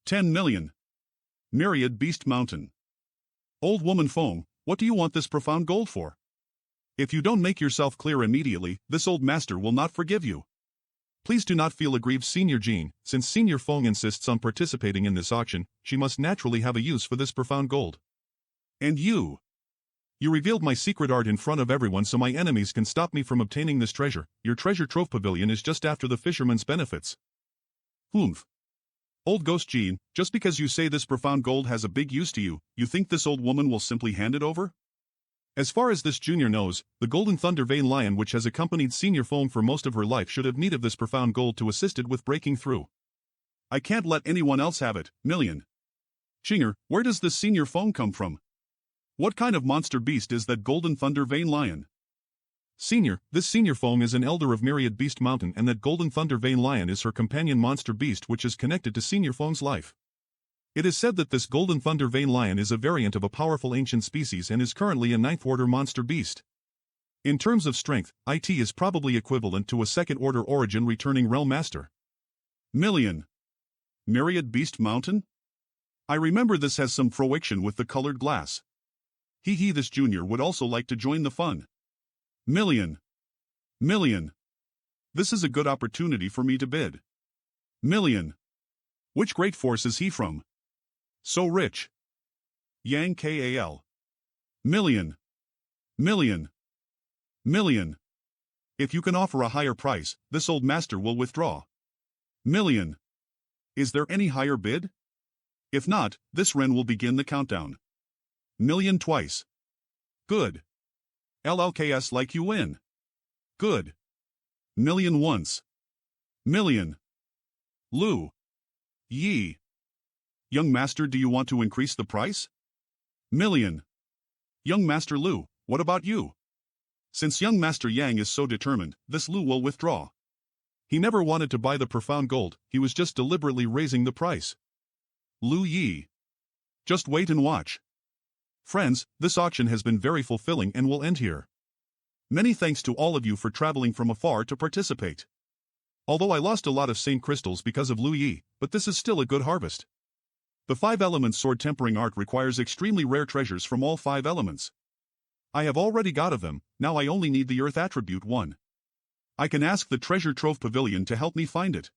10 million. Myriad Beast Mountain. Old woman Fong, what do you want this profound gold for? If you don't make yourself clear immediately, this old master will not forgive you. Please do not feel aggrieved, Senior Jean. Since Senior Fong insists on participating in this auction, she must naturally have a use for this profound gold. And you? You revealed my secret art in front of everyone so my enemies can stop me from obtaining this treasure. Your treasure trove pavilion is just after the fisherman's benefits. Humph. Old Ghost Jean, just because you say this profound gold has a big use to you, you think this old woman will simply hand it over? As far as this junior knows, the Golden Thunder Vein Lion which has accompanied Senior Fong for most of her life should have need of this profound gold to assist it with breaking through. I can't let anyone else have it, million. Chinger, where does this Senior Fong come from? What kind of monster beast is that Golden Thunder Vein Lion? Senior, this Senior Fong is an elder of Myriad Beast Mountain and that Golden Thunder Vein Lion is her companion monster beast which is connected to Senior Fong's life. It is said that this Golden Thunder Vein Lion is a variant of a powerful ancient species and is currently a 9th order monster beast. In terms of strength, it is probably equivalent to a 2nd order origin returning realm master. Million. Myriad Beast Mountain? I remember this has some fruition with the colored glass. This junior would also like to join the fun. Million. Million. This is a good opportunity for me to bid. Million. Which great force is he from? So rich. Yang Kal. Million. Million. Million. If you can offer a higher price, this old master will withdraw. Million. Is there any higher bid? If not, this Ren will begin the countdown. Million twice. Good. LLKS like you win. Good. Million once. Million. Lu. Yi. Young master, do you want to increase the price? Million. Young master Lu, what about you? Since young master Yang is so determined, this Lu will withdraw. He never wanted to buy the profound gold, he was just deliberately raising the price. Lu Yi. Just wait and watch. Friends, this auction has been very fulfilling and will end here. Many thanks to all of you for traveling from afar to participate. Although I lost a lot of Saint crystals because of Lu Yi, but this is still a good harvest. The 5 elements sword tempering art requires extremely rare treasures from all 5 elements. I have already got of them, now I only need the earth attribute 1. I can ask the treasure trove pavilion to help me find it.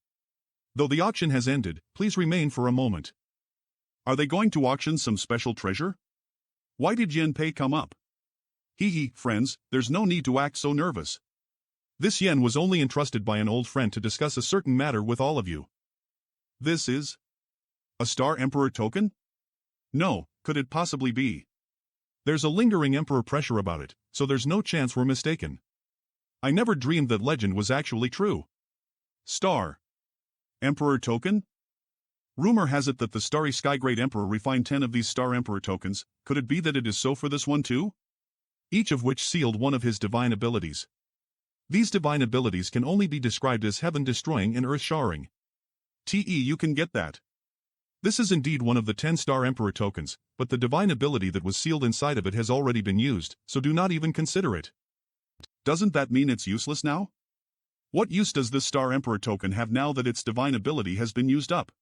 Though the auction has ended, please remain for a moment. Are they going to auction some special treasure? Why did Yen Pei come up? Friends, there's no need to act so nervous. This Yen was only entrusted by an old friend to discuss a certain matter with all of you. This is a Star Emperor token? No, could it possibly be? There's a lingering Emperor pressure about it, so there's no chance we're mistaken. I never dreamed that legend was actually true. Star Emperor token? Rumor has it that the Starry Sky Great Emperor refined 10 of these Star Emperor tokens. Could it be that it is so for this one too? Each of which sealed one of his divine abilities. These divine abilities can only be described as heaven-destroying and earth-showering. You can get that. This is indeed one of the 10 Star Emperor tokens, but the divine ability that was sealed inside of it has already been used, so do not even consider it. Doesn't that mean it's useless now? What use does this Star Emperor token have now that its divine ability has been used up?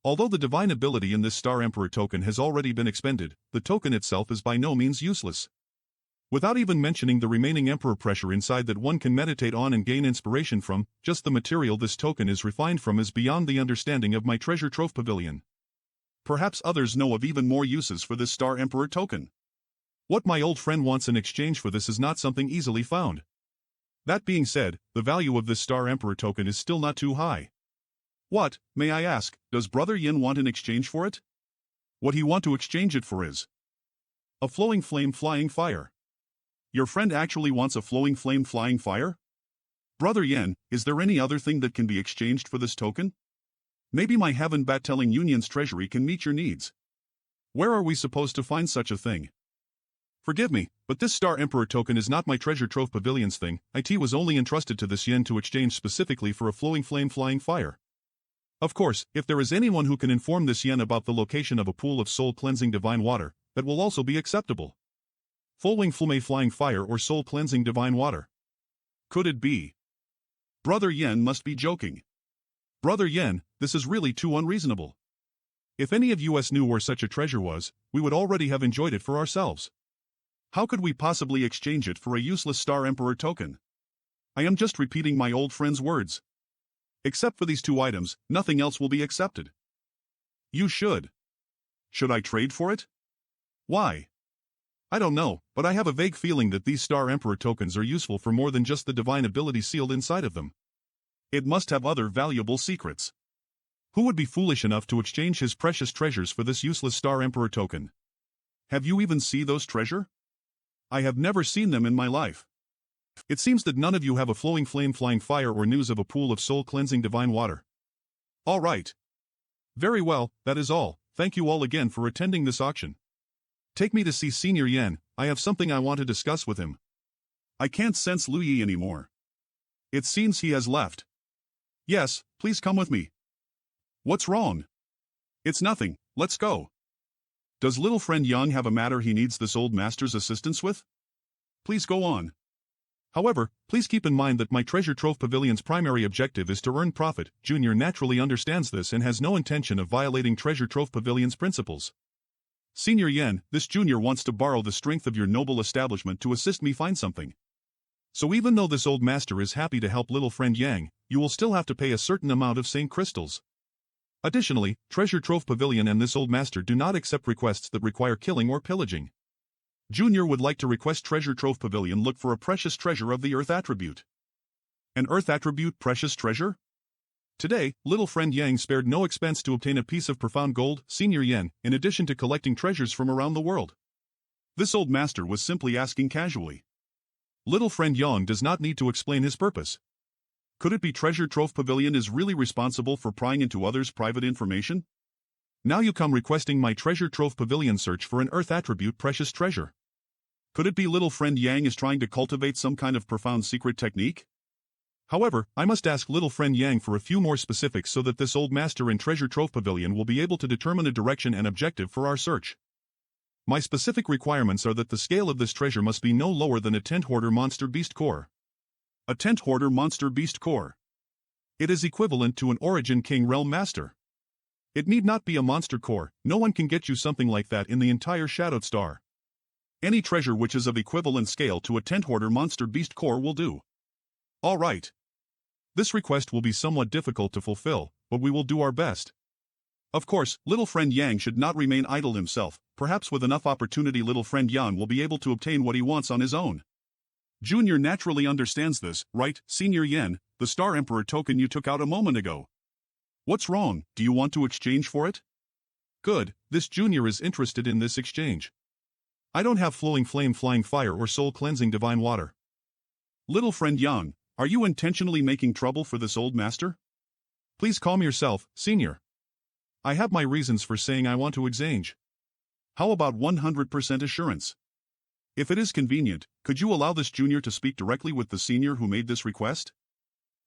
Although the divine ability in this Star Emperor token has already been expended, the token itself is by no means useless. Without even mentioning the remaining Emperor pressure inside that one can meditate on and gain inspiration from, just the material this token is refined from is beyond the understanding of my treasure trove pavilion. Perhaps others know of even more uses for this Star Emperor token. What my old friend wants in exchange for this is not something easily found. That being said, the value of this Star Emperor token is still not too high. What, may I ask, does Brother Yin want in exchange for it? What he want to exchange it for is a flowing flame flying fire. Your friend actually wants a flowing flame flying fire? Brother Yen, is there any other thing that can be exchanged for this token? Maybe my Heaven Bat-telling Union's treasury can meet your needs. Where are we supposed to find such a thing? Forgive me, but this Star Emperor token is not my treasure trove pavilion's thing. It was only entrusted to this Yen to exchange specifically for a flowing flame flying fire. Of course, if there is anyone who can inform this Yen about the location of a pool of soul-cleansing divine water, that will also be acceptable. Flowing flame flying fire or soul-cleansing divine water. Could it be? Brother Yen must be joking. Brother Yen, this is really too unreasonable. If any of us knew where such a treasure was, we would already have enjoyed it for ourselves. How could we possibly exchange it for a useless Star Emperor token? I am just repeating my old friend's words. Except for these two items, nothing else will be accepted. You should. Should I trade for it? Why? I don't know, but I have a vague feeling that these Star Emperor tokens are useful for more than just the divine ability sealed inside of them. It must have other valuable secrets. Who would be foolish enough to exchange his precious treasures for this useless Star Emperor token? Have you even seen those treasure? I have never seen them in my life. It seems that none of you have a flowing flame flying fire or news of a pool of soul-cleansing divine water. All right. Very well, that is all. Thank you all again for attending this auction. Take me to see Senior Yen, I have something I want to discuss with him. I can't sense Lu Yi anymore. It seems he has left. Yes, please come with me. What's wrong? It's nothing, let's go. Does little friend Yang have a matter he needs this old master's assistance with? Please go on. However, please keep in mind that my treasure trove pavilion's primary objective is to earn profit. Junior naturally understands this and has no intention of violating treasure trove pavilion's principles. Senior Yen, this junior wants to borrow the strength of your noble establishment to assist me find something. So even though this old master is happy to help little friend Yang, you will still have to pay a certain amount of same crystals. Additionally, Treasure Trove Pavilion and this old master do not accept requests that require killing or pillaging. Junior would like to request Treasure Trove Pavilion look for a precious treasure of the Earth attribute. An Earth attribute precious treasure? Today, little friend Yang spared no expense to obtain a piece of profound gold, Senior Yen, in addition to collecting treasures from around the world. This old master was simply asking casually. Little friend Yang does not need to explain his purpose. Could it be Treasure Trove Pavilion is really responsible for prying into others' private information? Now you come requesting my Treasure Trove Pavilion search for an Earth attribute precious treasure. Could it be little friend Yang is trying to cultivate some kind of profound secret technique? However, I must ask little friend Yang for a few more specifics so that this old master in Treasure Trove Pavilion will be able to determine a direction and objective for our search. My specific requirements are that the scale of this treasure must be no lower than a tent hoarder monster beast core. A tent hoarder monster beast core. It is equivalent to an Origin King Realm Master. It need not be a monster core, no one can get you something like that in the entire Shadowed Star. Any treasure which is of equivalent scale to a tent hoarder monster beast core will do. Alright. This request will be somewhat difficult to fulfill, but we will do our best. Of course, little friend Yang should not remain idle himself, perhaps with enough opportunity little friend Yang will be able to obtain what he wants on his own. Junior naturally understands this, right, Senior Yen, the Star Emperor token you took out a moment ago. What's wrong, do you want to exchange for it? Good, this Junior is interested in this exchange. I don't have flowing flame flying fire or soul cleansing divine water. Little friend Yang, are you intentionally making trouble for this old master? Please calm yourself, Senior. I have my reasons for saying I want to exchange. How about 100% assurance? If it is convenient, could you allow this junior to speak directly with the senior who made this request?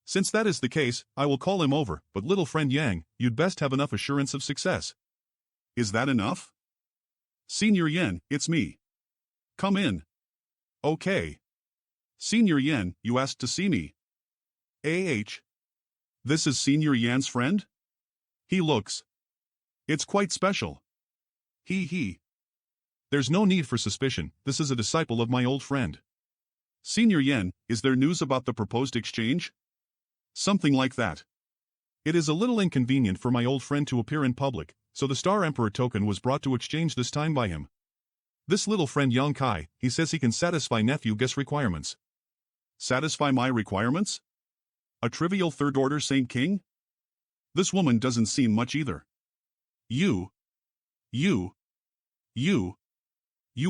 Since that is the case, I will call him over, but little friend Yang, you'd best have enough assurance of success. Is that enough? Senior Yen, it's me. Come in. Okay. Senior Yen, you asked to see me. This is Senior Yan's friend? He looks. It's quite special. He. There's no need for suspicion, this is a disciple of my old friend. Senior Yen, is there news about the proposed exchange? Something like that. It is a little inconvenient for my old friend to appear in public, so the Star Emperor token was brought to exchange this time by him. This little friend Yang Kai, he says he can satisfy nephew guest requirements. Satisfy my requirements? A trivial third-order Saint King? This woman doesn't seem much either. You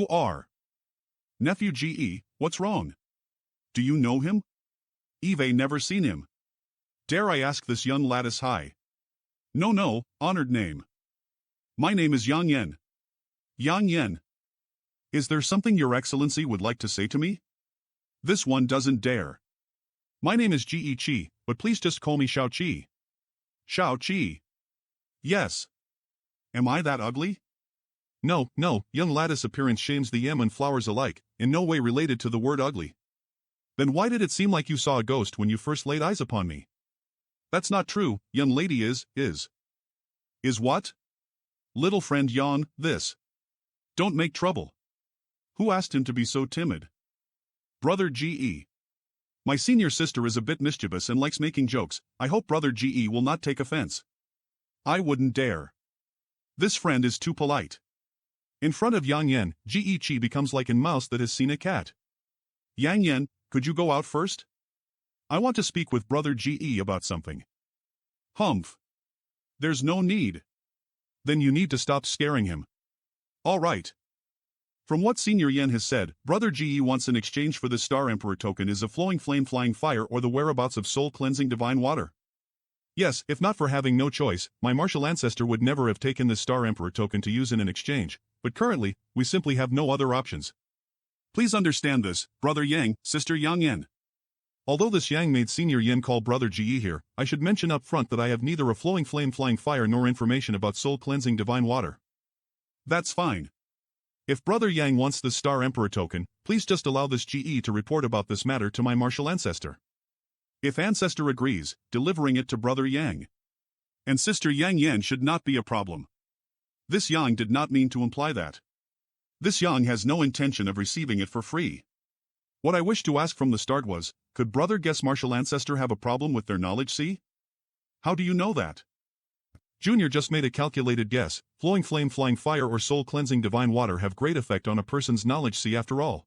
are. Nephew GE, what's wrong? Do you know him? Eve never seen him. Dare I ask this young lattice hi? No, honored name. My name is Yang Yen. Yang Yen. Is there something your excellency would like to say to me? This one doesn't dare. My name is Ge Chi, but please just call me Shao Chi. Shao Chi. Yes. Am I that ugly? No, young lattice appearance shames the yam and flowers alike, in no way related to the word ugly. Then why did it seem like you saw a ghost when you first laid eyes upon me? That's not true, young lady is. Is what? Little friend Yang, this. Don't make trouble. Who asked him to be so timid? Brother Ge. My senior sister is a bit mischievous and likes making jokes. I hope Brother Ge will not take offense. I wouldn't dare. This friend is too polite. In front of Yang Yan, Ge Chi becomes like a mouse that has seen a cat. Yang Yan, could you go out first? I want to speak with Brother Ge about something. Humph. There's no need. Then you need to stop scaring him. All right. From what Senior Yan has said, Brother Ge wants in exchange for this Star Emperor token is a flowing flame flying fire or the whereabouts of soul cleansing divine water. Yes, if not for having no choice, my martial ancestor would never have taken this Star Emperor token to use in an exchange, but currently, we simply have no other options. Please understand this, Brother Yang, Sister Yang Yan. Although this Yang made Senior Yan call Brother Ge here, I should mention up front that I have neither a flowing flame flying fire nor information about soul cleansing divine water. That's fine. If Brother Yang wants this Star Emperor token, please just allow this Ge to report about this matter to my martial ancestor. If ancestor agrees, delivering it to Brother Yang. And Sister Yang Yan should not be a problem. This Yang did not mean to imply that. This Yang has no intention of receiving it for free. What I wished to ask from the start was, could Brother Guess martial ancestor have a problem with their knowledge? See? How do you know that? Junior just made a calculated guess. Flowing flame flying fire or soul cleansing divine water have great effect on a person's knowledge. See, after all.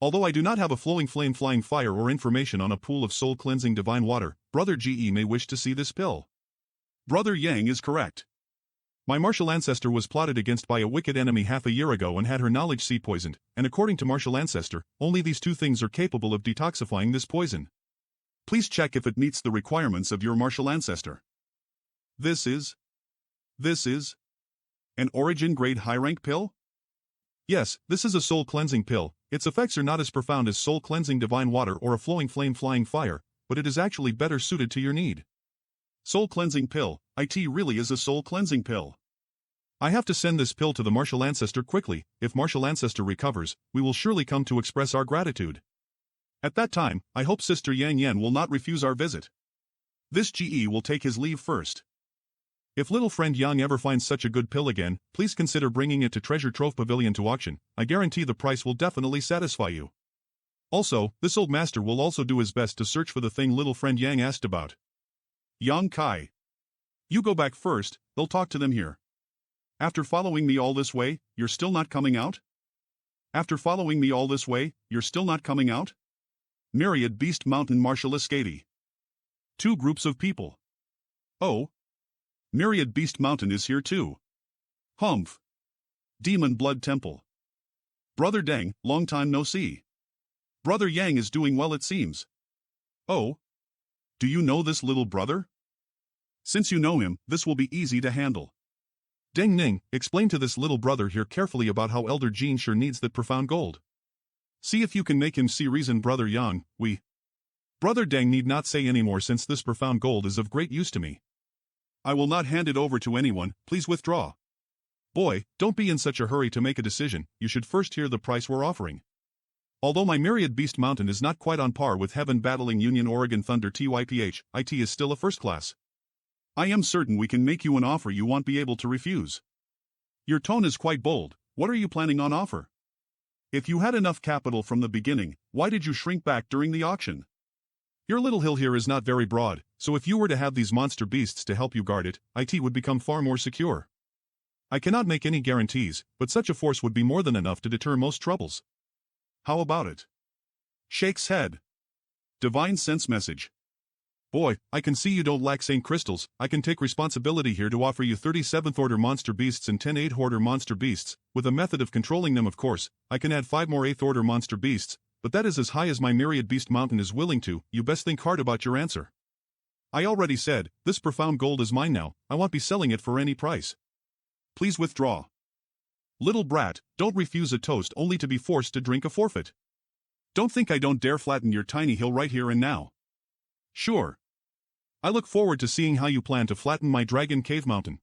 Although I do not have a flowing flame flying fire or information on a pool of soul cleansing divine water, Brother Ge may wish to see this pill. Brother Yang is correct. My martial ancestor was plotted against by a wicked enemy half a year ago and had her knowledge sea poisoned, and according to martial ancestor, only these two things are capable of detoxifying this poison. Please check if it meets the requirements of your martial ancestor. This is an origin grade high rank pill? Yes, this is a soul cleansing pill. Its effects are not as profound as soul cleansing divine water or a flowing flame flying fire, but it is actually better suited to your need. Soul cleansing pill, it really is a soul cleansing pill. I have to send this pill to the martial ancestor quickly. If martial ancestor recovers, we will surely come to express our gratitude. At that time, I hope Sister Yang Yan will not refuse our visit. This Ge will take his leave first. If little friend Yang ever finds such a good pill again, please consider bringing it to Treasure Trove Pavilion to auction. I guarantee the price will definitely satisfy you. Also, this old master will also do his best to search for the thing little friend Yang asked about. Yang Kai. You go back first, they'll talk to them here. After following me all this way, you're still not coming out? After following me all this way, you're still not coming out? Myriad Beast Mountain Martial Escady. Two groups of people. Oh. Myriad Beast Mountain is here too. Humph. Demon Blood Temple. Brother Deng, long time no see. Brother Yang is doing well it seems. Oh. Do you know this little brother? Since you know him, this will be easy to handle. Deng Ning, explain to this little brother here carefully about how Elder Jean sure needs that profound gold. See if you can make him see reason. Brother Yang, Brother Deng need not say any more since this profound gold is of great use to me. I will not hand it over to anyone, please withdraw. Boy, don't be in such a hurry to make a decision, you should first hear the price we're offering. Although my Myriad Beast Mountain is not quite on par with Heaven Battling Union Oregon Thunder TYPH, IT is still a first class. I am certain we can make you an offer you won't be able to refuse. Your tone is quite bold, what are you planning on offer? If you had enough capital from the beginning, why did you shrink back during the auction? Your little hill here is not very broad, so if you were to have these monster beasts to help you guard it, IT would become far more secure. I cannot make any guarantees, but such a force would be more than enough to deter most troubles. How about it? Shakes head. Divine Sense Message. Boy, I can see you don't lack Saint Crystals. I can take responsibility here to offer you 37th order monster beasts and 10 8th order monster beasts, with a method of controlling them of course. I can add 5 more 8th order monster beasts, but that is as high as my Myriad Beast Mountain is willing to. You best think hard about your answer. I already said, this profound gold is mine now, I won't be selling it for any price. Please withdraw. Little brat, don't refuse a toast only to be forced to drink a forfeit. Don't think I don't dare flatten your tiny hill right here and now. Sure. I look forward to seeing how you plan to flatten my Dragon Cave Mountain.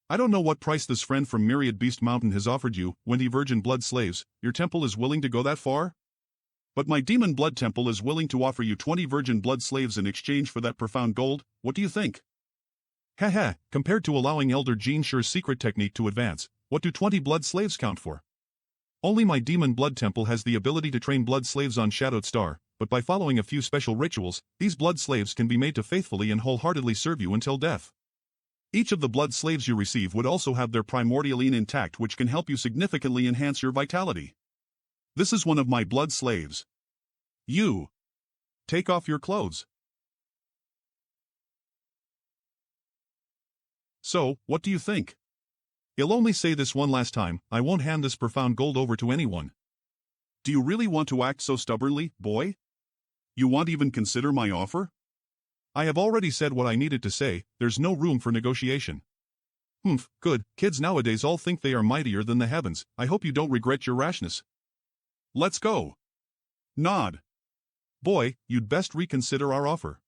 I don't know what price this friend from Myriad Beast Mountain has offered you, 20 virgin blood slaves. Your temple is willing to go that far? But my Demon Blood Temple is willing to offer you 20 virgin blood slaves in exchange for that profound gold. What do you think? Heh, compared to allowing Elder Jean Shure's secret technique to advance, what do 20 blood slaves count for? Only my demon blood temple has the ability to train blood slaves on Shadowed Star, but by following a few special rituals, these blood slaves can be made to faithfully and wholeheartedly serve you until death. Each of the blood slaves you receive would also have their primordialine intact, which can help you significantly enhance your vitality. This is one of my blood slaves. You. Take off your clothes. So, what do you think? I'll only say this one last time, I won't hand this profound gold over to anyone. Do you really want to act so stubbornly, boy? You won't even consider my offer? I have already said what I needed to say, there's no room for negotiation. Good, kids nowadays all think they are mightier than the heavens, I hope you don't regret your rashness. Let's go. Nod. Boy, you'd best reconsider our offer.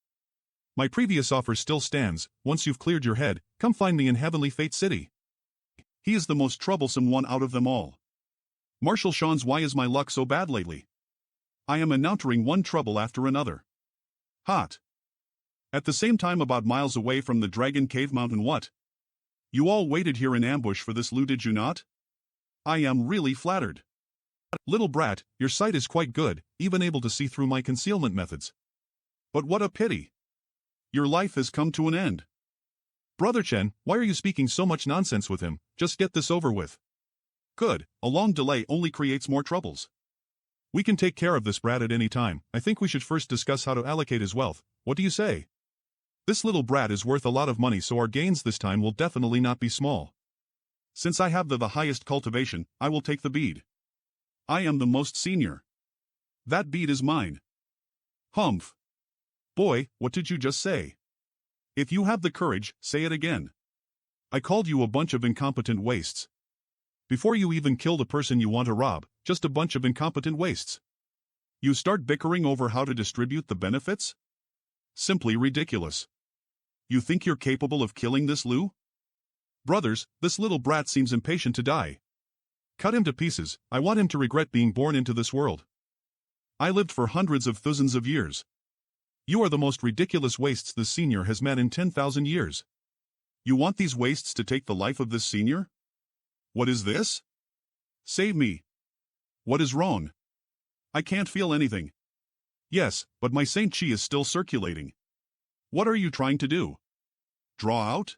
My previous offer still stands, once you've cleared your head, come find me in Heavenly Fate City. He is the most troublesome one out of them all. Marshal Sean's, why is my luck so bad lately? I am encountering one trouble after another. Hot. At the same time about miles away from the Dragon Cave Mountain, what? You all waited here in ambush for this loot, did you not? I am really flattered. Little brat, your sight is quite good, even able to see through my concealment methods. But what a pity. Your life has come to an end. Brother Chen, why are you speaking so much nonsense with him? Just get this over with. Good, a long delay only creates more troubles. We can take care of this brat at any time. I think we should first discuss how to allocate his wealth. What do you say? This little brat is worth a lot of money, so our gains this time will definitely not be small. Since I have the highest cultivation, I will take the bead. I am the most senior. That bead is mine. Humph. Boy, what did you just say? If you have the courage, say it again. I called you a bunch of incompetent wastes. Before you even kill the person you want to rob, just a bunch of incompetent wastes. You start bickering over how to distribute the benefits? Simply ridiculous. You think you're capable of killing this Lu? Brothers, this little brat seems impatient to die. Cut him to pieces, I want him to regret being born into this world. I lived for hundreds of thousands of years. You are the most ridiculous wastes this senior has met in 10,000 years. You want these wastes to take the life of this senior? What is this? Save me. What is wrong? I can't feel anything. Yes, but my Saint Chi is still circulating. What are you trying to do? Draw out?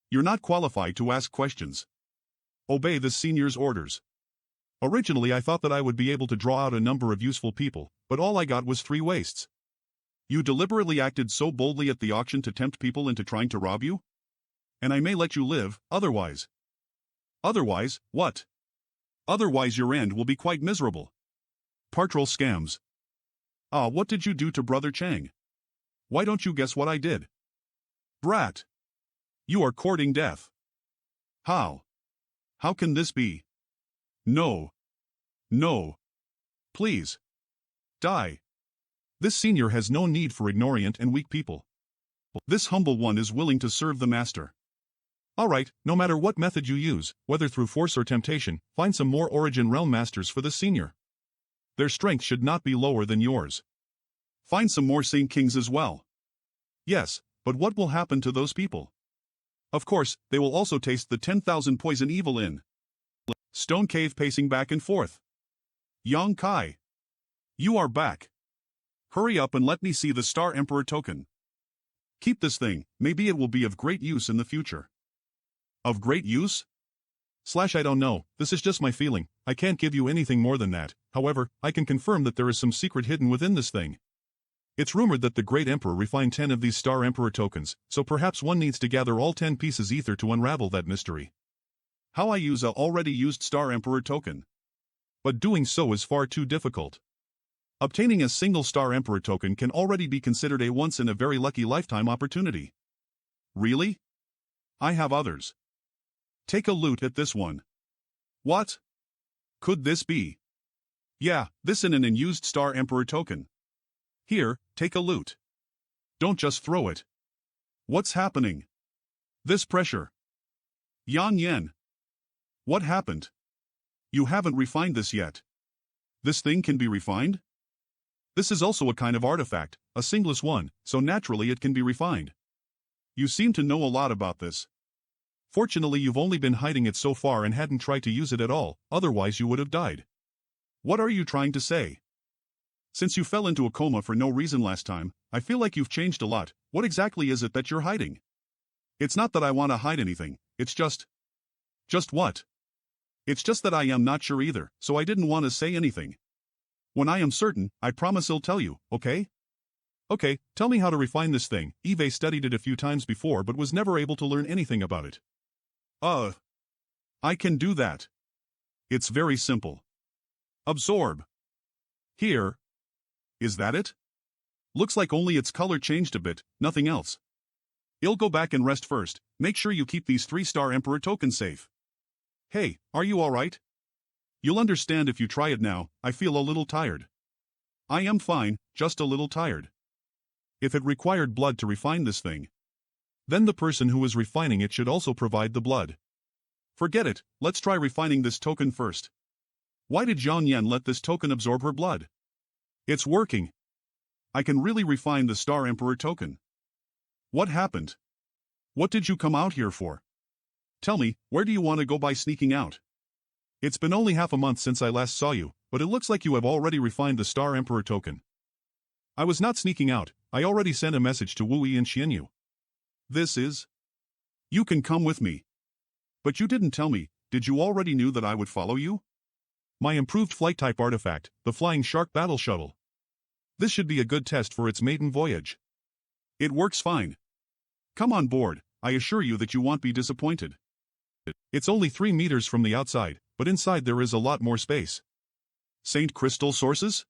You're not qualified to ask questions. Obey the senior's orders. Originally I thought that I would be able to draw out a number of useful people, but all I got was 3 wastes. You deliberately acted so boldly at the auction to tempt people into trying to rob you? And I may let you live, otherwise. Otherwise, what? Otherwise your end will be quite miserable. Partial scams. What did you do to Brother Chang? Why don't you guess what I did? Brat. You are courting death. How? How can this be? No. No. Please. Die. This senior has no need for ignorant and weak people. This humble one is willing to serve the master. Alright, no matter what method you use, whether through force or temptation, find some more Origin Realm Masters for this senior. Their strength should not be lower than yours. Find some more Saint Kings as well. Yes, but what will happen to those people? Of course, they will also taste the 10,000 poison evil in Stone Cave, pacing back and forth. Yang Kai. You are back. Hurry up and let me see the Star Emperor token. Keep this thing, maybe it will be of great use in the future. Of great use? I don't know, this is just my feeling, I can't give you anything more than that, however, I can confirm that there is some secret hidden within this thing. It's rumored that the Great Emperor refined 10 of these Star Emperor tokens, so perhaps one needs to gather all 10 pieces ether to unravel that mystery. How I use a already used Star Emperor token? But doing so is far too difficult. Obtaining a single Star Emperor token can already be considered a once-in-a-very-lucky-lifetime opportunity. Really? I have others. Take a look at this one. What? Could this be? Yeah, this is an unused Star Emperor token. Here, take a loot. Don't just throw it. What's happening? This pressure. Yan Yen. What happened? You haven't refined this yet. This thing can be refined? This is also a kind of artifact, a singless one, so naturally it can be refined. You seem to know a lot about this. Fortunately, you've only been hiding it so far and hadn't tried to use it at all, otherwise you would have died. What are you trying to say? Since you fell into a coma for no reason last time, I feel like you've changed a lot. What exactly is it that you're hiding? It's not that I want to hide anything, it's just... Just what? It's just that I am not sure either, so I didn't want to say anything. When I am certain, I promise I'll tell you, okay? Okay, tell me how to refine this thing. Eve studied it a few times before but was never able to learn anything about it. I can do that. It's very simple. Absorb. Here. Is that it? Looks like only its color changed a bit, nothing else. I'll go back and rest first. Make sure you keep these 3-star Emperor tokens safe. Hey, are you alright? You'll understand if you try it now. I feel a little tired. I am fine, just a little tired. If it required blood to refine this thing, then the person who is refining it should also provide the blood. Forget it, let's try refining this token first. Why did Jiang Yan let this token absorb her blood? It's working. I can really refine the Star Emperor token. What happened? What did you come out here for? Tell me, where do you want to go by sneaking out? It's been only half a month since I last saw you, but it looks like you have already refined the Star Emperor token. I was not sneaking out, I already sent a message to Wu Yi and Xianyu. This is... You can come with me. But you didn't tell me, did you already knew that I would follow you? My improved flight-type artifact, the Flying Shark Battle Shuttle. This should be a good test for its maiden voyage. It works fine. Come on board, I assure you that you won't be disappointed. It's only 3 meters from the outside, but inside there is a lot more space. Saint Crystal sources?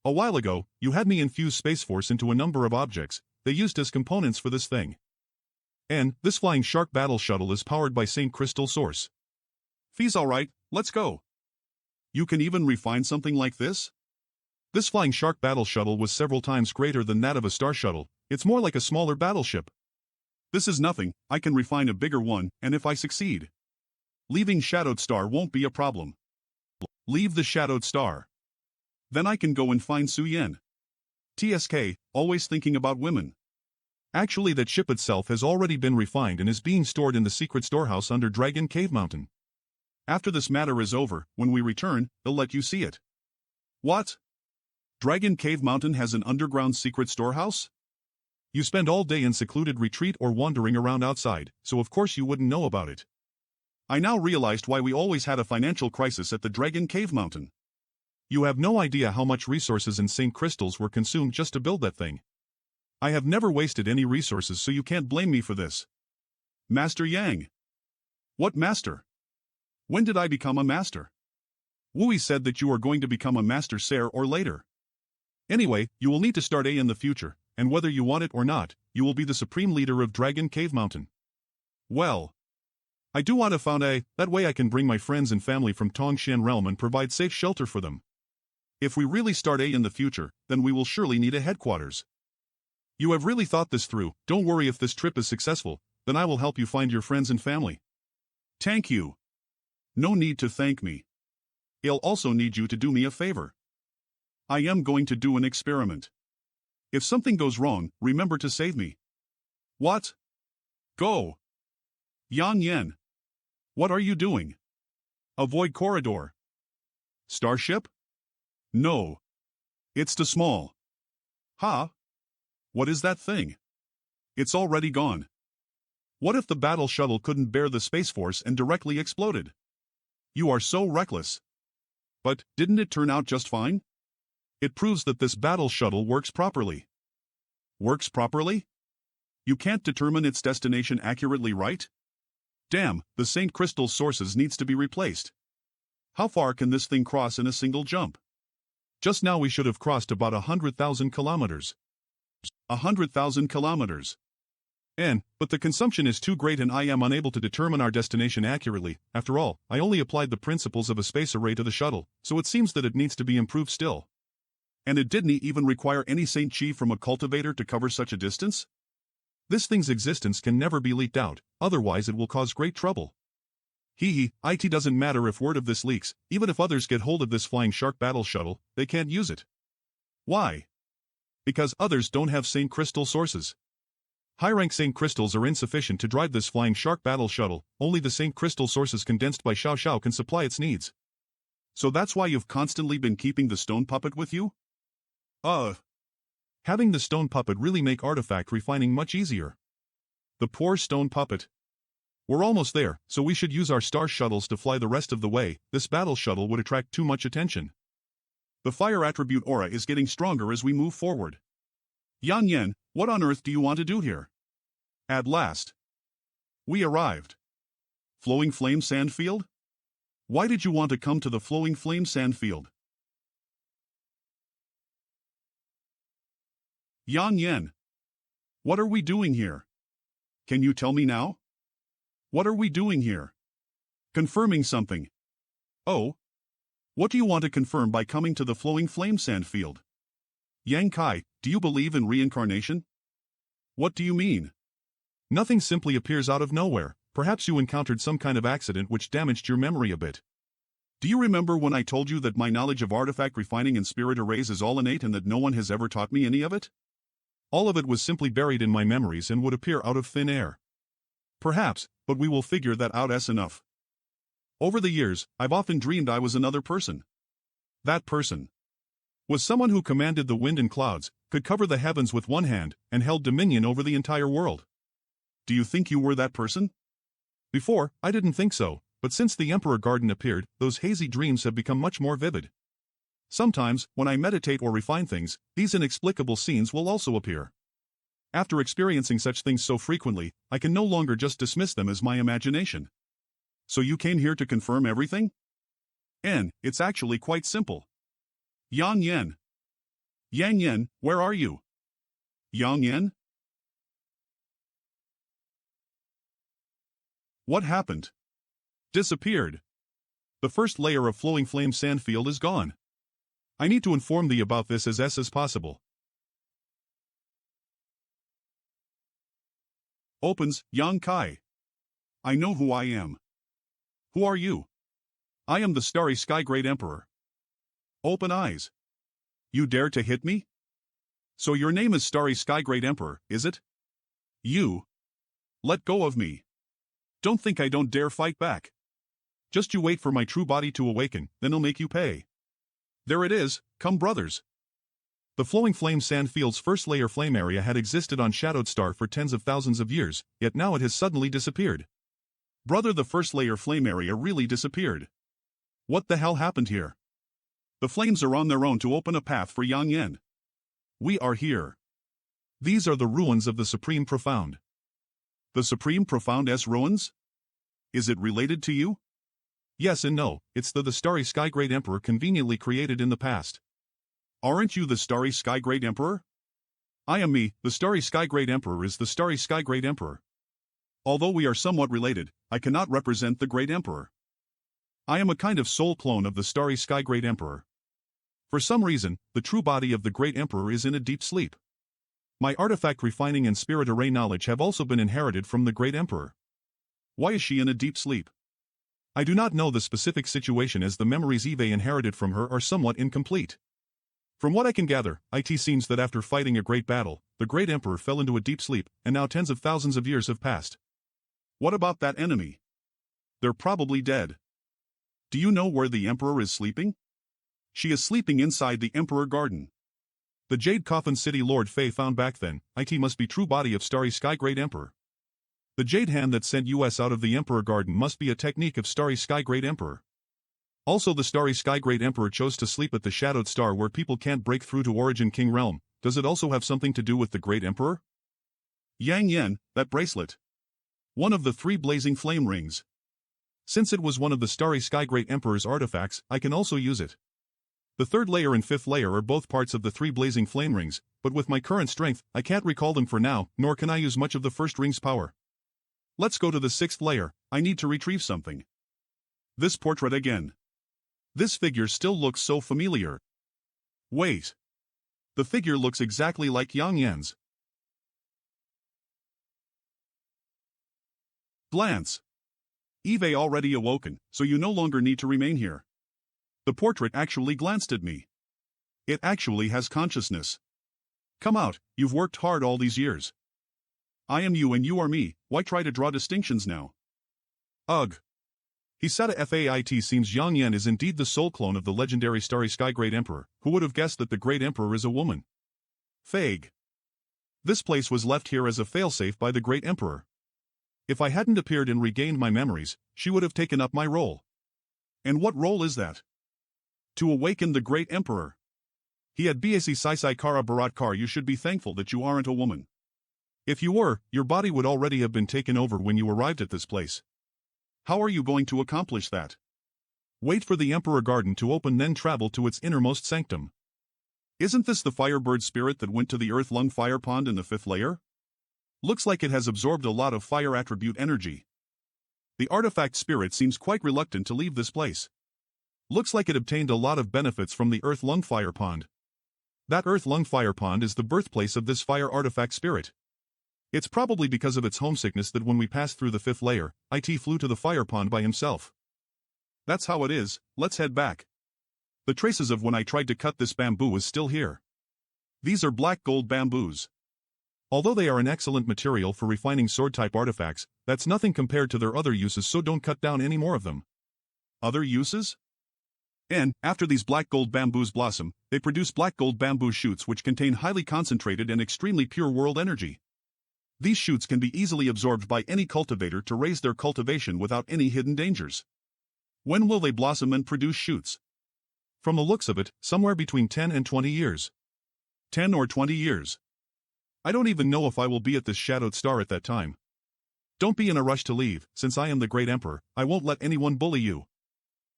A while ago, you had me infuse Space Force into a number of objects, they used as components for this thing. And, this Flying Shark Battle Shuttle is powered by Saint Crystal Source. Fee's alright, let's go. You can even refine something like this? This Flying Shark Battle Shuttle was several times greater than that of a Star Shuttle, it's more like a smaller battleship. This is nothing, I can refine a bigger one, and if I succeed, leaving Shadowed Star won't be a problem. Leave the Shadowed Star. Then I can go and find Su Yen. TSK, always thinking about women. Actually, that ship itself has already been refined and is being stored in the secret storehouse under Dragon Cave Mountain. After this matter is over, when we return, they'll let you see it. What? Dragon Cave Mountain has an underground secret storehouse? You spend all day in secluded retreat or wandering around outside, so of course you wouldn't know about it. I now realized why we always had a financial crisis at the Dragon Cave Mountain. You have no idea how much resources and Saint Crystals were consumed just to build that thing. I have never wasted any resources, so you can't blame me for this. Master Yang. What master? When did I become a master? Wu said that you are going to become a master sooner or later. Anyway, you will need to start in the future, and whether you want it or not, you will be the supreme leader of Dragon Cave Mountain. Well, I do want to found that way I can bring my friends and family from Tongshan Realm and provide safe shelter for them. If we really start in the future, then we will surely need a headquarters. You have really thought this through. Don't worry, if this trip is successful, then I will help you find your friends and family. Thank you. No need to thank me. I'll also need you to do me a favor. I am going to do an experiment. If something goes wrong, remember to save me. What? Go. Yang Yan. What are you doing? Avoid corridor. Starship? No. It's too small. Ha? What is that thing? It's already gone. What if the battle shuttle couldn't bear the Space Force and directly exploded? You are so reckless. But, didn't it turn out just fine? It proves that this battle shuttle works properly. Works properly? You can't determine its destination accurately, right? Damn, the Saint Crystal sources needs to be replaced. How far can this thing cross in a single jump? Just now we should have crossed about 100,000 kilometers. 100,000 kilometers. But the consumption is too great and I am unable to determine our destination accurately. After all, I only applied the principles of a space array to the shuttle, so it seems that it needs to be improved still. And it didn't even require any Saint Chi from a cultivator to cover such a distance? This thing's existence can never be leaked out, otherwise it will cause great trouble. It doesn't matter if word of this leaks, even if others get hold of this Flying Shark Battle Shuttle, they can't use it. Why? Because others don't have Saint Crystal sources. High-rank Saint crystals are insufficient to drive this flying shark battle shuttle, only the Saint crystal sources condensed by Xiao Xiao can supply its needs. So that's why you've constantly been keeping the stone puppet with you? Having the stone puppet really make artifact refining much easier. The poor stone puppet. We're almost there, so we should use our star shuttles to fly the rest of the way. This battle shuttle would attract too much attention. The fire attribute aura is getting stronger as we move forward. Yan Yan, what on earth do you want to do here? At last. We arrived. Flowing Flame Sandfield? Why did you want to come to the Flowing Flame Sandfield? Yan Yan. What are we doing here? Can you tell me now? What are we doing here? Confirming something. Oh? What do you want to confirm by coming to the Flowing Flame Sandfield? Yang Kai, do you believe in reincarnation? What do you mean? Nothing simply appears out of nowhere. Perhaps you encountered some kind of accident which damaged your memory a bit. Do you remember when I told you that my knowledge of artifact refining and spirit arrays is all innate and that no one has ever taught me any of it? All of it was simply buried in my memories and would appear out of thin air. Perhaps, but we will figure that out as enough. Over the years, I've often dreamed I was another person. That person was someone who commanded the wind and clouds, could cover the heavens with one hand, and held dominion over the entire world. Do you think you were that person? Before, I didn't think so, but since the Emperor Garden appeared, those hazy dreams have become much more vivid. Sometimes, when I meditate or refine things, these inexplicable scenes will also appear. After experiencing such things so frequently, I can no longer just dismiss them as my imagination. So you came here to confirm everything? It's actually quite simple. Yang Yan. Yang Yan, where are you? Yang Yan? What happened? Disappeared. The first layer of Flowing Flame Sandfield is gone. I need to inform thee about this as possible. Opens, Yang Kai. I know who I am. Who are you? I am the Starry Sky Great Emperor. Open eyes. You dare to hit me? So your name is Starry Sky Great Emperor, is it? You. Let go of me. Don't think I don't dare fight back. Just you wait for my true body to awaken, then I'll make you pay. There it is, come brothers. The Flowing Flame Sandfield's first layer flame area had existed on Shadowed Star for tens of thousands of years, yet now it has suddenly disappeared. Brother, the first layer flame area really disappeared. What the hell happened here? The flames are on their own to open a path for Yang Yan. We are here. These are the ruins of the Supreme Profound. The Supreme Profound's ruins? Is it related to you? Yes and no, it's the Starry Sky Great Emperor conveniently created in the past. Aren't you the Starry Sky Great Emperor? I am me, the Starry Sky Great Emperor is the Starry Sky Great Emperor. Although we are somewhat related, I cannot represent the Great Emperor. I am a kind of soul clone of the Starry Sky Great Emperor. For some reason, the true body of the Great Emperor is in a deep sleep. My artifact refining and spirit array knowledge have also been inherited from the Great Emperor. Why is she in a deep sleep? I do not know the specific situation as the memories Eve inherited from her are somewhat incomplete. From what I can gather, it seems that after fighting a great battle, the Great Emperor fell into a deep sleep, and now tens of thousands of years have passed. What about that enemy? They're probably dead. Do you know where the Emperor is sleeping? She is sleeping inside the Emperor Garden. The Jade Coffin City Lord Fei found back then, it must be true body of Starry Sky Great Emperor. The Jade Hand that sent us out of the Emperor Garden must be a technique of Starry Sky Great Emperor. Also the Starry Sky Great Emperor chose to sleep at the Shadowed Star where people can't break through to Origin King Realm. Does it also have something to do with the Great Emperor? Yang Yan, that bracelet. One of the 3 blazing flame rings. Since it was one of the Starry Sky Great Emperor's artifacts, I can also use it. The 3rd layer and 5th layer are both parts of the 3 blazing flame rings, but with my current strength, I can't recall them for now, nor can I use much of the 1st ring's power. Let's go to the 6th layer, I need to retrieve something. This portrait again. This figure still looks so familiar. Wait. The figure looks exactly like Yang Yan's. Glance. Eve already awoken, so you no longer need to remain here. The portrait actually glanced at me. It actually has consciousness. Come out, you've worked hard all these years. I am you and you are me, why try to draw distinctions now? Ugh. Hisata Fait seems Yang Yan is indeed the soul clone of the legendary Starry Sky Great Emperor, who would have guessed that the Great Emperor is a woman? Fag. This place was left here as a failsafe by the Great Emperor. If I hadn't appeared and regained my memories, she would have taken up my role. And what role is that? To awaken the Great Emperor. He had Basi Saisai Kara Barat Kar. You should be thankful that you aren't a woman. If you were, your body would already have been taken over when you arrived at this place. How are you going to accomplish that? Wait for the Emperor Garden to open, then travel to its innermost sanctum. Isn't this the Firebird spirit that went to the Earth Lung Fire Pond in the 5th layer? Looks like it has absorbed a lot of fire attribute energy. The artifact spirit seems quite reluctant to leave this place. Looks like it obtained a lot of benefits from the Earth Lung Fire Pond. That Earth Lung Fire Pond is the birthplace of this fire artifact spirit. It's probably because of its homesickness that when we passed through the 5th layer, it flew to the fire pond by himself. That's how it is, let's head back. The traces of when I tried to cut this bamboo is still here. These are black gold bamboos. Although they are an excellent material for refining sword-type artifacts, that's nothing compared to their other uses, so don't cut down any more of them. Other uses? And, after these black gold bamboos blossom, they produce black gold bamboo shoots which contain highly concentrated and extremely pure world energy. These shoots can be easily absorbed by any cultivator to raise their cultivation without any hidden dangers. When will they blossom and produce shoots? From the looks of it, somewhere between 10 and 20 years. 10 or 20 years. I don't even know if I will be at this shadowed star at that time. Don't be in a rush to leave, since I am the Great Emperor, I won't let anyone bully you.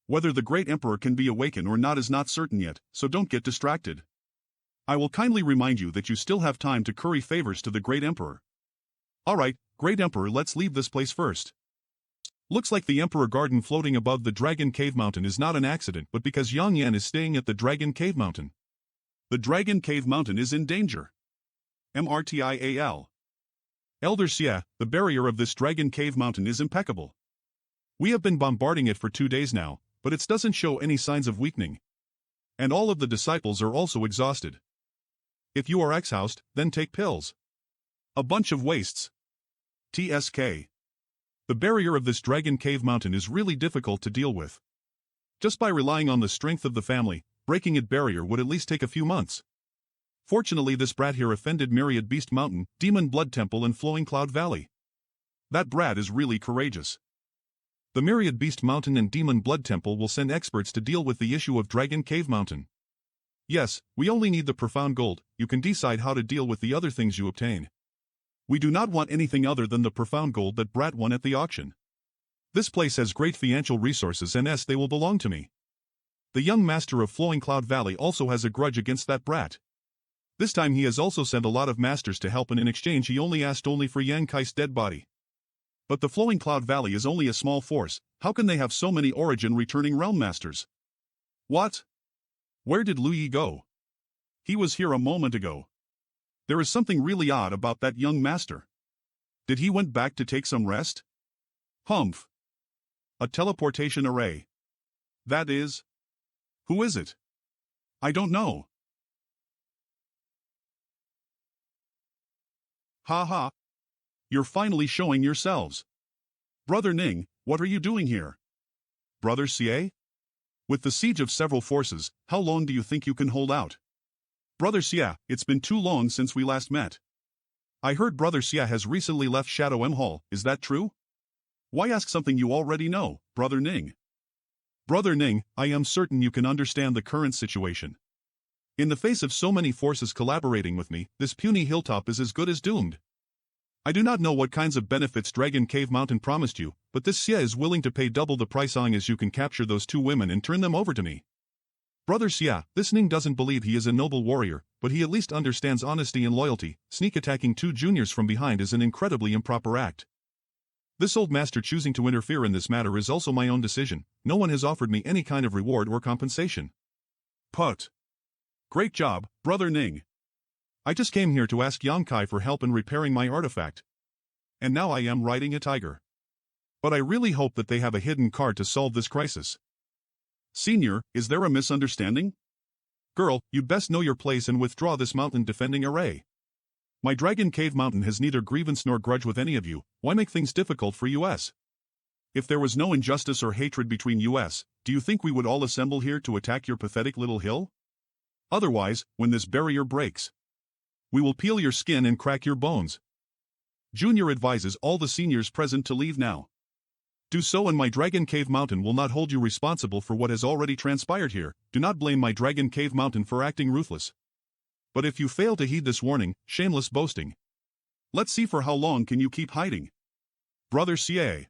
Whether the Great Emperor can be awakened or not is not certain yet, so don't get distracted. I will kindly remind you that you still have time to curry favors to the Great Emperor. Alright, Great Emperor, let's leave this place first. Looks like the Emperor Garden floating above the Dragon Cave Mountain is not an accident but because Yang Yan is staying at the Dragon Cave Mountain. The Dragon Cave Mountain is in danger. MRTIAL. Elder Xia, the barrier of this Dragon Cave Mountain is impeccable. We have been bombarding it for 2 days now, but it doesn't show any signs of weakening. And all of the disciples are also exhausted. If you are exhausted, then take pills. A bunch of wastes. TSK. The barrier of this Dragon Cave Mountain is really difficult to deal with. Just by relying on the strength of the family, breaking its barrier would at least take a few months. Fortunately, this brat here offended Myriad Beast Mountain, Demon Blood Temple and Flowing Cloud Valley. That brat is really courageous. The Myriad Beast Mountain and Demon Blood Temple will send experts to deal with the issue of Dragon Cave Mountain. Yes, we only need the profound gold, you can decide how to deal with the other things you obtain. We do not want anything other than the profound gold that brat won at the auction. This place has great financial resources and they will belong to me. The young master of Flowing Cloud Valley also has a grudge against that brat. This time he has also sent a lot of masters to help and in exchange he only asked for Yang Kai's dead body. But the Flowing Cloud Valley is only a small force, how can they have so many origin returning realm masters? What? Where did Lu Yi go? He was here a moment ago. There is something really odd about that young master. Did he went back to take some rest? Humph. A teleportation array. That is? Who is it? I don't know. Ha. You're finally showing yourselves. Brother Ning, what are you doing here? Brother Xie? With the siege of several forces, how long do you think you can hold out? Brother Xia, it's been too long since we last met. I heard Brother Xia has recently left Shadow M Hall, is that true? Why ask something you already know, Brother Ning? Brother Ning, I am certain you can understand the current situation. In the face of so many forces collaborating with me, this puny hilltop is as good as doomed. I do not know what kinds of benefits Dragon Cave Mountain promised you, but this Xia is willing to pay double the price long as you can capture those 2 women and turn them over to me. Brother Xia, this Ning doesn't believe he is a noble warrior, but he at least understands honesty and loyalty. Sneak attacking 2 juniors from behind is an incredibly improper act. This old master choosing to interfere in this matter is also my own decision, no one has offered me any kind of reward or compensation. Put. Great job, Brother Ning. I just came here to ask Yang Kai for help in repairing my artifact. And now I am riding a tiger. But I really hope that they have a hidden card to solve this crisis. Senior, is there a misunderstanding? Girl, you'd best know your place and withdraw this mountain defending array. My Dragon Cave Mountain has neither grievance nor grudge with any of you, why make things difficult for us? If there was no injustice or hatred between us, do you think we would all assemble here to attack your pathetic little hill? Otherwise, when this barrier breaks, we will peel your skin and crack your bones. Junior advises all the seniors present to leave now. Do so and my Dragon Cave Mountain will not hold you responsible for what has already transpired here. Do not blame my Dragon Cave Mountain for acting ruthless. But if you fail to heed this warning, shameless boasting. Let's see for how long can you keep hiding. Brother Xie.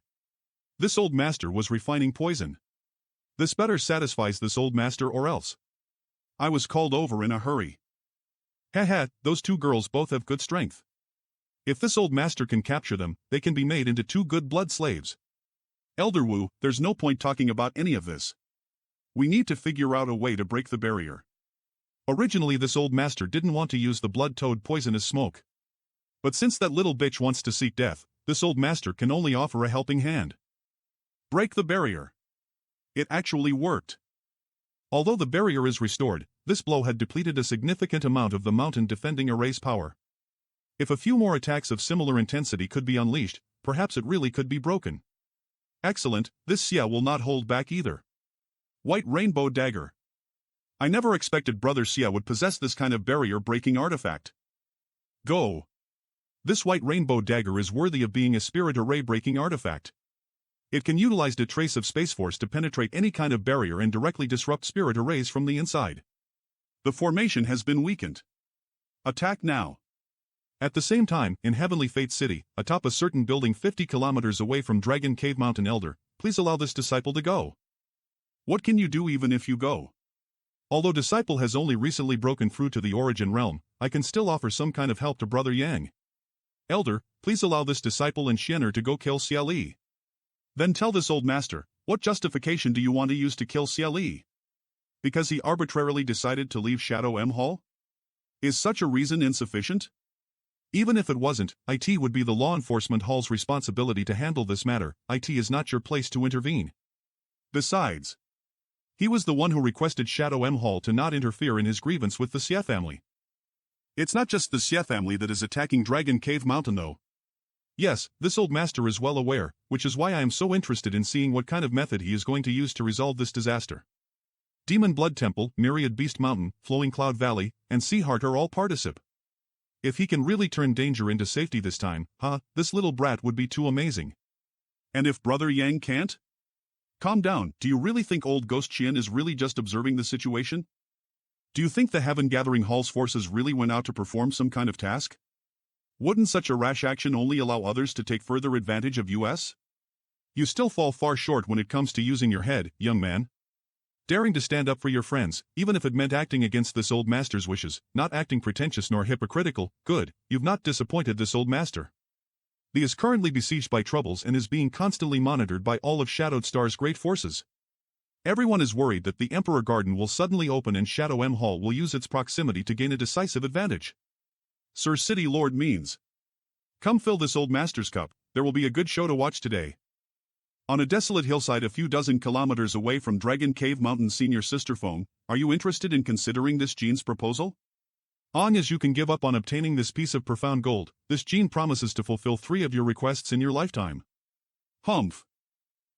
This old master was refining poison. This better satisfies this old master or else. I was called over in a hurry. Those two girls both have good strength. If this old master can capture them, they can be made into two good blood slaves. Elder Wu, there's no point talking about any of this. We need to figure out a way to break the barrier. Originally this old master didn't want to use the blood toad poisonous smoke. But since that little bitch wants to seek death, this old master can only offer a helping hand. Break the barrier. It actually worked. Although the barrier is restored, this blow had depleted a significant amount of the mountain defending array's power. If a few more attacks of similar intensity could be unleashed, perhaps it really could be broken. Excellent, this Xia will not hold back either. White Rainbow Dagger. I never expected Brother Xia would possess this kind of barrier-breaking artifact. Go. This White Rainbow Dagger is worthy of being a spirit array-breaking artifact. It can utilize a trace of Space Force to penetrate any kind of barrier and directly disrupt spirit arrays from the inside. The formation has been weakened. Attack now. At the same time, in Heavenly Fate City, atop a certain building 50 kilometers away from Dragon Cave Mountain Elder, please allow this disciple to go. What can you do even if you go? Although disciple has only recently broken through to the origin realm, I can still offer some kind of help to Brother Yang. Elder, please allow this disciple and Xiener to go kill Xia Li. Then tell this old master, what justification do you want to use to kill Xia Li? Because he arbitrarily decided to leave Shadow M Hall? Is such a reason insufficient? Even if it wasn't, IT would be the law enforcement hall's responsibility to handle this matter. IT is not your place to intervene. Besides, he was the one who requested Shadow M Hall to not interfere in his grievance with the Xie family. It's not just the Xie family that is attacking Dragon Cave Mountain though. Yes, this old master is well aware, which is why I am so interested in seeing what kind of method he is going to use to resolve this disaster. Demon Blood Temple, Myriad Beast Mountain, Flowing Cloud Valley, and Sea Heart are all participe. If he can really turn danger into safety this time, this little brat would be too amazing. And if Brother Yang can't? Calm down, do you really think old Ghost Qian is really just observing the situation? Do you think the Heaven Gathering Hall's forces really went out to perform some kind of task? Wouldn't such a rash action only allow others to take further advantage of us? You still fall far short when it comes to using your head, young man. Daring to stand up for your friends, even if it meant acting against this old master's wishes, not acting pretentious nor hypocritical, good, you've not disappointed this old master. He is currently besieged by troubles and is being constantly monitored by all of Shadowed Star's great forces. Everyone is worried that the Emperor Garden will suddenly open and Shadow M Hall will use its proximity to gain a decisive advantage. Sir City Lord means. Come fill this old master's cup, there will be a good show to watch today. On a desolate hillside a few dozen kilometers away from Dragon Cave Mountain Senior Sister Phone, are you interested in considering this gene's proposal? Long as you can give up on obtaining this piece of profound gold, this gene promises to fulfill 3 of your requests in your lifetime. Humph.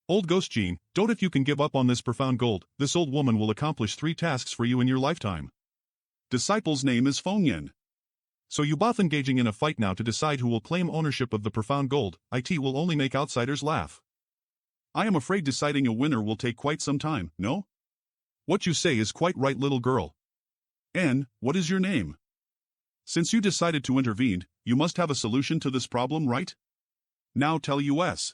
Old Ghost Gene, don't if you can give up on this profound gold, this old woman will accomplish 3 tasks for you in your lifetime. Disciple's name is Fengyan. So you both engaging in a fight now to decide who will claim ownership of the profound gold. IT will only make outsiders laugh. I am afraid deciding a winner will take quite some time, no? What you say is quite right, little girl. And, what is your name? Since you decided to intervene, you must have a solution to this problem, right? Now tell us.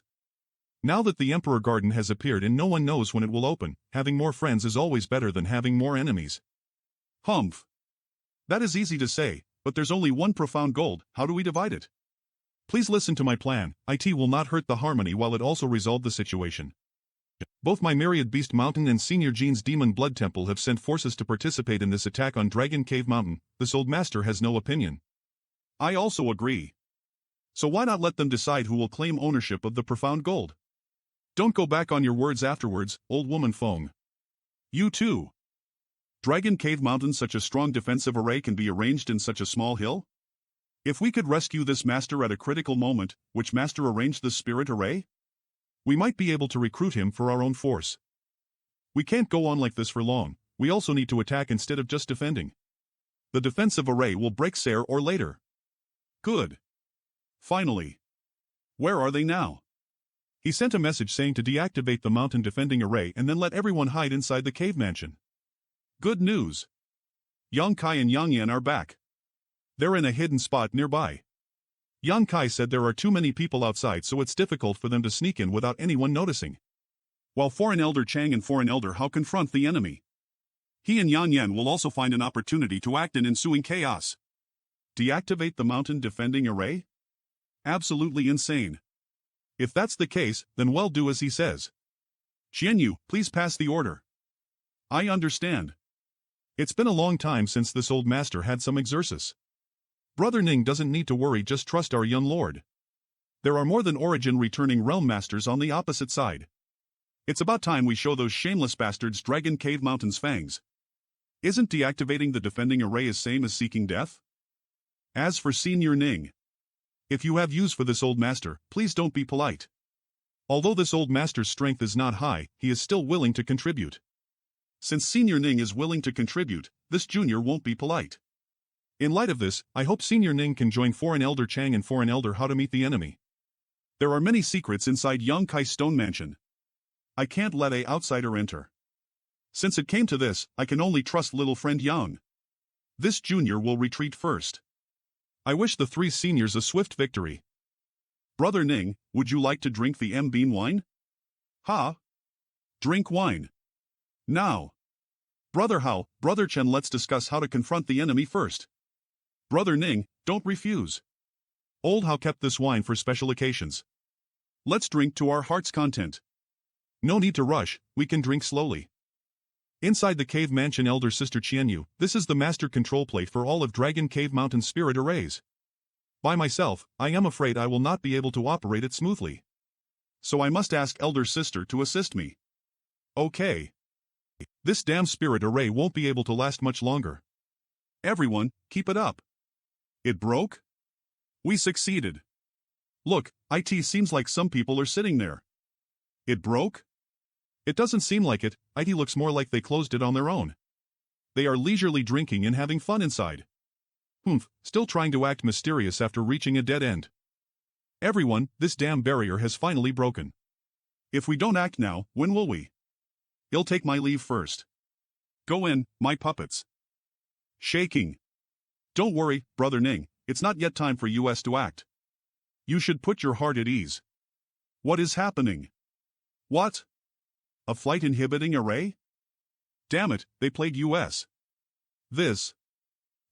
Now that the Emperor Garden has appeared and no one knows when it will open, having more friends is always better than having more enemies. Humph. That is easy to say, but there's only one profound gold, how do we divide it? Please listen to my plan, IT will not hurt the harmony while it also resolve the situation. Both my Myriad Beast Mountain and Senior Gene's Demon Blood Temple have sent forces to participate in this attack on Dragon Cave Mountain. This old master has no opinion. I also agree. So why not let them decide who will claim ownership of the profound gold? Don't go back on your words afterwards, old woman Feng. You too. Dragon Cave Mountain, such a strong defensive array can be arranged in such a small hill? If we could rescue this master at a critical moment, which master arranged this spirit array? We might be able to recruit him for our own force. We can't go on like this for long, we also need to attack instead of just defending. The defensive array will break sooner or later. Good. Finally. Where are they now? He sent a message saying to deactivate the mountain defending array and then let everyone hide inside the cave mansion. Good news. Yang Kai and Yang Yan are back. They're in a hidden spot nearby. Yang Kai said there are too many people outside, so it's difficult for them to sneak in without anyone noticing. While Foreign Elder Chang and Foreign Elder Hao confront the enemy. He and Yang Yan will also find an opportunity to act in ensuing chaos. Deactivate the mountain defending array? Absolutely insane. If that's the case, then well, do as he says. Qianyu, please pass the order. I understand. It's been a long time since this old master had some exercise. Brother Ning doesn't need to worry, just trust our young lord. There are more than origin returning realm masters on the opposite side. It's about time we show those shameless bastards Dragon Cave Mountain's fangs. Isn't deactivating the defending array as same as seeking death? As for Senior Ning, if you have use for this old master, please don't be polite. Although this old master's strength is not high, he is still willing to contribute. Since Senior Ning is willing to contribute, this junior won't be polite. In light of this, I hope Senior Ning can join Foreign Elder Chang and Foreign Elder Hao to meet the enemy. There are many secrets inside Yang Kai's stone mansion. I can't let an outsider enter. Since it came to this, I can only trust little friend Yang. This junior will retreat first. I wish the three seniors a swift victory. Brother Ning, would you like to drink the bean wine? Ha! Drink wine. Now. Brother Hao, Brother Chen, let's discuss how to confront the enemy first. Brother Ning, don't refuse. Old Hao kept this wine for special occasions. Let's drink to our heart's content. No need to rush, we can drink slowly. Inside the cave mansion, elder sister Qianyu, this is the master control plate for all of Dragon Cave Mountain spirit arrays. By myself, I am afraid I will not be able to operate it smoothly. So I must ask elder sister to assist me. Okay. This damn spirit array won't be able to last much longer. Everyone, keep it up. It broke? We succeeded. Look, it seems like some people are sitting there. It broke? It doesn't seem like it, it looks more like they closed it on their own. They are leisurely drinking and having fun inside. Still trying to act mysterious after reaching a dead end. Everyone, this damn barrier has finally broken. If we don't act now, when will we? I'll take my leave first. Go in, my puppets. Shaking. Don't worry, Brother Ning, it's not yet time for us to act. You should put your heart at ease. What is happening? What? A flight inhibiting array? Damn it, they played us. This.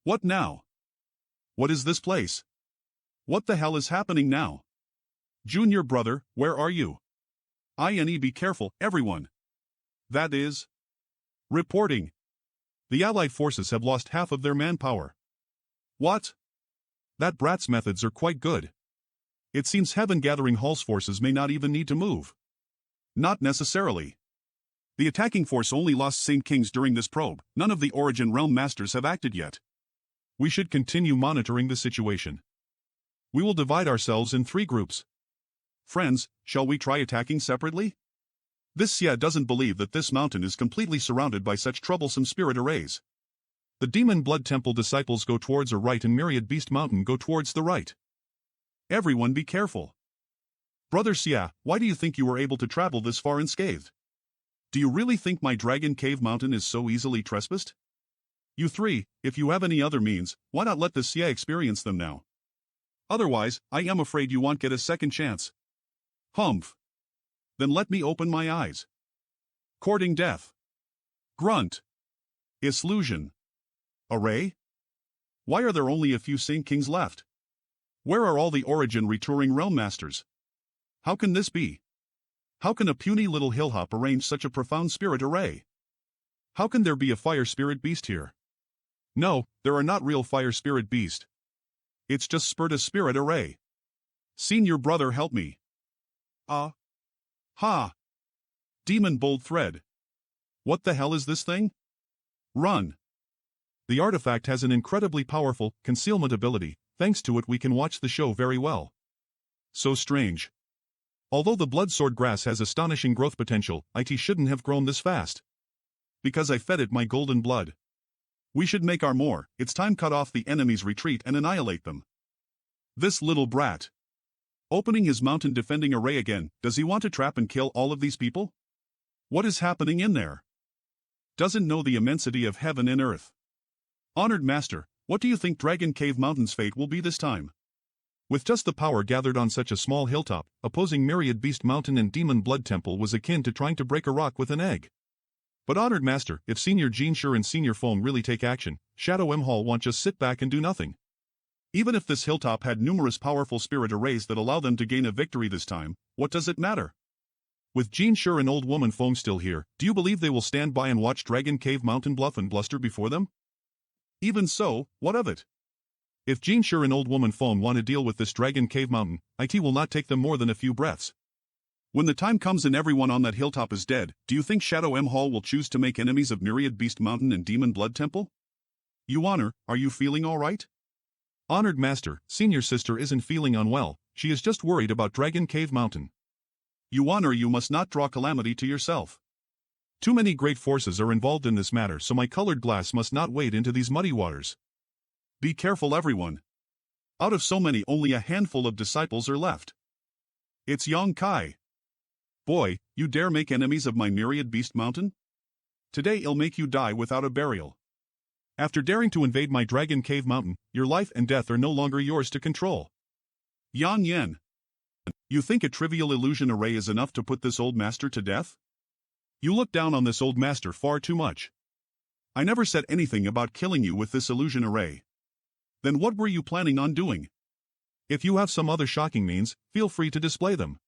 What now? What is this place? What the hell is happening now? Junior brother, where are you? Be careful, everyone. That is. Reporting. The Allied forces have lost half of their manpower. What? That brat's methods are quite good. It seems Heaven Gathering Hall's forces may not even need to move. Not necessarily. The attacking force only lost Saint Kings during this probe, none of the Origin Realm Masters have acted yet. We should continue monitoring the situation. We will divide ourselves in 3 groups. Friends, shall we try attacking separately? This Xia doesn't believe that this mountain is completely surrounded by such troublesome spirit arrays. The Demon Blood Temple disciples go towards the right and Myriad Beast Mountain go towards the right. Everyone be careful. Brother Xia, why do you think you were able to travel this far unscathed? Do you really think my Dragon Cave Mountain is so easily trespassed? You 3, if you have any other means, why not let the Xia experience them now? Otherwise, I am afraid you won't get a second chance. Humph. Then let me open my eyes. Courting death. Grunt. Illusion. Array? Why are there only a few Saint Kings left? Where are all the Origin Returning Realm Masters? How can this be? How can a puny little hillhop arrange such a profound spirit array? How can there be a fire spirit beast here? No, there are not real fire spirit beast. It's just Spurta spirit array. Senior brother, help me. Ha! Demon bold thread. What the hell is this thing? Run. The artifact has an incredibly powerful concealment ability, thanks to it we can watch the show very well. So strange. Although the blood sword grass has astonishing growth potential, it shouldn't have grown this fast. Because I fed it my golden blood. We should make our more, it's time cut off the enemy's retreat and annihilate them. This little brat. Opening his mountain defending array again, does he want to trap and kill all of these people? What is happening in there? Doesn't know the immensity of heaven and earth. Honored Master, what do you think Dragon Cave Mountain's fate will be this time? With just the power gathered on such a small hilltop, opposing Myriad Beast Mountain and Demon Blood Temple was akin to trying to break a rock with an egg. But Honored Master, if Senior Geneshire and Senior Foam really take action, Shadow M Hall won't just sit back and do nothing. Even if this hilltop had numerous powerful spirit arrays that allow them to gain a victory this time, what does it matter? With Geneshire and Old Woman Foam still here, do you believe they will stand by and watch Dragon Cave Mountain bluff and bluster before them? Even so, what of it? If Geneshire and Old Woman Foam want to deal with this Dragon Cave Mountain, it will not take them more than a few breaths. When the time comes and everyone on that hilltop is dead, do you think Shadow M Hall will choose to make enemies of Myriad Beast Mountain and Demon Blood Temple? You Honor, are you feeling alright? Honored Master, Senior Sister isn't feeling unwell, she is just worried about Dragon Cave Mountain. You Honor, you must not draw calamity to yourself. Too many great forces are involved in this matter, so my colored glass must not wade into these muddy waters. Be careful everyone. Out of so many only a handful of disciples are left. It's Yong Kai. Boy, you dare make enemies of my Myriad Beast Mountain? Today I'll make you die without a burial. After daring to invade my Dragon Cave Mountain, your life and death are no longer yours to control. Yan Yen. You think a trivial illusion array is enough to put this old master to death? You look down on this old master far too much. I never said anything about killing you with this illusion array. Then what were you planning on doing? If you have some other shocking means, feel free to display them.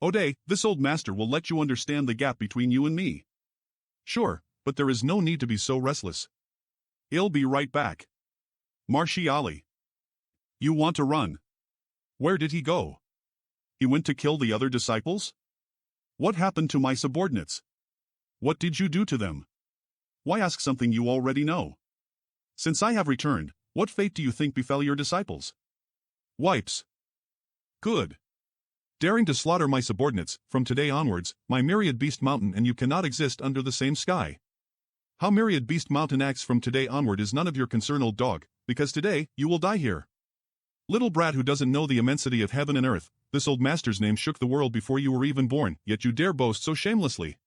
Ode, this old master will let you understand the gap between you and me. Sure, but there is no need to be so restless. I'll be right back. Marshiali. You want to run? Where did he go? He went to kill the other disciples? What happened to my subordinates? What did you do to them? Why ask something you already know? Since I have returned, what fate do you think befell your disciples? Wipes. Good. Daring to slaughter my subordinates, from today onwards, my Myriad Beast Mountain and you cannot exist under the same sky. How Myriad Beast Mountain acts from today onward is none of your concern, old dog, because today, you will die here. Little brat who doesn't know the immensity of heaven and earth, this old master's name shook the world before you were even born, yet you dare boast so shamelessly.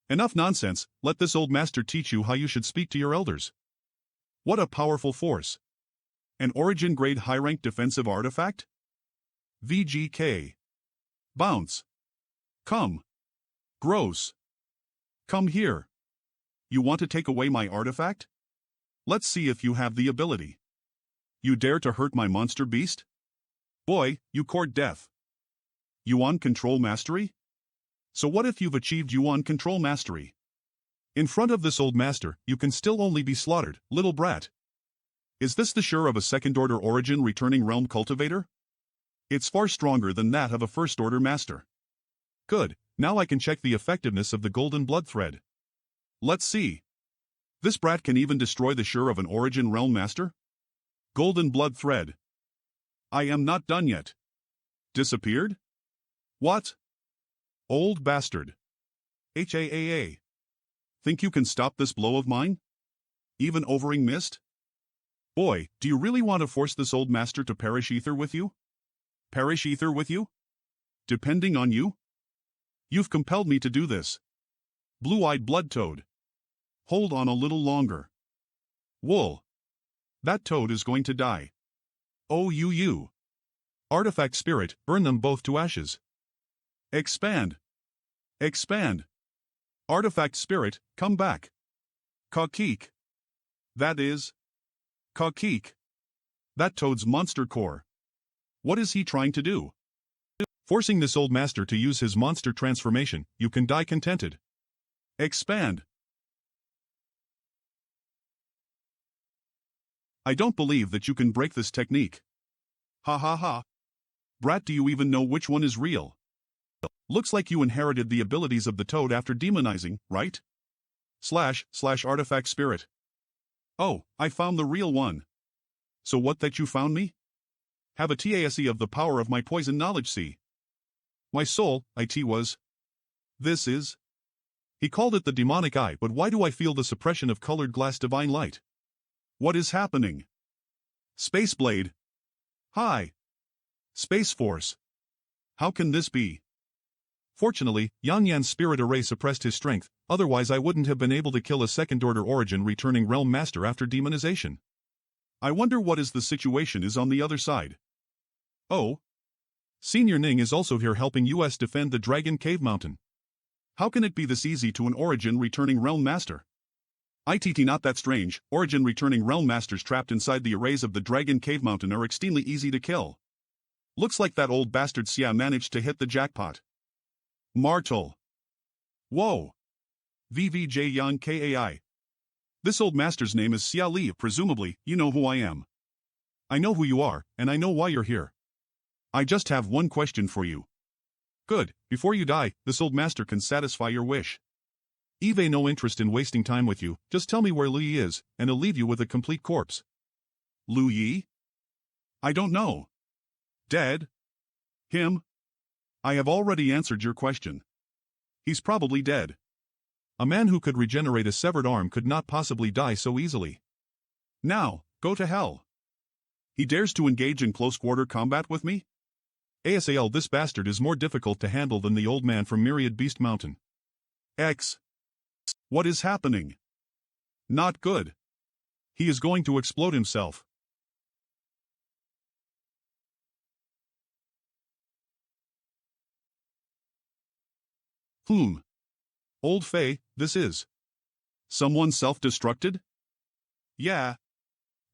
Enough nonsense, let this old master teach you how you should speak to your elders. What a powerful force. An origin grade high-ranked defensive artifact? VGK. Bounce. Come. Gross. Come here. You want to take away my artifact? Let's see if you have the ability. You dare to hurt my monster beast? Boy, you court death. Yuan Control Mastery? So what if you've achieved Yuan Control Mastery? In front of this old master, you can still only be slaughtered, little brat. Is this the sure of a second-order origin returning realm cultivator? It's far stronger than that of a first-order master. Good, now I can check the effectiveness of the golden blood thread. Let's see. This brat can even destroy the sure of an origin realm master? Golden blood thread. I am not done yet. Disappeared? What? Old bastard. HAAA. Think you can stop this blow of mine? Even overing mist? Boy, do you really want to force this old master to perish ether with you? Perish ether with you? Depending on you? You've compelled me to do this. Blue-eyed blood toad. Hold on a little longer. Wool. That toad is going to die. Oh you. Artifact spirit, burn them both to ashes. Expand. Expand. Artifact spirit, come back. Kakik. That is. Kakik. That toad's monster core. What is he trying to do? Forcing this old master to use his monster transformation, you can die contented. Expand. I don't believe that you can break this technique. Ha ha ha. Brat, do you even know which one is real? Looks like you inherited the abilities of the toad after demonizing, right? / artifact spirit. Oh, I found the real one. So what that you found me? Have a TASE of the power of my poison knowledge see. My soul, IT was. This is. He called it the demonic eye, but why do I feel the suppression of colored glass divine light? What is happening? Space Blade. Hi. Space Force. How can this be? Fortunately, Yang Yan's spirit array suppressed his strength, otherwise I wouldn't have been able to kill a second-order origin returning realm master after demonization. I wonder what is the situation is on the other side. Oh. Senior Ning is also here helping us defend the Dragon Cave Mountain. How can it be this easy to an origin returning realm master? ITT not that strange, origin returning realm masters trapped inside the arrays of the Dragon Cave Mountain are extremely easy to kill. Looks like that old bastard Xia managed to hit the jackpot. Martel. Whoa. VVJ Yang Kai. This old master's name is Xia Li, presumably, you know who I am. I know who you are, and I know why you're here. I just have one question for you. Good, before you die, this old master can satisfy your wish. Eve no interest in wasting time with you, just tell me where Lu Yi is, and I'll leave you with a complete corpse. Lu Yi? I don't know. Dead? Him? I have already answered your question. He's probably dead. A man who could regenerate a severed arm could not possibly die so easily. Now, go to hell. He dares to engage in close-quarter combat with me? ASAL, this bastard is more difficult to handle than the old man from Myriad Beast Mountain. X. What is happening? Not good. He is going to explode himself. Old Faye, this is. Someone self-destructed? Yeah.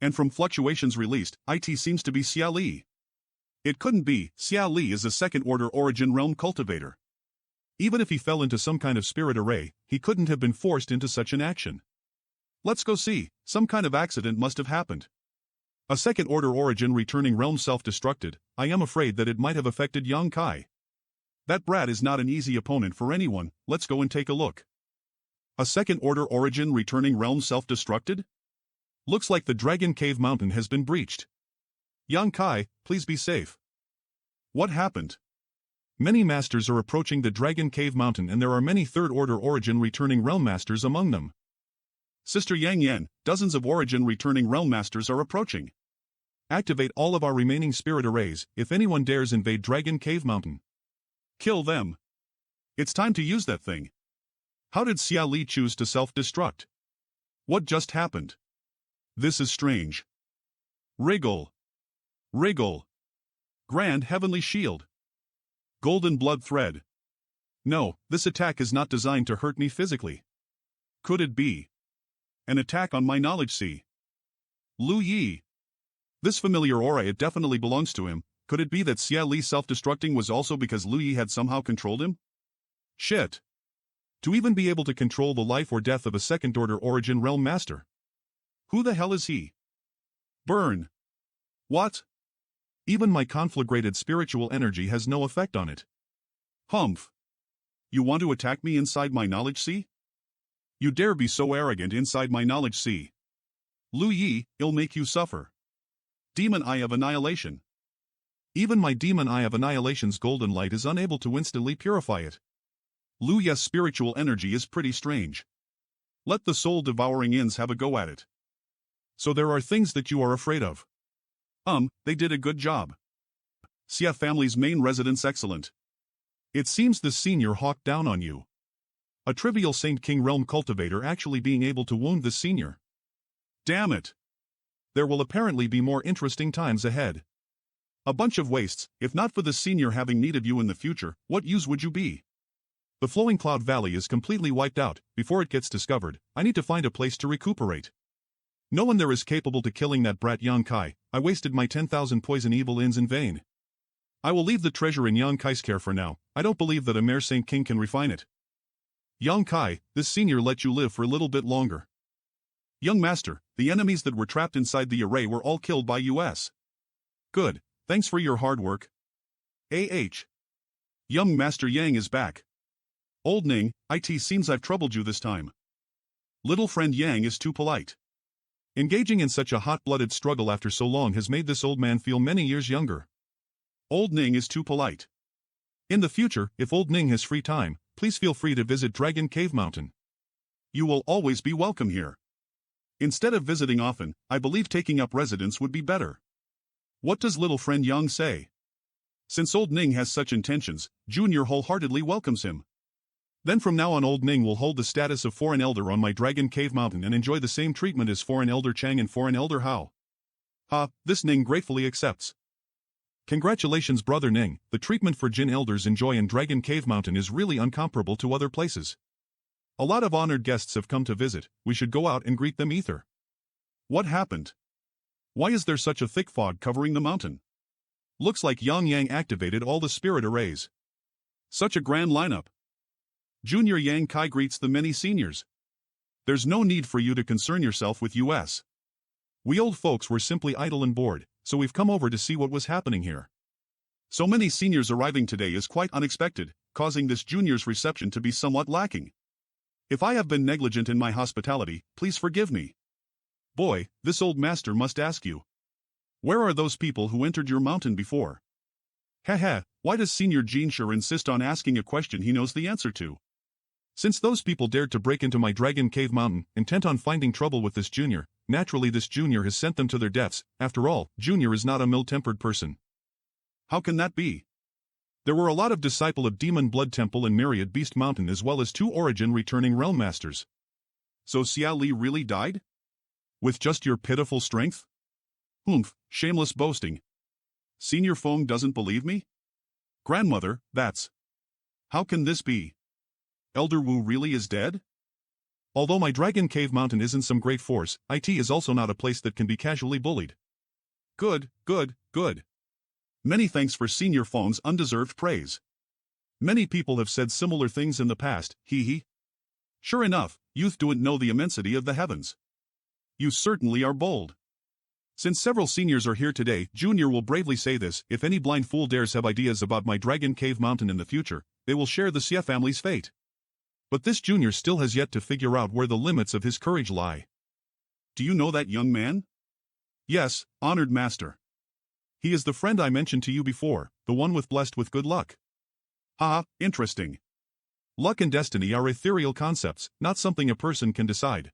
And from fluctuations released, IT seems to be Xia Li. It couldn't be, Xia Li is a second-order origin realm cultivator. Even if he fell into some kind of spirit array, he couldn't have been forced into such an action. Let's go see, some kind of accident must have happened. A second-order origin returning realm self-destructed, I am afraid that it might have affected Yang Kai. That brat is not an easy opponent for anyone, let's go and take a look. A second-order origin returning realm self-destructed? Looks like the Dragon Cave Mountain has been breached. Yang Kai, please be safe. What happened? Many masters are approaching the Dragon Cave Mountain and there are many third-order origin returning realm masters among them. Sister Yang Yan, dozens of origin returning realm masters are approaching. Activate all of our remaining spirit arrays if anyone dares invade Dragon Cave Mountain. Kill them. It's time to use that thing. How did Xia Li choose to self-destruct? What just happened? This is strange. Wriggle. Wriggle. Grand Heavenly Shield. Golden Blood Thread. No, this attack is not designed to hurt me physically. Could it be an attack on my knowledge sea? Lu Yi. This familiar aura, it definitely belongs to him. Could it be that Xia Li self-destructing was also because Lu Yi had somehow controlled him? Shit. To even be able to control the life or death of a second-order origin realm master. Who the hell is he? Burn. What? Even my conflagrated spiritual energy has no effect on it. Humph. You want to attack me inside my knowledge sea? You dare be so arrogant inside my knowledge sea. Lu Yi, it'll make you suffer. Demon Eye of Annihilation. Even my Demon Eye of Annihilation's golden light is unable to instantly purify it. Lu Yi's spiritual energy is pretty strange. Let the soul-devouring ins have a go at it. So there are things that you are afraid of. They did a good job. Xia family's main residence excellent. It seems the senior hawked down on you. A trivial Saint King realm cultivator actually being able to wound the senior. Damn it. There will apparently be more interesting times ahead. A bunch of wastes, if not for the senior having need of you in the future, what use would you be? The Flowing Cloud Valley is completely wiped out. Before it gets discovered, I need to find a place to recuperate. No one there is capable to killing that brat Yang Kai. I wasted my 10,000 poison evil ins in vain. I will leave the treasure in Yang Kai's care for now. I don't believe that a mere Saint King can refine it. Yang Kai, this senior let you live for a little bit longer. Young master, the enemies that were trapped inside the array were all killed by us. Good, thanks for your hard work. Young master Yang is back. Old Ning, it seems I've troubled you this time. Little friend Yang is too polite. Engaging in such a hot-blooded struggle after so long has made this old man feel many years younger. Old Ning is too polite. In the future, if Old Ning has free time, please feel free to visit Dragon Cave Mountain. You will always be welcome here. Instead of visiting often, I believe taking up residence would be better. What does little friend Yang say? Since Old Ning has such intentions, Junior wholeheartedly welcomes him. Then from now on Old Ning will hold the status of foreign elder on my Dragon Cave Mountain and enjoy the same treatment as foreign elder Chang and foreign elder Hao. This Ning gratefully accepts. Congratulations brother Ning, the treatment for Jin elders enjoy in Dragon Cave Mountain is really incomparable to other places. A lot of honored guests have come to visit, we should go out and greet them ether. What happened? Why is there such a thick fog covering the mountain? Looks like Yang Yang activated all the spirit arrays. Such a grand lineup. Junior Yang Kai greets the many seniors. There's no need for you to concern yourself with us. We old folks were simply idle and bored, so we've come over to see what was happening here. So many seniors arriving today is quite unexpected, causing this junior's reception to be somewhat lacking. If I have been negligent in my hospitality, please forgive me. Boy, this old master must ask you. Where are those people who entered your mountain before? Why does Senior Jean sure insist on asking a question he knows the answer to? Since those people dared to break into my Dragon Cave Mountain, intent on finding trouble with this junior, naturally this junior has sent them to their deaths. After all, Junior is not a mild-tempered person. How can that be? There were a lot of disciple of Demon Blood Temple and Myriad Beast Mountain as well as 2 Origin returning Realm Masters. So Xia Li really died? With just your pitiful strength? Shameless boasting. Senior Feng doesn't believe me? Grandmother, that's... How can this be? Elder Wu really is dead? Although my Dragon Cave Mountain isn't some great force, it is also not a place that can be casually bullied. Good. Many thanks for Senior Feng's undeserved praise. Many people have said similar things in the past, Sure enough, youth don't know the immensity of the heavens. You certainly are bold. Since several seniors are here today, Junior will bravely say this: if any blind fool dares have ideas about my Dragon Cave Mountain in the future, they will share the Xia family's fate. But this Junior still has yet to figure out where the limits of his courage lie. Do you know that young man? Yes, honored master. He is the friend I mentioned to you before, the one blessed with good luck. Interesting. Luck and destiny are ethereal concepts, not something a person can decide.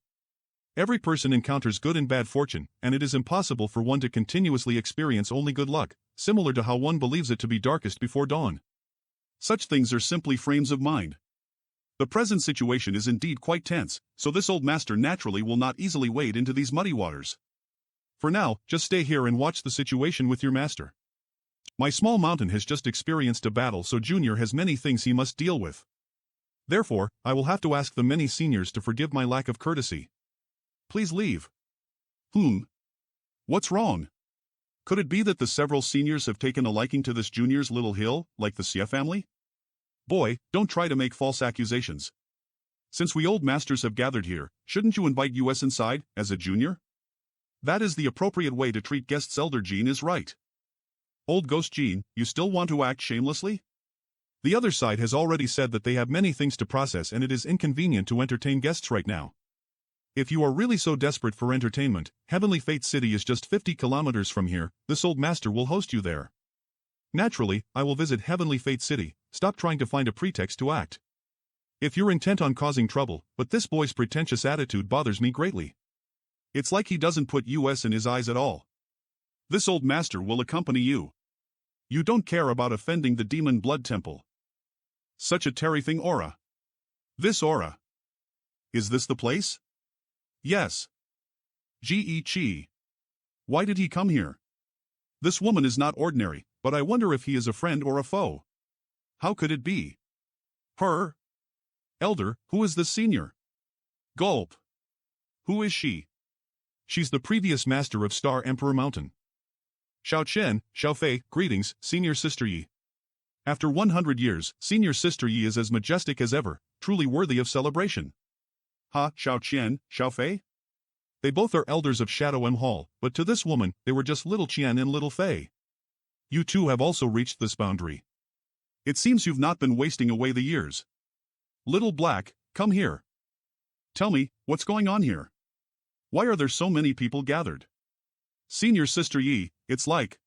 Every person encounters good and bad fortune, and it is impossible for one to continuously experience only good luck, similar to how one believes it to be darkest before dawn. Such things are simply frames of mind. The present situation is indeed quite tense, so this old master naturally will not easily wade into these muddy waters. For now, just stay here and watch the situation with your master. My small mountain has just experienced a battle, so Junior has many things he must deal with. Therefore, I will have to ask the many seniors to forgive my lack of courtesy. Please leave. What's wrong? Could it be that the several seniors have taken a liking to this Junior's little hill, like the Xia family? Boy, don't try to make false accusations. Since we old masters have gathered here, shouldn't you invite us inside, as a junior? That is the appropriate way to treat guests. Elder Jean is right. Old Ghost Jean, you still want to act shamelessly? The other side has already said that they have many things to process and it is inconvenient to entertain guests right now. If you are really so desperate for entertainment, Heavenly Fate City is just 50 kilometers from here, this old master will host you there. Naturally, I will visit Heavenly Fate City, stop trying to find a pretext to act. If you're intent on causing trouble, but this boy's pretentious attitude bothers me greatly. It's like he doesn't put us in his eyes at all. This old master will accompany you. You don't care about offending the Demon Blood Temple. Such a terrifying aura. This aura. Is this the place? Yes. Chi. Why did he come here? This woman is not ordinary, but I wonder if he is a friend or a foe. How could it be? Her? Elder, who is this senior? Gulp. Who is she? She's the previous master of Star Emperor Mountain. Xiao Chen, Xiao Fei, greetings, Senior Sister Yi. After 100 years, Senior Sister Yi is as majestic as ever, truly worthy of celebration. Xiao Qian, Xiao Fei? They both are elders of Shadow M Hall, but to this woman, they were just little Qian and little Fei. You two have also reached this boundary. It seems you've not been wasting away the years. Little Black, come here. Tell me, what's going on here? Why are there so many people gathered? Senior Sister Yi, it's like.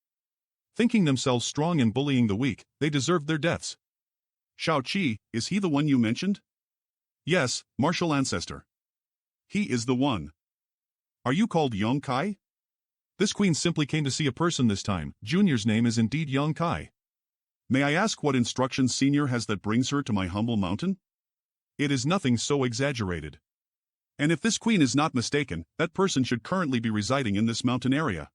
Thinking themselves strong and bullying the weak, they deserved their deaths. Shao Qi, is he the one you mentioned? Yes, martial ancestor. He is the one. Are you called Yong Kai? This queen simply came to see a person this time. Junior's name is indeed Yong Kai. May I ask what instructions Senior has that brings her to my humble mountain? It is nothing so exaggerated. And if this queen is not mistaken, that person should currently be residing in this mountain area.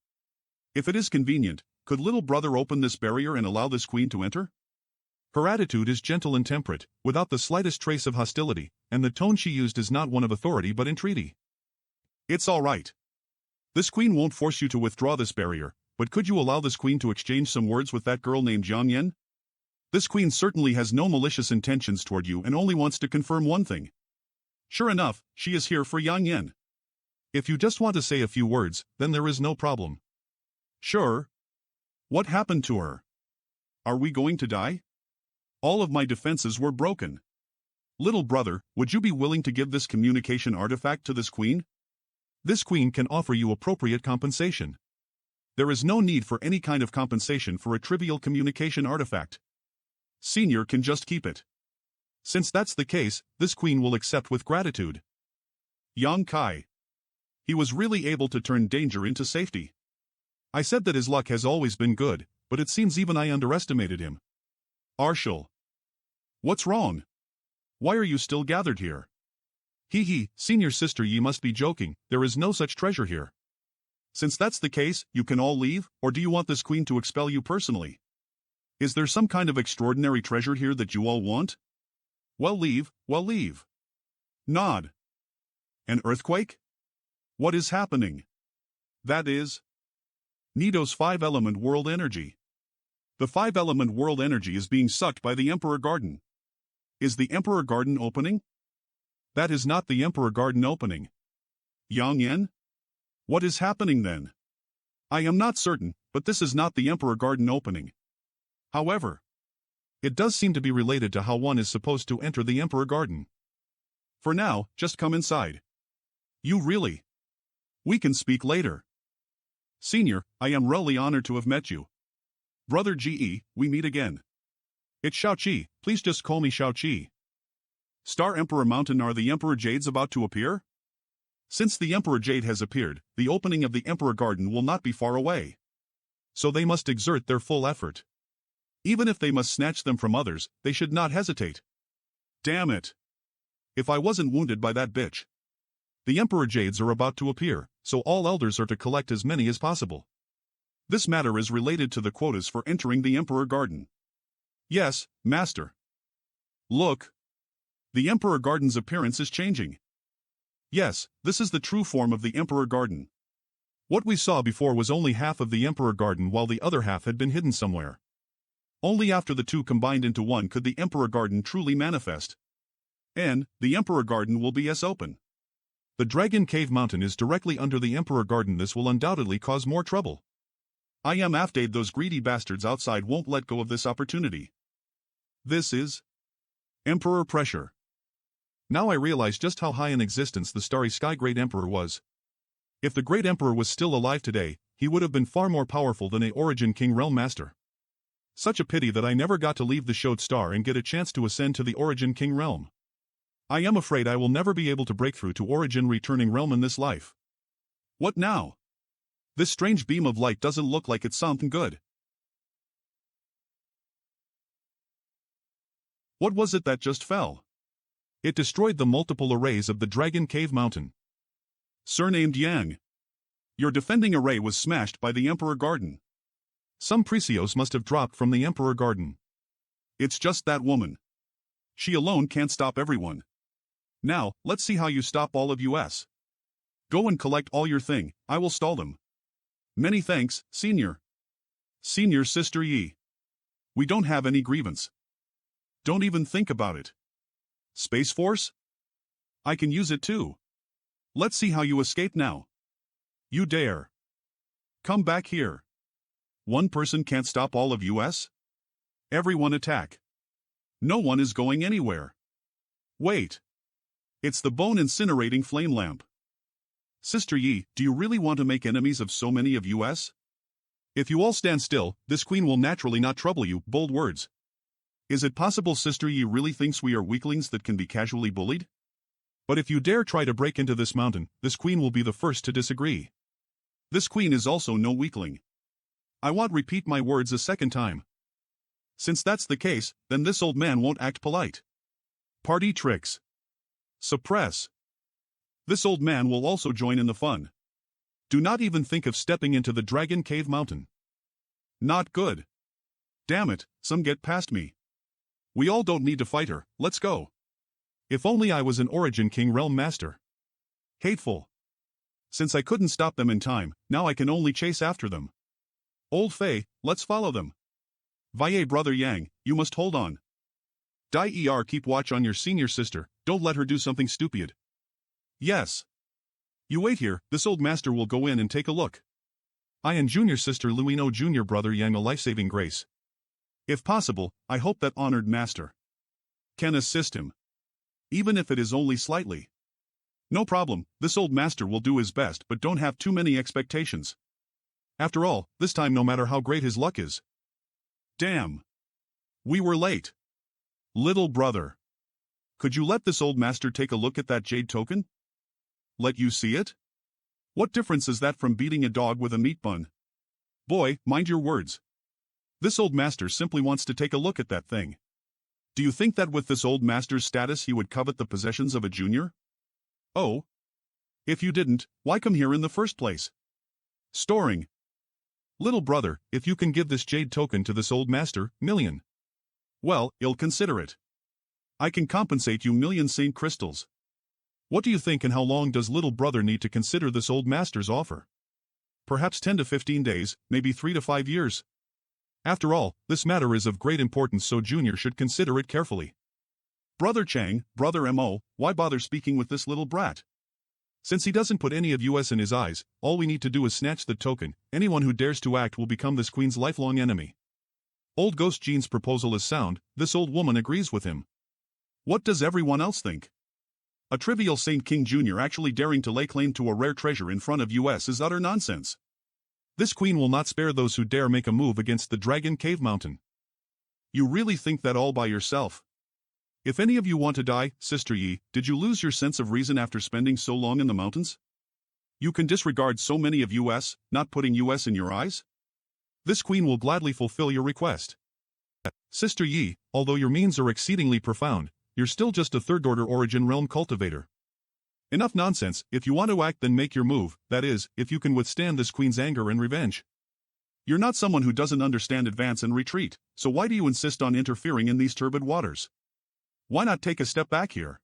If it is convenient, could little brother open this barrier and allow this queen to enter? Her attitude is gentle and temperate, without the slightest trace of hostility, and the tone she used is not one of authority but entreaty. It's all right. This queen won't force you to withdraw this barrier, but could you allow this queen to exchange some words with that girl named Jiang Yen? This queen certainly has no malicious intentions toward you and only wants to confirm one thing. Sure enough, she is here for Yang Yen. If you just want to say a few words, then there is no problem. Sure. What happened to her? Are we going to die? All of my defenses were broken. Little brother, would you be willing to give this communication artifact to this queen? This queen can offer you appropriate compensation. There is no need for any kind of compensation for a trivial communication artifact. Senior can just keep it. Since that's the case, this queen will accept with gratitude. Yang Kai. He was really able to turn danger into safety. I said that his luck has always been good, but it seems even I underestimated him. Arshal. What's wrong? Why are you still gathered here? Hee, Senior Sister Yi must be joking, there is no such treasure here. Since that's the case, you can all leave, or do you want this queen to expel you personally? Is there some kind of extraordinary treasure here that you all want? Well leave. Nod. An earthquake? What is happening? That is Nido's 5-element world energy. The 5-element world energy is being sucked by the Emperor Garden. Is the Emperor Garden opening? That is not the Emperor Garden opening. Yang Yen? What is happening then? I am not certain, but this is not the Emperor Garden opening. However, it does seem to be related to how one is supposed to enter the Emperor Garden. For now, just come inside. You really? We can speak later. Senior, I am really honored to have met you. Brother Ge, we meet again. It's Shao Qi, please just call me Shao Qi. Star Emperor Mountain, are the Emperor Jades about to appear? Since the Emperor Jade has appeared, the opening of the Emperor Garden will not be far away. So they must exert their full effort. Even if they must snatch them from others, they should not hesitate. Damn it. If I wasn't wounded by that bitch. The Emperor Jades are about to appear, so all elders are to collect as many as possible. This matter is related to the quotas for entering the Emperor Garden. Yes, Master. Look. The Emperor Garden's appearance is changing. Yes, this is the true form of the Emperor Garden. What we saw before was only half of the Emperor Garden, while the other half had been hidden somewhere. Only after the two combined into one could the Emperor Garden truly manifest. And the Emperor Garden will be as open. The Dragon Cave Mountain is directly under the Emperor Garden. This will undoubtedly cause more trouble. I am afraid those greedy bastards outside won't let go of this opportunity. This is Emperor pressure. Now I realize just how high in existence the Starry Sky Great Emperor was. If the Great Emperor was still alive today, he would have been far more powerful than a Origin King Realm Master. Such a pity that I never got to leave the Showed Star and get a chance to ascend to the Origin King Realm. I am afraid I will never be able to break through to Origin Returning Realm in this life. What now? This strange beam of light doesn't look like it's something good. What was it that just fell? It destroyed the multiple arrays of the Dragon Cave Mountain. Surnamed Yang. Your defending array was smashed by the Emperor Garden. Some Precios must have dropped from the Emperor Garden. It's just that woman. She alone can't stop everyone. Now, let's see how you stop all of us. Go and collect all your thing, I will stall them. Many thanks, Senior. Senior Sister Yi. We don't have any grievance. Don't even think about it. Space Force? I can use it too. Let's see how you escape now. You dare. Come back here. One person can't stop all of us? Everyone attack. No one is going anywhere. Wait. It's the bone incinerating flame lamp. Sister Yi, do you really want to make enemies of so many of us? If you all stand still, this queen will naturally not trouble you. Bold words. Is it possible Sister Yi really thinks we are weaklings that can be casually bullied? But if you dare try to break into this mountain, this queen will be the first to disagree. This queen is also no weakling. I won't repeat my words a second time. Since that's the case, then this old man won't act polite. Party tricks. Suppress. This old man will also join in the fun. Do not even think of stepping into the Dragon Cave Mountain. Not good. Damn it, some get past me. We all don't need to fight her, let's go. If only I was an Origin King Realm Master. Hateful. Since I couldn't stop them in time, now I can only chase after them. Old Faye, let's follow them. Vaye brother Yang, you must hold on. Keep watch on your senior sister, don't let her do something stupid. Yes. You wait here, this old master will go in and take a look. I and junior sister Luino junior brother Yang a life-saving grace. If possible, I hope that honored master can assist him. Even if it is only slightly. No problem, this old master will do his best but don't have too many expectations. After all, this time no matter how great his luck is. Damn. We were late. Little brother. Could you let this old master take a look at that jade token? Let you see it? What difference is that from beating a dog with a meat bun? Boy, mind your words. This old master simply wants to take a look at that thing. Do you think that with this old master's status he would covet the possessions of a junior? Oh. If you didn't, why come here in the first place? Storing. Little brother, if you can give this jade token to this old master, million. Well, I'll consider it. I can compensate you million Saint crystals. What do you think and how long does little brother need to consider this old master's offer? Perhaps 10 to 15 days, maybe 3 to 5 years. After all, this matter is of great importance so Junior should consider it carefully. Brother Chang, Brother Mo, why bother speaking with this little brat? Since he doesn't put any of us in his eyes, all we need to do is snatch the token. Anyone who dares to act will become this queen's lifelong enemy. Old Ghost Jean's proposal is sound, this old woman agrees with him. What does everyone else think? A trivial Saint King Jr. actually daring to lay claim to a rare treasure in front of us is utter nonsense. This queen will not spare those who dare make a move against the Dragon Cave Mountain. You really think that all by yourself? If any of you want to die, Sister Yi, did you lose your sense of reason after spending so long in the mountains? You can disregard so many of us, not putting us in your eyes? This queen will gladly fulfill your request. Sister Yi, although your means are exceedingly profound, you're still just a third-order Origin Realm cultivator. Enough nonsense, if you want to act then make your move, that is, if you can withstand this queen's anger and revenge. You're not someone who doesn't understand advance and retreat, so why do you insist on interfering in these turbid waters? Why not take a step back here?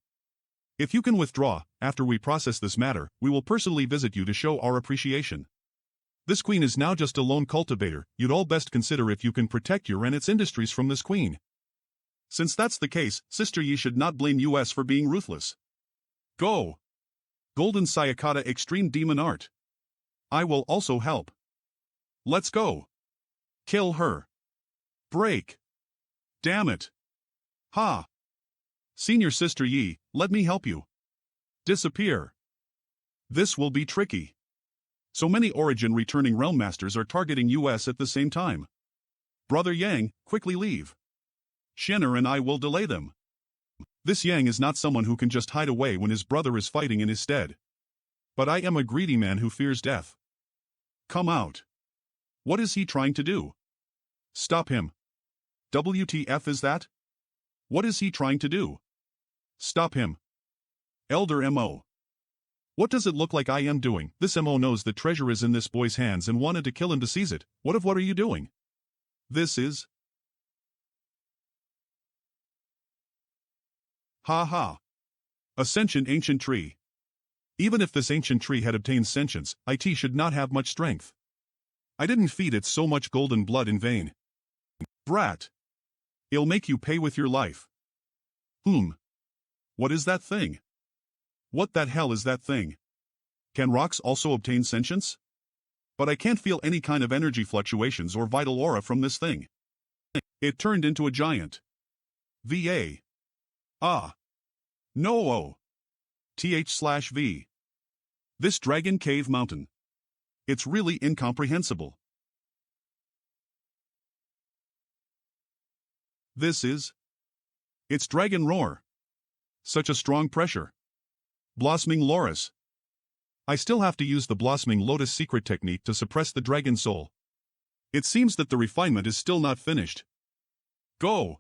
If you can withdraw, after we process this matter, we will personally visit you to show our appreciation. This queen is now just a lone cultivator, you'd all best consider if you can protect your and its industries from this queen. Since that's the case, Sister Yi should not blame us for being ruthless. Go! Golden Sayakata Extreme Demon Art. I will also help. Let's go. Kill her. Break. Damn it. Ha. Senior Sister Yi, let me help you. Disappear. This will be tricky. So many Origin returning Realm Masters are targeting us at the same time. Brother Yang, quickly leave. Shenner and I will delay them. This Yang is not someone who can just hide away when his brother is fighting in his stead. But I am a greedy man who fears death. Come out. What is he trying to do? Stop him. WTF is that? What is he trying to do? Stop him. Elder Mo. What does it look like I am doing? This Mo knows the treasure is in this boy's hands and wanted to kill him to seize it. What are you doing? This is... Ha ha. A sentient ancient tree. Even if this ancient tree had obtained sentience, it should not have much strength. I didn't feed it so much golden blood in vain. Brat. It'll make you pay with your life. What is that thing? What that hell is that thing? Can rocks also obtain sentience? But I can't feel any kind of energy fluctuations or vital aura from this thing. It turned into a giant. VA. Ah. No. Th/V. This Dragon Cave Mountain. It's really incomprehensible. It's Dragon Roar. Such a strong pressure. Blossoming Loris. I still have to use the Blossoming Lotus secret technique to suppress the dragon soul. It seems that the refinement is still not finished. Go!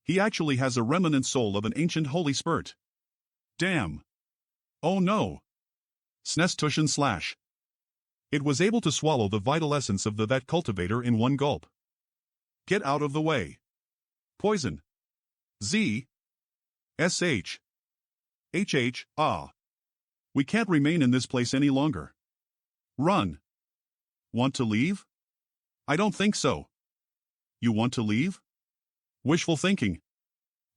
He actually has a remnant soul of an ancient holy spirit. Damn. Oh no. Snestushin slash. It was able to swallow the vital essence of that cultivator in one gulp. Get out of the way. Poison. Z. SH. HH, ah. We can't remain in this place any longer. Run. Want to leave? I don't think so. You want to leave? Wishful thinking.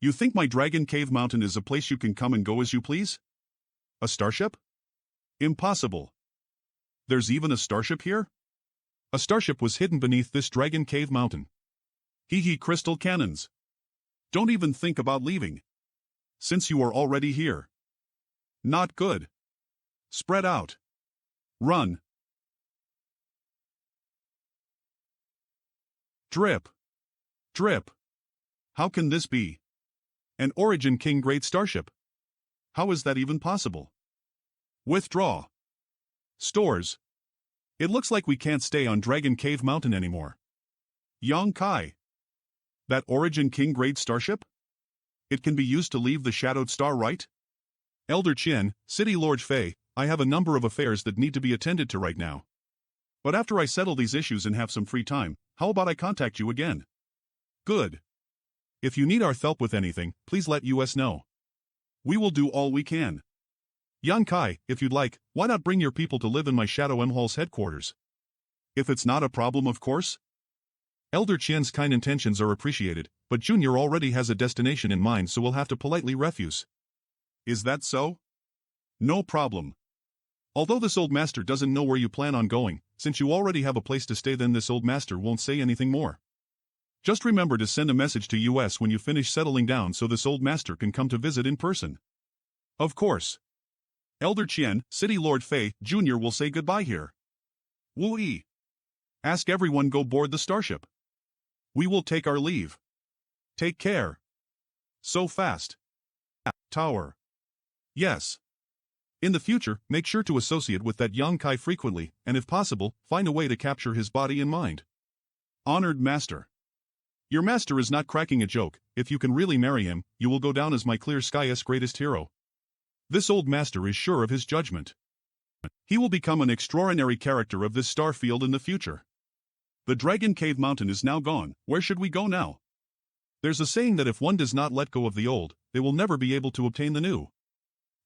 You think my Dragon Cave Mountain is a place you can come and go as you please? A starship? Impossible. There's even a starship here? A starship was hidden beneath this Dragon Cave Mountain. Hee crystal cannons. Don't even think about leaving. Since you are already here. Not good. Spread out. Run. Drip. Drip. How can this be? An Origin King Great Starship. How is that even possible? Withdraw. Stores. It looks like we can't stay on Dragon Cave Mountain anymore. Yang Kai. That Origin King Great Starship? It can be used to leave the Shadowed Star, right? Elder Qian, City Lord Fei, I have a number of affairs that need to be attended to right now. But after I settle these issues and have some free time, how about I contact you again? Good. If you need our help with anything, please let us know. We will do all we can. Yang Kai, if you'd like, why not bring your people to live in my Shadow M Hall's headquarters? If it's not a problem, of course. Elder Qian's kind intentions are appreciated, but Junior already has a destination in mind, so we'll have to politely refuse. Is that so? No problem. Although this old master doesn't know where you plan on going, since you already have a place to stay, then this old master won't say anything more. Just remember to send a message to us when you finish settling down so this old master can come to visit in person. Of course. Elder Qian, City Lord Fei, Jr. will say goodbye here. Wu Yi. Ask everyone go board the starship. We will take our leave. Take care. So fast. Tower. Yes. In the future, make sure to associate with that Yang Kai frequently, and if possible, find a way to capture his body and mind. Honored Master. Your master is not cracking a joke. If you can really marry him, you will go down as my Clear Sky's greatest hero. This old master is sure of his judgment. He will become an extraordinary character of this star field in the future. The Dragon Cave Mountain is now gone. Where should we go now? There's a saying that if one does not let go of the old, they will never be able to obtain the new.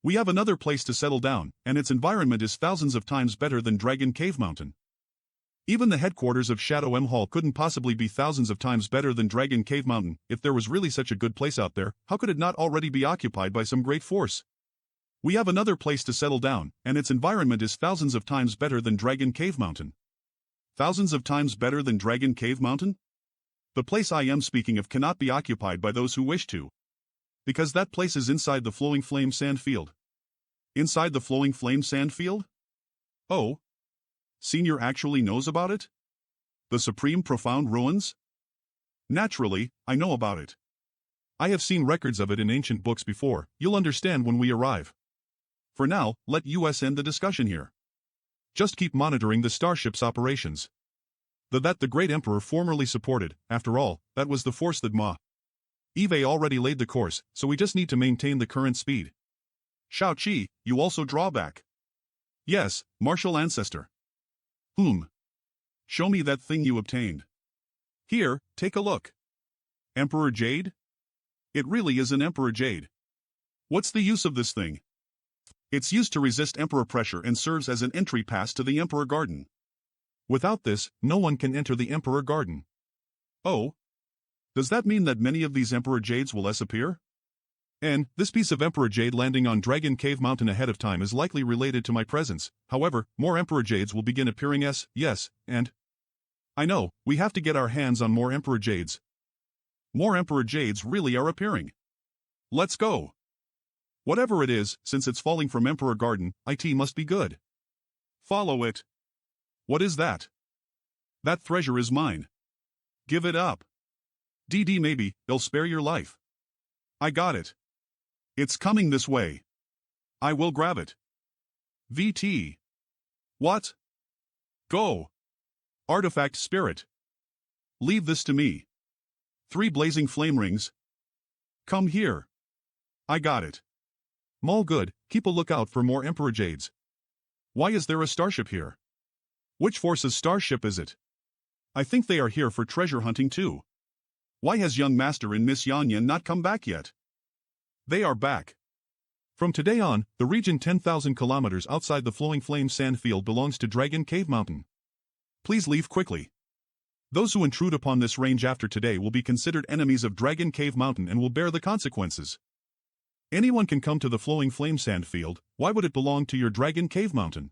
We have another place to settle down, and its environment is thousands of times better than Dragon Cave Mountain. Even the headquarters of Shadow M Hall couldn't possibly be thousands of times better than Dragon Cave Mountain. If there was really such a good place out there, how could it not already be occupied by some great force? We have another place to settle down, and its environment is thousands of times better than Dragon Cave Mountain. Thousands of times better than Dragon Cave Mountain? The place I am speaking of cannot be occupied by those who wish to. Because that place is inside the Flowing Flame Sand Field. Inside the Flowing Flame Sand Field? Oh. Senior actually knows about it? The Supreme Profound Ruins? Naturally, I know about it. I have seen records of it in ancient books before. You'll understand when we arrive. For now, let us end the discussion here. Just keep monitoring the starship's operations. That the great emperor formerly supported, after all, that was the force that Eve already laid the course, so we just need to maintain the current speed. Shao-Chi, you also draw back. Yes, martial ancestor. Show me that thing you obtained. Here, take a look. Emperor Jade? It really is an Emperor Jade. What's the use of this thing? It's used to resist Emperor pressure and serves as an entry pass to the Emperor Garden. Without this, no one can enter the Emperor Garden. Oh? Does that mean that many of these Emperor Jades will appear? And, this piece of Emperor Jade landing on Dragon Cave Mountain ahead of time is likely related to my presence. However, more Emperor Jades will begin appearing yes, and... I know, we have to get our hands on more Emperor Jades. More Emperor Jades really are appearing. Let's go. Whatever it is, since it's falling from Emperor Garden, it must be good. Follow it. What is that? That treasure is mine. Give it up. DD maybe, they'll spare your life. I got it. It's coming this way. I will grab it. VT. What? Go. Artifact spirit. Leave this to me. 3 blazing flame rings. Come here. I got it. Mall good, keep a lookout for more Emperor Jades. Why is there a starship here? Which force's starship is it? I think they are here for treasure hunting too. Why has young master and Miss Yanyan not come back yet? They are back. From today on, the region 10,000 kilometers outside the Flowing Flame Sand Field belongs to Dragon Cave Mountain. Please leave quickly. Those who intrude upon this range after today will be considered enemies of Dragon Cave Mountain and will bear the consequences. Anyone can come to the Flowing Flame Sand Field, why would it belong to your Dragon Cave Mountain?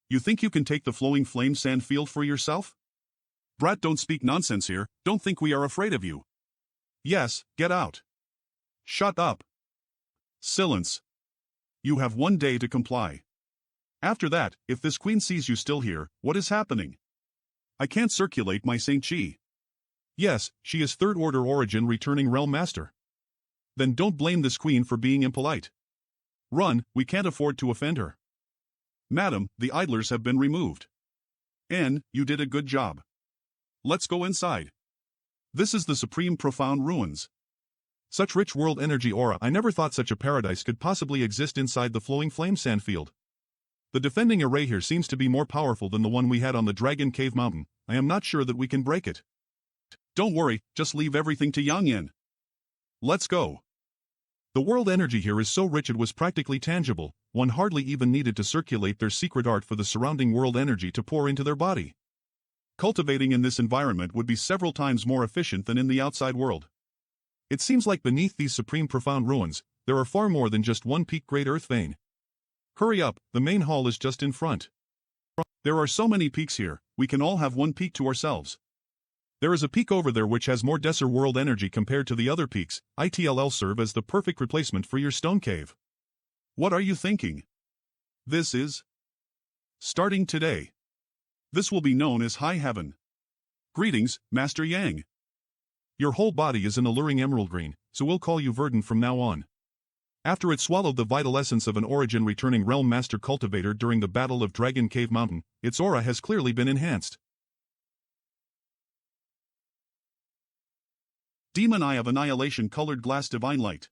You think you can take the Flowing Flame Sand Field for yourself? Brat, don't speak nonsense here, don't think we are afraid of you. Yes, get out. Shut up. Silence. You have 1 day to comply. After that, if this queen sees you still here, what is happening? I can't circulate my Saint Chi. Yes, she is third order origin returning realm master. Then don't blame this queen for being impolite. Run, we can't afford to offend her. Madam, the idlers have been removed. You did a good job. Let's go inside. This is the Supreme Profound Ruins. Such rich world energy aura, I never thought such a paradise could possibly exist inside the Flowing Flame Sand Field. The defending array here seems to be more powerful than the one we had on the Dragon Cave Mountain. I am not sure that we can break it. Don't worry, just leave everything to Yang Yin. Let's go. The world energy here is so rich it was practically tangible, one hardly even needed to circulate their secret art for the surrounding world energy to pour into their body. Cultivating in this environment would be several times more efficient than in the outside world. It seems like beneath these supreme profound ruins, there are far more than just one peak great earth vein. Hurry up, the main hall is just in front. There are so many peaks here, we can all have one peak to ourselves. There is a peak over there which has more denser world energy compared to the other peaks. ITLL serve as the perfect replacement for your stone cave. What are you thinking? This is starting today. This will be known as High Heaven. Greetings, Master Yang. Your whole body is an alluring emerald green, so we'll call you Verdant from now on. After it swallowed the vital essence of an origin returning realm master cultivator during the Battle of Dragon Cave Mountain, its aura has clearly been enhanced. Demon Eye of Annihilation Colored Glass Divine Light.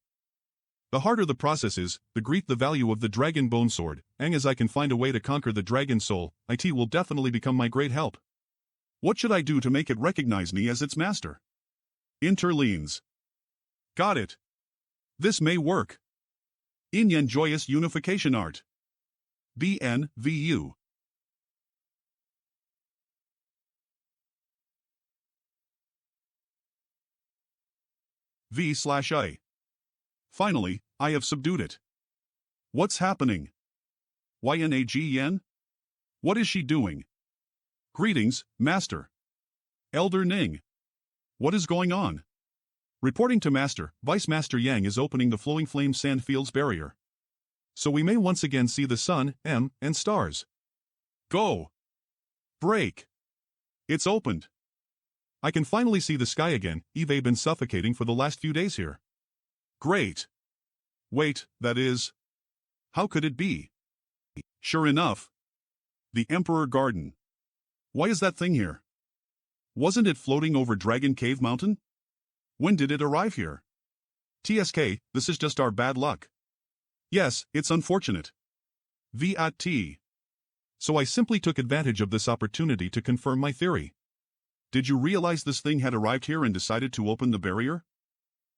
The harder the process is, the greater the value of the Dragon Bone Sword, and as I can find a way to conquer the Dragon Soul, it will definitely become my great help. What should I do to make it recognize me as its master? Interleans. Got it. This may work. Inyan Joyous Unification Art. BNVU. V/I. Finally, I have subdued it. What's happening? YNAG Yen? What is she doing? Greetings, Master. Elder Ning. What is going on? Reporting to Master, Vice Master Yang is opening the Flowing Flame Sand Fields barrier. So we may once again see the sun, and stars. Go! Break! It's opened. I can finally see the sky again. I've been suffocating for the last few days here. Great. Wait, that is... How could it be? Sure enough. The Emperor Garden. Why is that thing here? Wasn't it floating over Dragon Cave Mountain? When did it arrive here? TSK, this is just our bad luck. Yes, it's unfortunate. VAT. So I simply took advantage of this opportunity to confirm my theory. Did you realize this thing had arrived here and decided to open the barrier?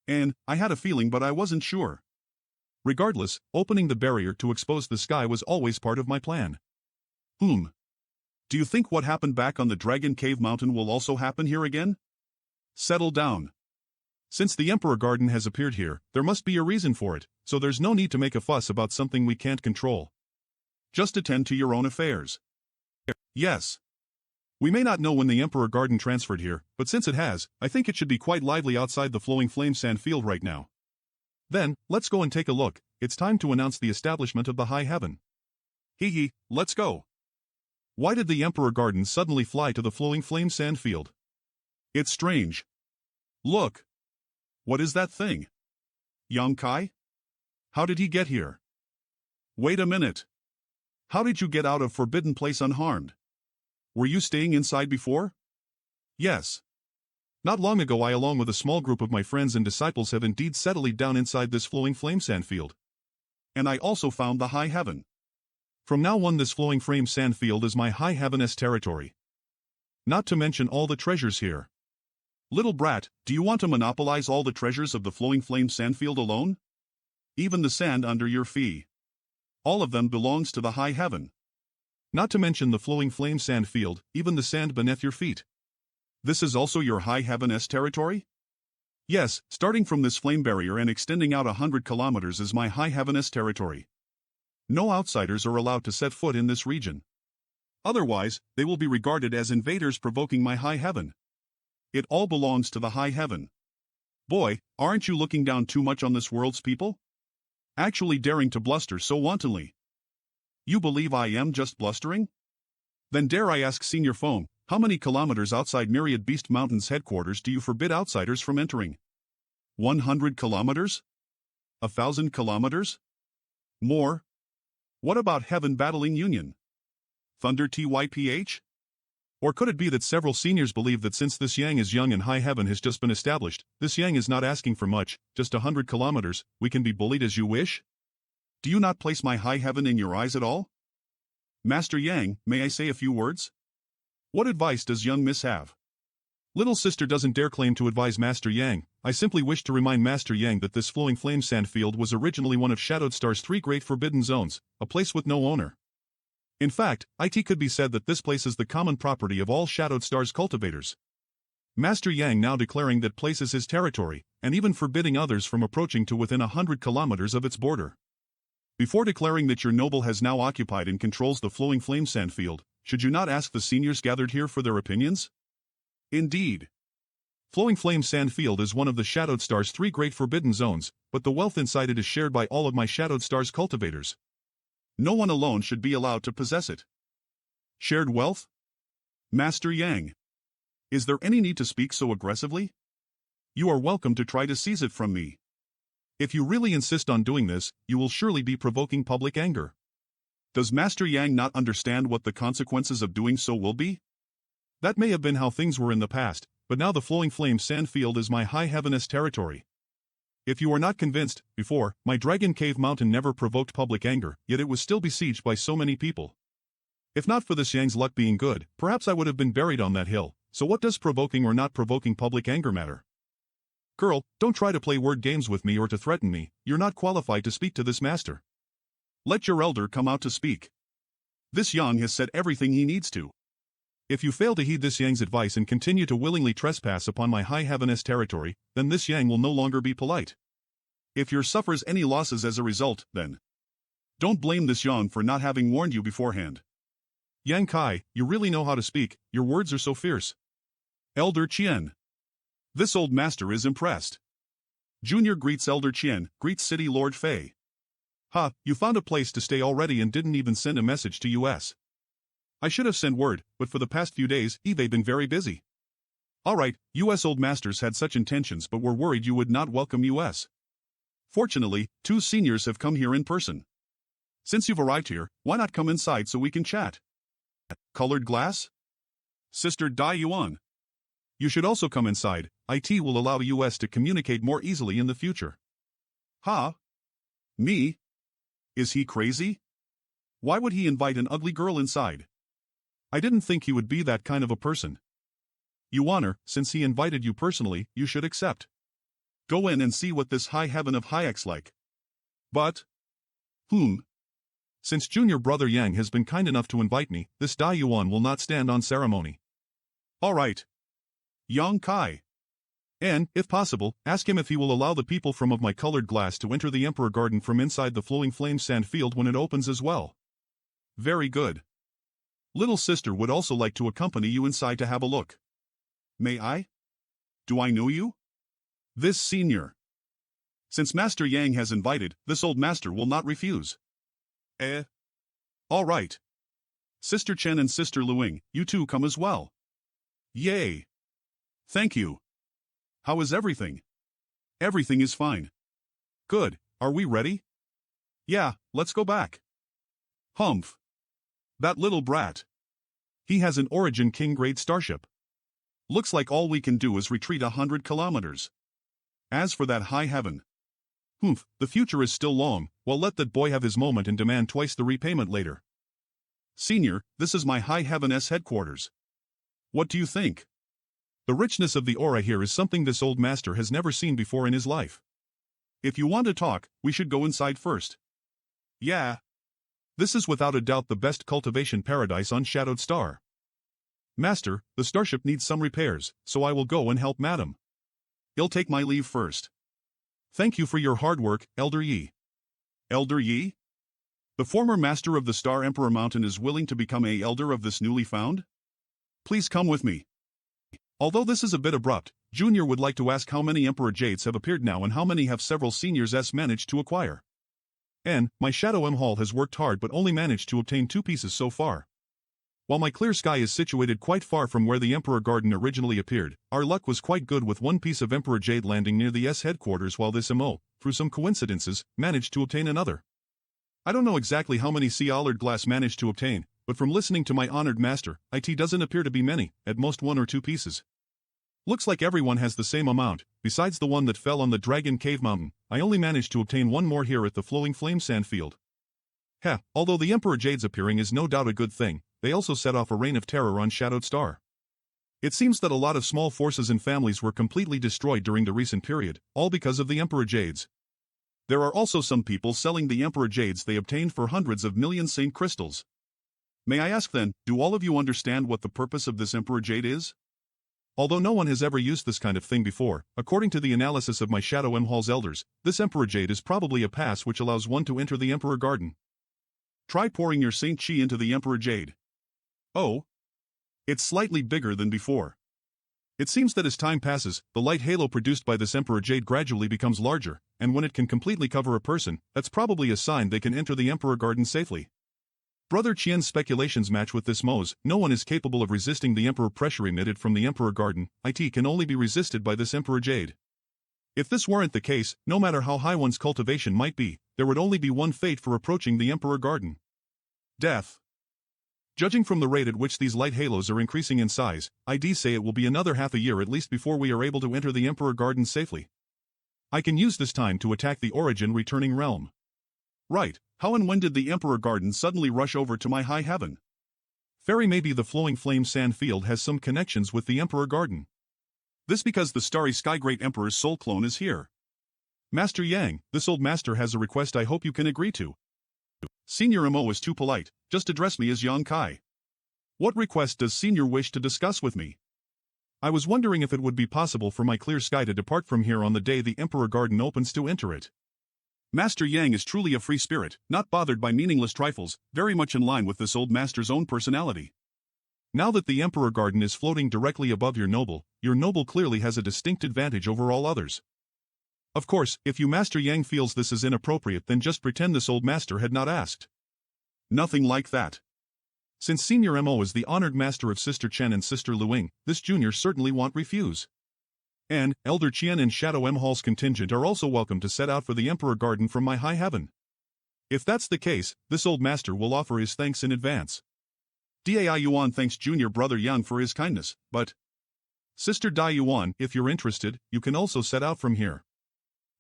And I had a feeling but I wasn't sure. Regardless, opening the barrier to expose the sky was always part of my plan. Do you think what happened back on the Dragon Cave Mountain will also happen here again? Settle down. Since the Emperor Garden has appeared here, there must be a reason for it, so there's no need to make a fuss about something we can't control. Just attend to your own affairs. Yes. We may not know when the Emperor Garden transferred here, but since it has, I think it should be quite lively outside the Flowing Flame Sand Field right now. Then, let's go and take a look. it's time to announce the establishment of the high heaven. Hee hee, let's go. Why did the Emperor Garden suddenly fly to the flowing flame sand field? It's strange. Look. What is that thing? Yang Kai? How did he get here? Wait a minute. How did you get out of Forbidden Place unharmed? Were you staying inside before? Yes. Not long ago I along with a small group of my friends and disciples have indeed settled down inside this flowing flame sand field. And I also found the high heaven. From now on this flowing flame sand field is my high heaven's territory. Not to mention all the treasures here. Little brat, do you want to monopolize all the treasures of the flowing flame sand field alone? Even the sand under your feet. All of them belongs to the high heaven. Not to mention the flowing flame sand field, even the sand beneath your feet. This is also your high heaven's territory? Yes, starting from this flame barrier and extending out 100 kilometers is my high heaven's territory. No outsiders are allowed to set foot in this region. Otherwise, they will be regarded as invaders provoking my high heaven. It all belongs to the high heaven. Boy, aren't you looking down too much on this world's people? Actually daring to bluster so wantonly. You believe I am just blustering? Then dare I ask Senior Foam, how many kilometers outside Myriad Beast Mountain's headquarters do you forbid outsiders from entering? 100 kilometers? 1,000 kilometers? More? What about Heaven Battling Union? Thunder TYPH? Or could it be that several seniors believe that since this Yang is young and high heaven has just been established, this Yang is not asking for much, just 100 kilometers, we can be bullied as you wish? Do you not place my high heaven in your eyes at all? Master Yang, may I say a few words? What advice does young Miss have? Little sister doesn't dare claim to advise Master Yang. I simply wish to remind Master Yang that this flowing flame sand field was originally one of Shadowed Star's 3 great forbidden zones, a place with no owner. In fact, it could be said that this place is the common property of all Shadowed Star's cultivators. Master Yang now declaring that place is his territory, and even forbidding others from approaching to within 100 kilometers of its border. Before declaring that your noble has now occupied and controls the flowing flame sand field, should you not ask the seniors gathered here for their opinions? Indeed. Flowing Flame Sand Field is one of the Shadowed Star's 3 great forbidden zones, but the wealth inside it is shared by all of my Shadowed Star's cultivators. No one alone should be allowed to possess it. Shared wealth? Master Yang. Is there any need to speak so aggressively? You are welcome to try to seize it from me. If you really insist on doing this, you will surely be provoking public anger. Does Master Yang not understand what the consequences of doing so will be? That may have been how things were in the past, but now the Flowing Flame Sand Field is my high heaven's territory. If you are not convinced, before, my Dragon Cave Mountain never provoked public anger, yet it was still besieged by so many people. If not for this Yang's luck being good, perhaps I would have been buried on that hill, so what does provoking or not provoking public anger matter? Girl, don't try to play word games with me or to threaten me, you're not qualified to speak to this master. Let your elder come out to speak. This Yang has said everything he needs to. If you fail to heed this Yang's advice and continue to willingly trespass upon my high heaven's territory, then this Yang will no longer be polite. If your suffers any losses as a result, then don't blame this Yang for not having warned you beforehand. Yang Kai, you really know how to speak, your words are so fierce. Elder Qian. This old master is impressed. Junior greets Elder Qian, greets City Lord Fei. Ha, you found a place to stay already and didn't even send a message to us. I should have sent word, but for the past few days, they've been very busy. Alright, US old masters had such intentions but were worried you would not welcome us. Fortunately, 2 seniors have come here in person. Since you've arrived here, why not come inside so we can chat? Colored glass? Sister Dai Yuan. You should also come inside, it will allow us to communicate more easily in the future. Huh? Me? Is he crazy? Why would he invite an ugly girl inside? I didn't think he would be that kind of a person. You honor, since he invited you personally, you should accept. Go in and see what this high heaven of Hayek's like. But? Since junior brother Yang has been kind enough to invite me, this Dai Yuan will not stand on ceremony. Alright. Yang Kai. And, if possible, ask him if he will allow the people from of my colored glass to enter the Emperor Garden from inside the Flowing Flame Sand Field when it opens as well. Very good. Little sister would also like to accompany you inside to have a look. May I? Do I know you? This senior. Since Master Yang has invited, this old master will not refuse. All right. Sister Chen and Sister Luing, you two come as well. Yay. Thank you. How is everything? Everything is fine. Good, are we ready? Yeah, let's go back. Humph. That little brat. He has an Origin King-grade starship. Looks like all we can do is retreat 100 kilometers. As for that high heaven. Humph, the future is still long, well let that boy have his moment and demand twice the repayment later. Senior, this is my high heaven's headquarters. What do you think? The richness of the aura here is something this old master has never seen before in his life. If you want to talk, we should go inside first. Yeah. This is without a doubt the best cultivation paradise on Shadowed Star. Master, the starship needs some repairs, so I will go and help Madam. I'll take my leave first. Thank you for your hard work, Elder Yi. Elder Yi? The former master of the Star Emperor Mountain is willing to become a elder of this newly found? Please come with me. Although this is a bit abrupt, Junior would like to ask how many Emperor Jades have appeared now and how many have several seniors managed to acquire. And, my Shadow M Hall has worked hard but only managed to obtain 2 pieces so far. While my clear sky is situated quite far from where the Emperor Garden originally appeared, our luck was quite good with 1 piece of Emperor Jade landing near the headquarters while this MO, through some coincidences, managed to obtain another. I don't know exactly how many Sea-Allard Glass managed to obtain, but from listening to my honored master, it doesn't appear to be many, at most 1 or 2 pieces. Looks like everyone has the same amount, besides the one that fell on the Dragon Cave Mountain. I only managed to obtain 1 more here at the Flowing Flame Sand Field. Although the Emperor Jades appearing is no doubt a good thing, they also set off a reign of terror on Shadowed Star. It seems that a lot of small forces and families were completely destroyed during the recent period, all because of the Emperor Jades. There are also some people selling the Emperor Jades they obtained for hundreds of million Saint Crystals. May I ask then, do all of you understand what the purpose of this Emperor Jade is? Although no one has ever used this kind of thing before, according to the analysis of my Shadow M Hall's elders, this Emperor Jade is probably a pass which allows one to enter the Emperor Garden. Try pouring your Saint Chi into the Emperor Jade. Oh. It's slightly bigger than before. It seems that as time passes, the light halo produced by this Emperor Jade gradually becomes larger, and when it can completely cover a person, that's probably a sign they can enter the Emperor Garden safely. Brother Qian's speculations match with this Mo's. No one is capable of resisting the Emperor pressure emitted from the Emperor Garden. It can only be resisted by this Emperor Jade. If this weren't the case, no matter how high one's cultivation might be, there would only be one fate for approaching the Emperor Garden. Death. Judging from the rate at which these light halos are increasing in size, I'd say it will be another half a year at least before we are able to enter the Emperor Garden safely. I can use this time to attack the Origin returning realm. Right, how and when did the Emperor Garden suddenly rush over to my high heaven? Very maybe the Flowing Flame Sand Field has some connections with the Emperor Garden. This because the Starry Sky Great Emperor's soul clone is here. Master Yang, this old master has a request I hope you can agree to. Senior Mo is too polite, just address me as Yang Kai. What request does Senior wish to discuss with me? I was wondering if it would be possible for my clear sky to depart from here on the day the Emperor Garden opens to enter it. Master Yang is truly a free spirit, not bothered by meaningless trifles, very much in line with this old master's own personality. Now that the Emperor Garden is floating directly above your noble clearly has a distinct advantage over all others. Of course, if you Master Yang feels this is inappropriate then just pretend this old master had not asked. Nothing like that. Since Senior Mo is the honored master of Sister Chen and Sister Luing, this junior certainly won't refuse. And, Elder Qian and Shadow M Hall's contingent are also welcome to set out for the Emperor Garden from my high heaven. If that's the case, this old master will offer his thanks in advance. Dai Yuan thanks junior brother Yang for his kindness, but... Sister Dai Yuan, if you're interested, you can also set out from here.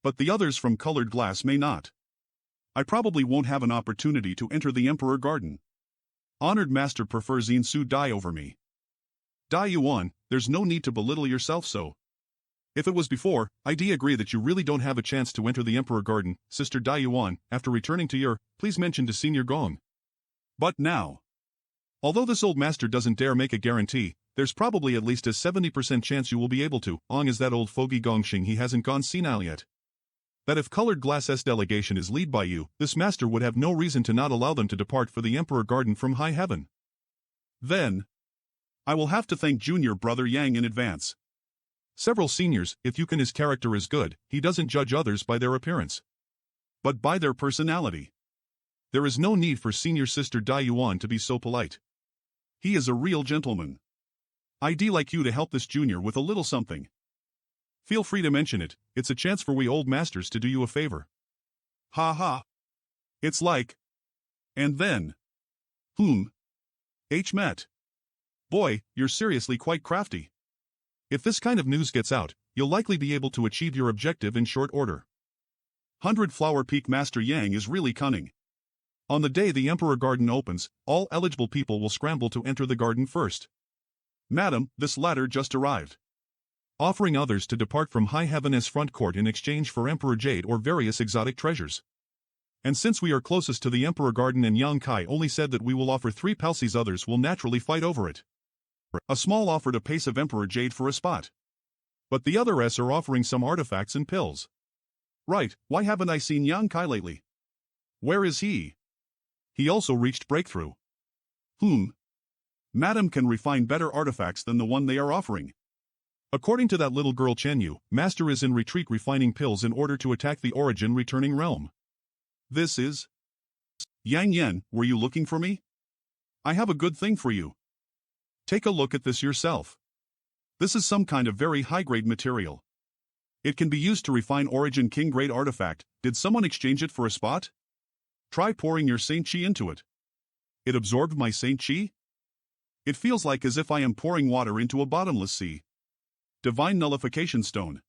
But the others from Colored Glass may not. I probably won't have an opportunity to enter the Emperor Garden. Honored Master prefers Insu Dai over me. Dai Yuan, there's no need to belittle yourself so. If it was before, I'd agree that you really don't have a chance to enter the Emperor Garden, Sister Dai Yuan, after returning to your, please mention to Senior Gong. But now. Although this old master doesn't dare make a guarantee, there's probably at least a 70% chance you will be able to, long as that old fogey Gongxing he hasn't gone senile yet. That if Colored Glass's delegation is led by you, this master would have no reason to not allow them to depart for the Emperor Garden from high heaven. Then, I will have to thank junior brother Yang in advance. Several seniors, if Yukin's character is good, he doesn't judge others by their appearance, but by their personality. There is no need for senior sister Dai Yuan to be so polite. He is a real gentleman. I'd like you to help this junior with a little something. Feel free to mention it, it's a chance for we old masters to do you a favor. Ha ha. It's like. And then. Met. Boy, you're seriously quite crafty. If this kind of news gets out, you'll likely be able to achieve your objective in short order. 100 Flower Peak Master Yang is really cunning. On the day the Emperor Garden opens, all eligible people will scramble to enter the garden first. Madam, this ladder just arrived. Offering others to depart from High Heaven's front court in exchange for Emperor Jade or various exotic treasures. And since we are closest to the Emperor Garden and Yang Kai only said that we will offer 3 palsies, others will naturally fight over it. A small offer to pace of Emperor Jade for a spot. But the other S are offering some artifacts and pills. Right, why haven't I seen Yang Kai lately? Where is he? He also reached breakthrough. Madam can refine better artifacts than the one they are offering. According to that little girl Chen Yu, Master is in retreat refining pills in order to attack the origin returning realm. This is... Yang Yen, were you looking for me? I have a good thing for you. Take a look at this yourself. This is some kind of very high-grade material. It can be used to refine Origin King-grade artifact. Did someone exchange it for a spot? Try pouring your Saint Chi into it. It absorbed my Saint Chi? It feels like as if I am pouring water into a bottomless sea. Divine Nullification Stone.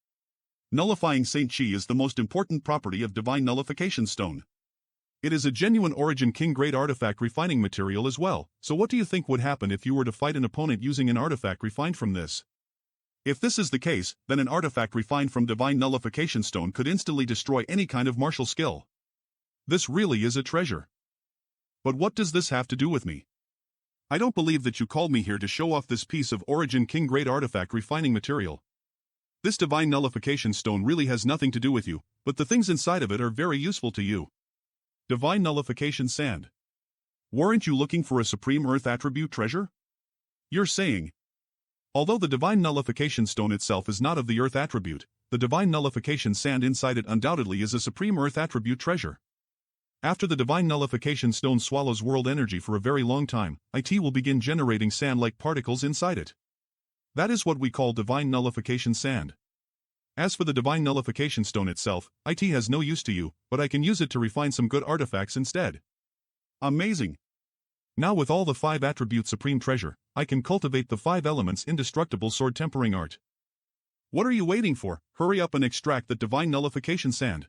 Nullifying Saint Chi is the most important property of Divine Nullification Stone. It is a genuine Origin King-grade artifact refining material as well, so what do you think would happen if you were to fight an opponent using an artifact refined from this? If this is the case, then an artifact refined from Divine Nullification Stone could instantly destroy any kind of martial skill. This really is a treasure. But what does this have to do with me? I don't believe that you called me here to show off this piece of Origin King-grade artifact refining material. This Divine Nullification Stone really has nothing to do with you, but the things inside of it are very useful to you. Divine Nullification Sand. Weren't you looking for a Supreme Earth attribute treasure? You're saying. Although the Divine Nullification Stone itself is not of the Earth attribute, the Divine Nullification Sand inside it undoubtedly is a Supreme Earth attribute treasure. After the Divine Nullification Stone swallows world energy for a very long time, it will begin generating sand-like particles inside it. That is what we call Divine Nullification Sand. As for the Divine Nullification Stone itself, it has no use to you, but I can use it to refine some good artifacts instead. Amazing! Now with all the 5 attribute supreme treasure, I can cultivate the 5 elements indestructible sword tempering art. What are you waiting for? Hurry up and extract the Divine Nullification Sand.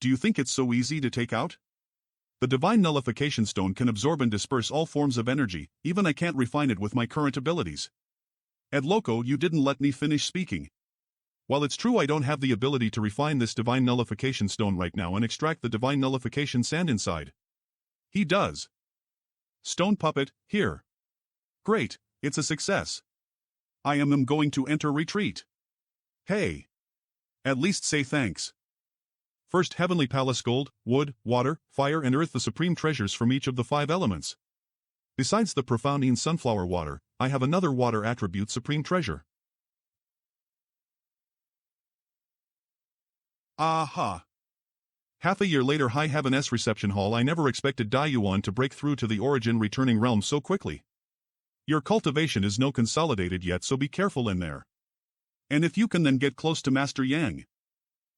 Do you think it's so easy to take out? The Divine Nullification Stone can absorb and disperse all forms of energy, even I can't refine it with my current abilities. Ed Loco, you didn't let me finish speaking. While it's true I don't have the ability to refine this Divine Nullification Stone right now and extract the Divine Nullification Sand inside. He does. Stone Puppet, here. Great, it's a success. I am going to enter retreat. Hey. At least say thanks. First Heavenly Palace gold, wood, water, fire and earth, the supreme treasures from each of the 5 elements. Besides the profoundine sunflower water, I have another water attribute supreme treasure. Aha! Half a year later, High Heaven's reception hall. I never expected Dai Yuan to break through to the origin returning realm so quickly. Your cultivation is no consolidated yet, so be careful in there. And if you can then get close to Master Yang.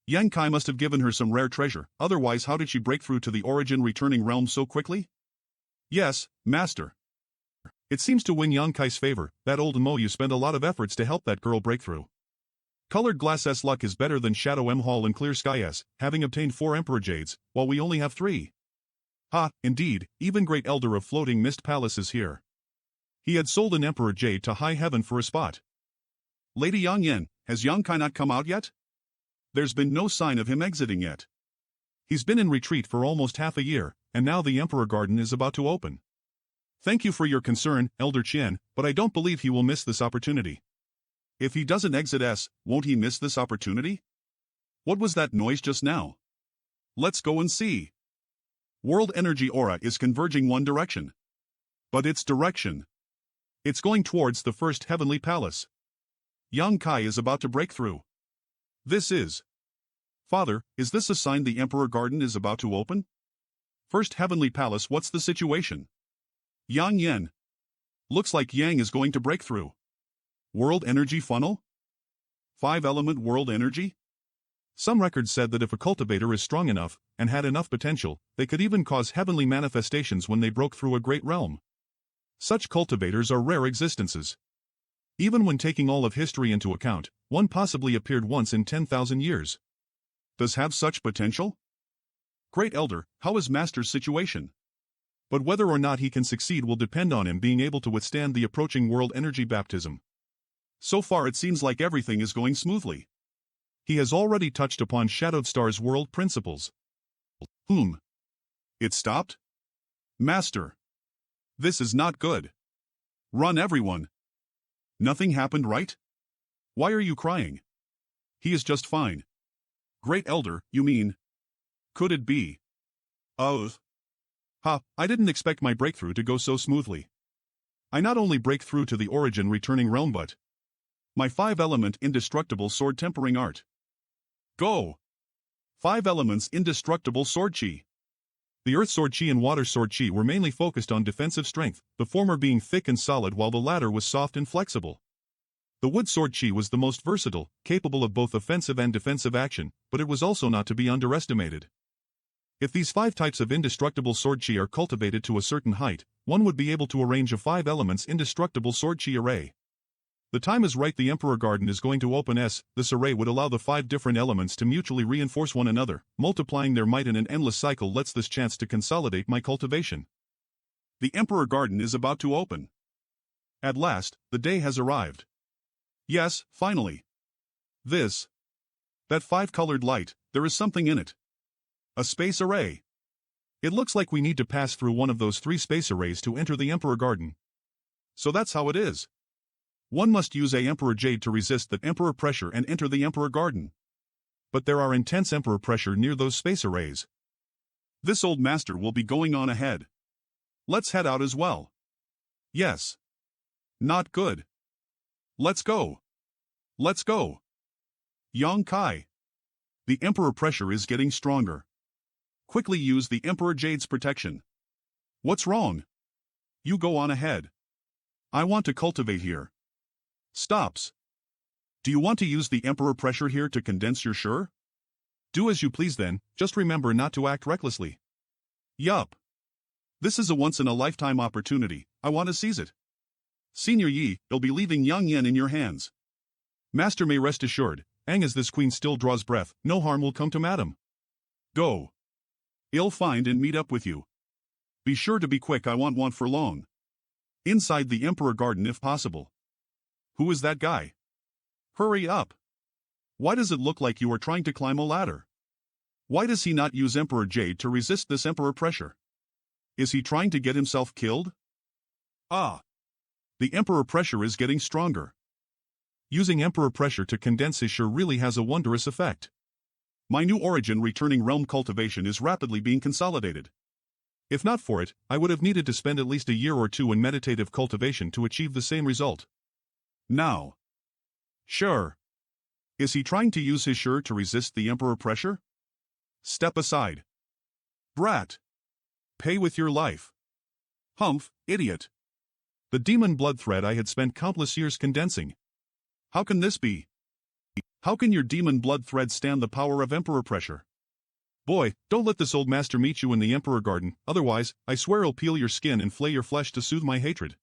Yang Kai must have given her some rare treasure, otherwise how did she break through to the origin returning realm so quickly? Yes, Master. It seems to win Yang Kai's favor. That old Mo, you spend a lot of efforts to help that girl break through. Colored Glass S luck is better than Shadow M Hall and Clear Sky S, having obtained 4 Emperor Jades, while we only have 3. Ha, indeed, even Great Elder of Floating Mist Palace is here. He had sold an Emperor Jade to High Heaven for a spot. Lady Yang Yen, has Yang Kai not come out yet? There's been no sign of him exiting yet. He's been in retreat for almost half a year, and now the Emperor Garden is about to open. Thank you for your concern, Elder Qian, but I don't believe he will miss this opportunity. If he doesn't exit S, won't he miss this opportunity? What was that noise just now? Let's go and see. World energy aura is converging one direction. But its direction. It's going towards the first heavenly palace. Yang Kai is about to break through. This is. Father, is this a sign the Emperor Garden is about to open? First Heavenly Palace, what's the situation? Yang Yen. Looks like Yang is going to break through. World Energy Funnel? 5-element World Energy? Some records said that if a cultivator is strong enough, and had enough potential, they could even cause heavenly manifestations when they broke through a great realm. Such cultivators are rare existences. Even when taking all of history into account, one possibly appeared once in 10,000 years. Does have such potential? Great Elder, how is Master's situation? But whether or not he can succeed will depend on him being able to withstand the approaching world energy baptism. So far it seems like everything is going smoothly. He has already touched upon Shadowed Star's world principles. It stopped? Master. This is not good. Run everyone. Nothing happened, right? Why are you crying? He is just fine. Great Elder, you mean? Could it be? Oh. I didn't expect my breakthrough to go so smoothly. I not only break through to the origin returning realm but my 5-element indestructible sword tempering art. Go! 5 elements indestructible sword chi. The earth sword chi and water sword chi were mainly focused on defensive strength, the former being thick and solid while the latter was soft and flexible. The wood sword chi was the most versatile, capable of both offensive and defensive action, but it was also not to be underestimated. If these 5 types of indestructible sword chi are cultivated to a certain height, one would be able to arrange a 5 elements indestructible sword chi array. The time is right, the Emperor Garden is going to open. This array would allow the 5 different elements to mutually reinforce one another, multiplying their might in an endless cycle. Lets this chance to consolidate my cultivation. The Emperor Garden is about to open. At last, the day has arrived. Yes, finally. That 5-colored light, there is something in it. A space array. It looks like we need to pass through one of those 3 space arrays to enter the Emperor Garden. So that's how it is. One must use a Emperor Jade to resist that Emperor pressure and enter the Emperor Garden. But there are intense Emperor pressure near those space arrays. This old master will be going on ahead. Let's head out as well. Yes. Not good. Let's go. Let's go. Yang Kai. The Emperor pressure is getting stronger. Quickly use the Emperor Jade's protection. What's wrong? You go on ahead. I want to cultivate here. Stops. Do you want to use the Emperor pressure here to condense your sure? Do as you please then, just remember not to act recklessly. Yup. This is a once-in-a-lifetime opportunity, I want to seize it. Senior Yi, it'll be leaving Yang Yen in your hands. Master may rest assured, as this queen still draws breath, no harm will come to madam. Go. I'll find and meet up with you. Be sure to be quick, I won't want for long. Inside the Emperor Garden if possible. Who is that guy? Hurry up. Why does it look like you are trying to climb a ladder? Why does he not use Emperor Jade to resist this Emperor pressure? Is he trying to get himself killed? The Emperor pressure is getting stronger. Using Emperor pressure to condense his sure really has a wondrous effect. My new origin returning realm cultivation is rapidly being consolidated. If not for it, I would have needed to spend at least a year or 2 in meditative cultivation to achieve the same result. Now. Sure. Is he trying to use his sure to resist the Emperor pressure? Step aside. Brat. Pay with your life. Humph, idiot. The demon blood thread I had spent countless years condensing. How can this be? How can your demon blood thread stand the power of Emperor pressure? Boy, don't let this old master meet you in the Emperor Garden, otherwise, I swear I'll peel your skin and flay your flesh to soothe my hatred.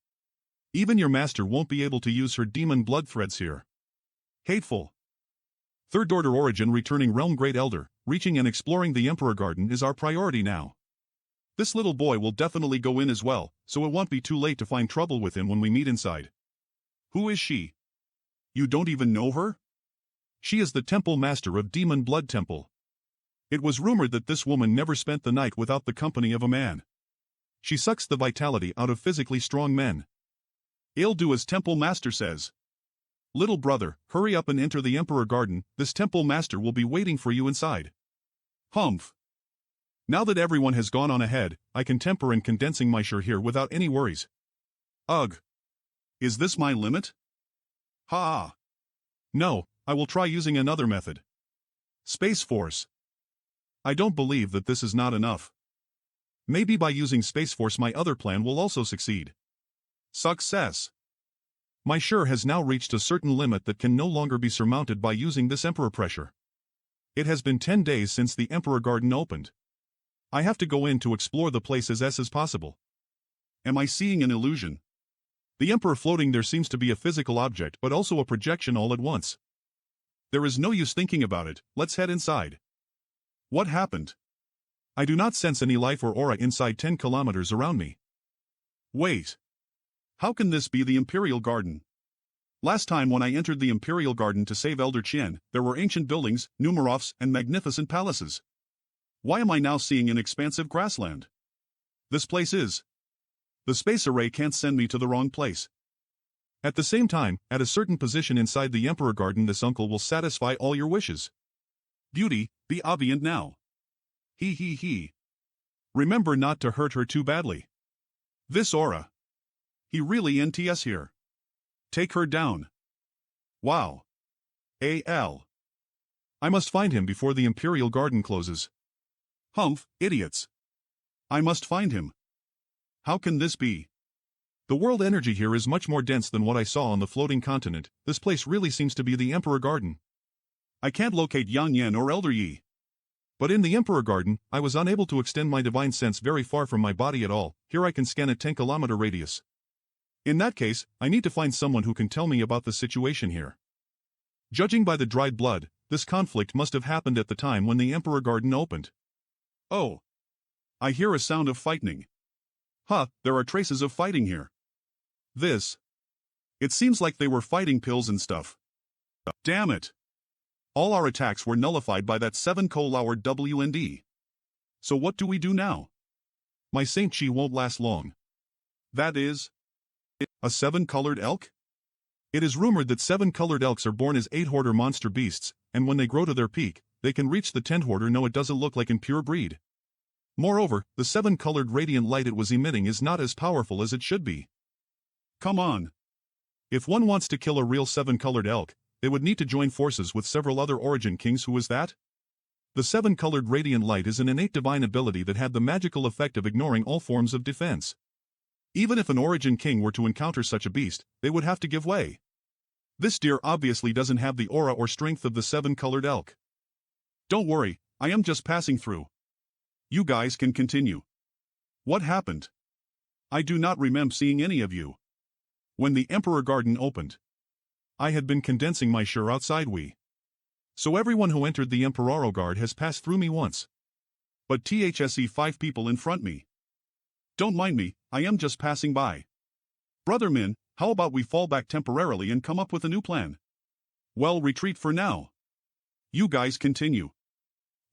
Even your master won't be able to use her demon blood threads here. Hateful. Third Order Origin returning realm Great Elder, reaching and exploring the Emperor Garden is our priority now. This little boy will definitely go in as well, so it won't be too late to find trouble with him when we meet inside. Who is she? You don't even know her? She is the Temple Master of Demon Blood Temple. It was rumored that this woman never spent the night without the company of a man. She sucks the vitality out of physically strong men. I'll do as Temple Master says. Little brother, hurry up and enter the Emperor Garden, this Temple Master will be waiting for you inside. Humph. Now that everyone has gone on ahead, I can temper and condensing my sure here without any worries. Ugh. Is this my limit? Ha! No, I will try using another method. Space Force. I don't believe that this is not enough. Maybe by using Space Force my other plan will also succeed. Success. My Sure has now reached a certain limit that can no longer be surmounted by using this Emperor pressure. It has been 10 days since the Emperor Garden opened. I have to go in to explore the place as possible. Am I seeing an illusion? The Emperor floating there seems to be a physical object but also a projection all at once. There is no use thinking about it, let's head inside. What happened? I do not sense any life or aura inside 10 kilometers around me. Wait. How can this be the Imperial Garden? Last time when I entered the Imperial Garden to save Elder Qian, there were ancient buildings, numeroffs, and magnificent palaces. Why am I now seeing an expansive grassland? This place is. The space array can't send me to the wrong place. At the same time, at a certain position inside the Emperor Garden this uncle will satisfy all your wishes. Beauty, be obedient now. He. Remember not to hurt her too badly. This aura. He really NTS here. Take her down. Wow. AL. I must find him before the Imperial Garden closes. Humph, idiots. I must find him. How can this be? The world energy here is much more dense than what I saw on the floating continent. This place really seems to be the Emperor Garden. I can't locate Yang Yan or Elder Yi. But in the Emperor Garden, I was unable to extend my divine sense very far from my body at all. Here I can scan a 10-kilometer radius. In that case, I need to find someone who can tell me about the situation here. Judging by the dried blood, this conflict must have happened at the time when the Emperor Garden opened. Oh. I hear a sound of fighting. Huh, there are traces of fighting here. This. It seems like they were fighting pills and stuff. Damn it. All our attacks were nullified by that 7-co-lowered WND. So what do we do now? My Saint Chi won't last long. That is... a 7-colored elk? It is rumored that 7-colored elks are born as 8-hoarder monster beasts, and when they grow to their peak, they can reach the 10-hoarder. No, it doesn't look like in pure breed. Moreover, the 7-colored radiant light it was emitting is not as powerful as it should be. Come on. If one wants to kill a real 7-colored elk, they would need to join forces with several other origin kings. Who is that? The 7-colored radiant light is an innate divine ability that had the magical effect of ignoring all forms of defense. Even if an origin king were to encounter such a beast, they would have to give way. This deer obviously doesn't have the aura or strength of the 7-colored elk. Don't worry, I am just passing through. You guys can continue. What happened? I do not remember seeing any of you. When the Emperor Garden opened, I had been condensing my Sure outside so everyone who entered the Emperor Guard has passed through me once. But THSE 5 people in front me. Don't mind me, I am just passing by. Brother Min, how about we fall back temporarily and come up with a new plan? Well, retreat for now. You guys continue.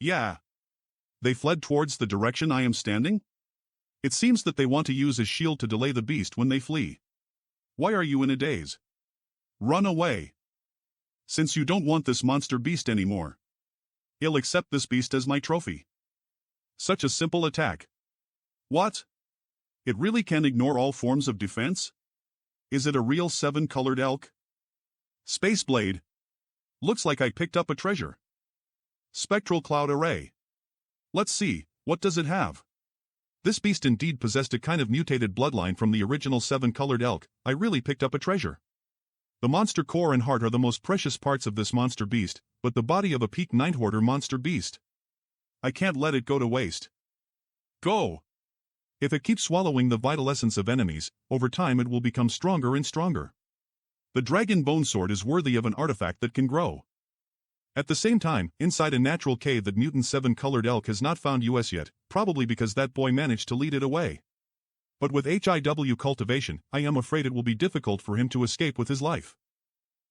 Yeah. They fled towards the direction I am standing? It seems that they want to use a shield to delay the beast when they flee. Why are you in a daze? Run away. Since you don't want this monster beast anymore, I'll accept this beast as my trophy. Such a simple attack. What? It really can ignore all forms of defense? Is it a real 7-colored elk? Space Blade. Looks like I picked up a treasure. Spectral Cloud Array. Let's see, what does it have? This beast indeed possessed a kind of mutated bloodline from the original 7-colored elk. I really picked up a treasure. The monster core and heart are the most precious parts of this monster beast, but the body of a peak 9-hoarder monster beast. I can't let it go to waste. Go! If it keeps swallowing the vital essence of enemies, over time it will become stronger and stronger. The Dragon Bone Sword is worthy of an artifact that can grow. At the same time, inside a natural cave that mutant 7-colored elk has not found us yet, probably because that boy managed to lead it away. But with HIW cultivation, I am afraid it will be difficult for him to escape with his life.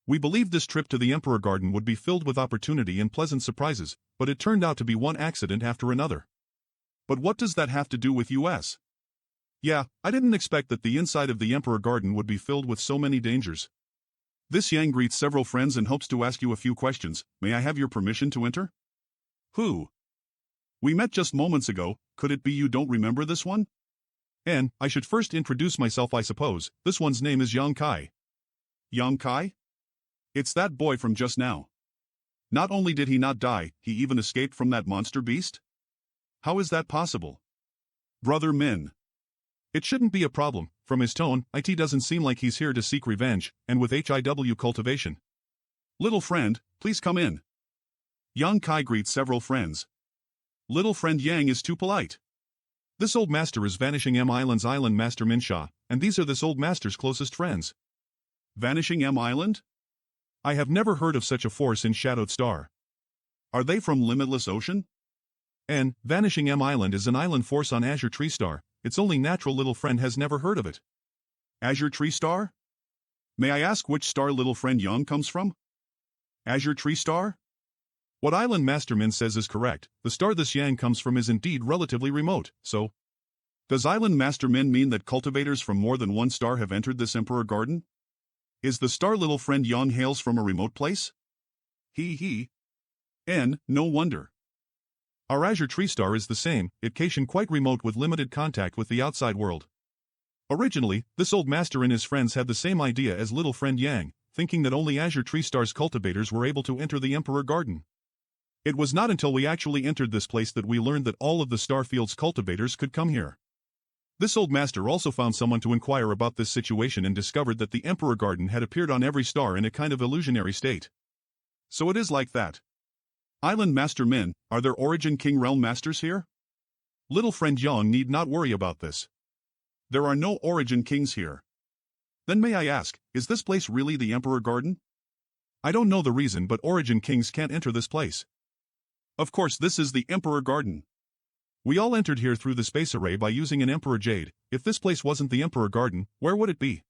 We believed this trip to the Emperor Garden would be filled with opportunity and pleasant surprises, but it turned out to be one accident after another. But what does that have to do with us? Yeah, I didn't expect that the inside of the Emperor Garden would be filled with so many dangers. This Yang greets several friends and hopes to ask you a few questions. May I have your permission to enter? Who? We met just moments ago. Could it be you don't remember this one? And I should first introduce myself, I suppose. This one's name is Yang Kai. Yang Kai? It's that boy from just now. Not only did he not die, he even escaped from that monster beast? How is that possible? Brother Min. It shouldn't be a problem. From his tone, it doesn't seem like he's here to seek revenge, and with HIW cultivation. Little friend, please come in. Yang Kai greets several friends. Little friend Yang is too polite. This old master is Vanishing M Island's Island Master Minsha, and these are this old master's closest friends. Vanishing M Island? I have never heard of such a force in Shadowed Star. Are they from Limitless Ocean? And Vanishing M Island is an island force on Azure Tree Star. Its only natural little friend has never heard of it. Azure Tree Star? May I ask which star little friend Yang comes from? Azure Tree Star? What Island Master Min says is correct. The star this Yang comes from is indeed relatively remote, so... Does Island Master Min mean that cultivators from more than one star have entered this Emperor Garden? Is the star little friend Yang hails from a remote place? No wonder. Our Azure Tree Star is the same, cation quite remote with limited contact with the outside world. Originally, this old master and his friends had the same idea as little friend Yang, thinking that only Azure Tree Star's cultivators were able to enter the Emperor Garden. It was not until we actually entered this place that we learned that all of the Starfield's cultivators could come here. This old master also found someone to inquire about this situation and discovered that the Emperor Garden had appeared on every star in a kind of illusionary state. So it is like that. Island Master Min, are there Origin King Realm Masters here? Little friend Yang need not worry about this. There are no Origin Kings here. Then may I ask, is this place really the Emperor Garden? I don't know the reason, but Origin Kings can't enter this place. Of course this is the Emperor Garden. We all entered here through the space array by using an Emperor Jade. If this place wasn't the Emperor Garden, where would it be?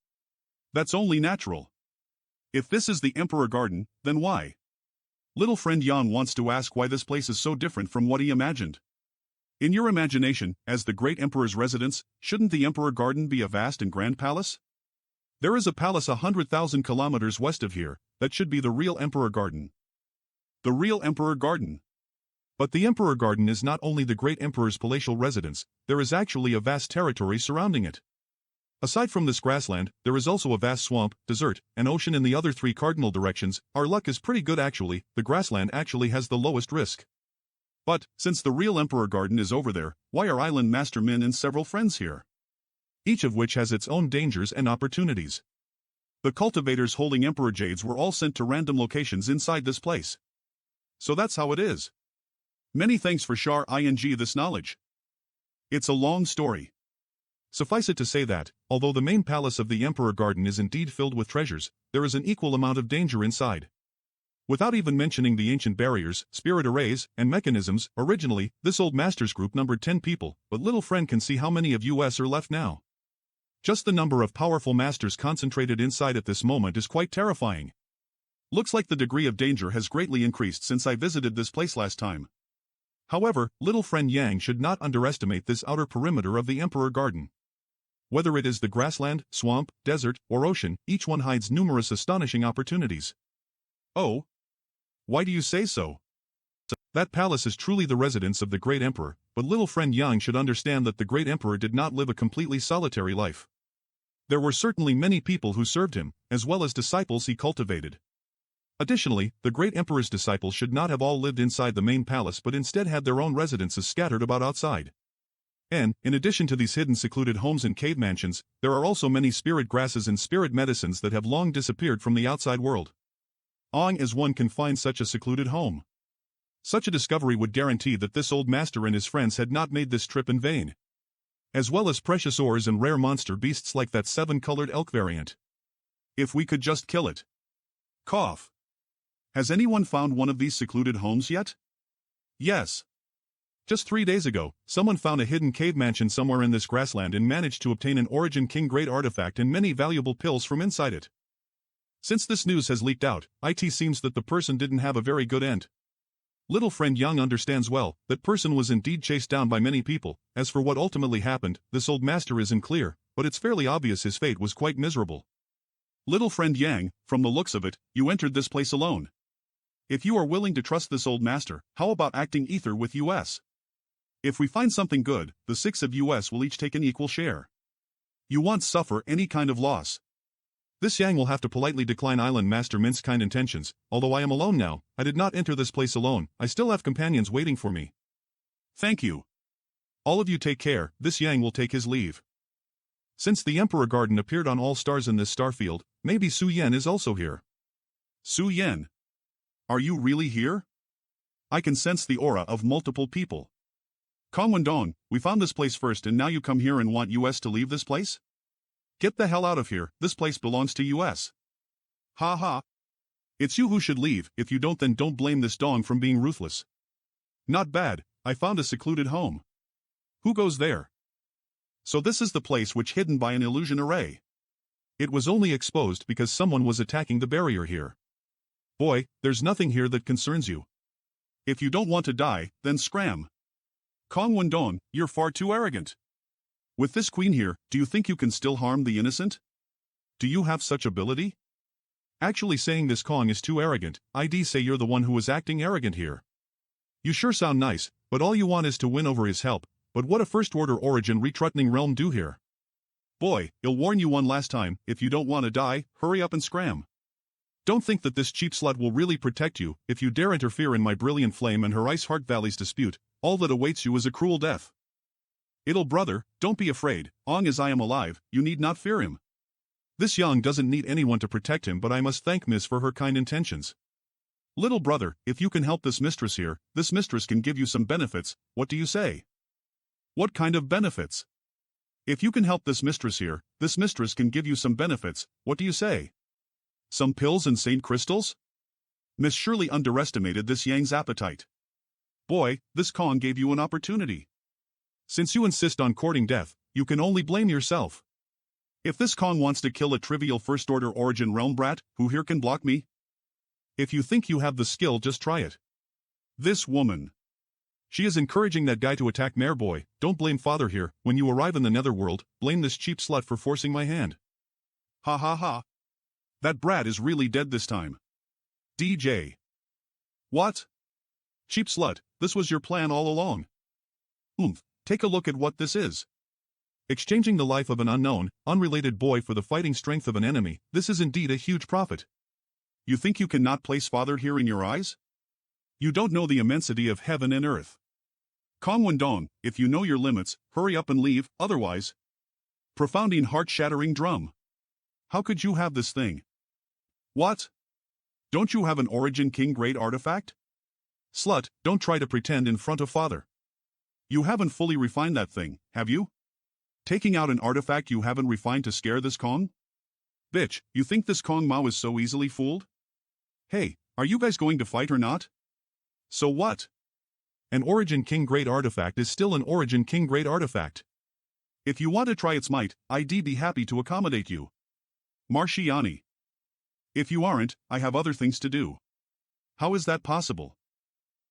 That's only natural. If this is the Emperor Garden, then why? Little friend Yang wants to ask why this place is so different from what he imagined. In your imagination, as the great Emperor's residence, shouldn't the Emperor Garden be a vast and grand palace? There is a palace 100,000 kilometers west of here, that should be the real Emperor Garden. The real Emperor Garden. But the Emperor Garden is not only the great Emperor's palatial residence, there is actually a vast territory surrounding it. Aside from this grassland, there is also a vast swamp, desert, and ocean in the other three cardinal directions. Our luck is pretty good actually, the grassland actually has the lowest risk. But, since the real Emperor Garden is over there, why are Island Master Min and several friends here? Each of which has its own dangers and opportunities. The cultivators holding Emperor Jades were all sent to random locations inside this place. So that's how it is. Many thanks for sharing this knowledge. It's a long story. Suffice it to say that, although the main palace of the Emperor Garden is indeed filled with treasures, there is an equal amount of danger inside. Without even mentioning the ancient barriers, spirit arrays, and mechanisms, originally, this old master's group numbered 10 people, but little friend can see how many of us are left now. Just the number of powerful masters concentrated inside at this moment is quite terrifying. Looks like the degree of danger has greatly increased since I visited this place last time. However, little friend Yang should not underestimate this outer perimeter of the Emperor Garden. Whether it is the grassland, swamp, desert, or ocean, each one hides numerous astonishing opportunities. Oh? Why do you say so? That palace is truly the residence of the great emperor, but little friend Yang should understand that the great emperor did not live a completely solitary life. There were certainly many people who served him, as well as disciples he cultivated. Additionally, the great emperor's disciples should not have all lived inside the main palace but instead had their own residences scattered about outside. And, in addition to these hidden secluded homes and cave mansions, there are also many spirit grasses and spirit medicines that have long disappeared from the outside world. Ong as one can find such a secluded home. Such a discovery would guarantee that this old master and his friends had not made this trip in vain. As well as precious ores and rare monster beasts like that 7-colored elk variant. If we could just kill it. Cough. Has anyone found one of these secluded homes yet? Yes. Just 3 days ago, someone found a hidden cave mansion somewhere in this grassland and managed to obtain an Origin King Great artifact and many valuable pills from inside it. Since this news has leaked out, it seems that the person didn't have a very good end. Little friend Yang understands well, that person was indeed chased down by many people. As for what ultimately happened, this old master isn't clear, but it's fairly obvious his fate was quite miserable. Little friend Yang, from the looks of it, you entered this place alone. If you are willing to trust this old master, how about acting ether with us? If we find something good, the 6 of us will each take an equal share. You won't suffer any kind of loss. This Yang will have to politely decline Island Master Mint's kind intentions. Although I am alone now, I did not enter this place alone, I still have companions waiting for me. Thank you. All of you take care, this Yang will take his leave. Since the Emperor Garden appeared on all stars in this star field, maybe Su Yen is also here. Su Yen. Are you really here? I can sense the aura of multiple people. Kong Wendong, we found this place first and now you come here and want us to leave this place? Get the hell out of here, this place belongs to us. Ha ha. It's you who should leave, if you don't then don't blame this dong from being ruthless. Not bad, I found a secluded home. Who goes there? So this is the place which hidden by an illusion array. It was only exposed because someone was attacking the barrier here. Boy, there's nothing here that concerns you. If you don't want to die, then scram. Kong Wendong, you're far too arrogant. With this queen here, do you think you can still harm the innocent? Do you have such ability? Actually saying this Kong is too arrogant, I'd say you're the one who is acting arrogant here. You sure sound nice, but all you want is to win over his help. But what a first-order origin retrutning realm do here? Boy, I'll warn you one last time, if you don't want to die, hurry up and scram. Don't think that this cheap slut will really protect you. If you dare interfere in my brilliant flame and her Ice Heart Valley's dispute, all that awaits you is a cruel death. Little brother, don't be afraid, long as I am alive, you need not fear him. This Yang doesn't need anyone to protect him, but I must thank Miss for her kind intentions. Little brother, if you can help this mistress here, this mistress can give you some benefits, what do you say? What kind of benefits? If you can help this mistress here, this mistress can give you some benefits, what do you say? Some pills and Saint crystals? Miss surely underestimated this Yang's appetite. Boy, this Kong gave you an opportunity. Since you insist on courting death, you can only blame yourself. If this Kong wants to kill a trivial first-order origin realm brat, who here can block me? If you think you have the skill, just try it. This woman. She is encouraging that guy to attack Mare Boy. Don't blame father here. When you arrive in the netherworld, blame this cheap slut for forcing my hand. Ha ha ha. That brat is really dead this time. DJ. What? Cheap slut, this was your plan all along. Take a look at what this is. Exchanging the life of an unknown, unrelated boy for the fighting strength of an enemy, this is indeed a huge profit. You think you cannot place father here in your eyes? You don't know the immensity of heaven and earth. Kong Wendong, if you know your limits, hurry up and leave, otherwise. Profounding heart-shattering drum. How could you have this thing? What? Don't you have an Origin King Great artifact? Slut, don't try to pretend in front of father. You haven't fully refined that thing, have you? Taking out an artifact you haven't refined to scare this Kong? Bitch, you think this Kong Mao is so easily fooled? Hey, are you guys going to fight or not? So what? An Origin King Great artifact is still an Origin King Great artifact. If you want to try its might, I'd be happy to accommodate you. Marciani. If you aren't, I have other things to do. How is that possible?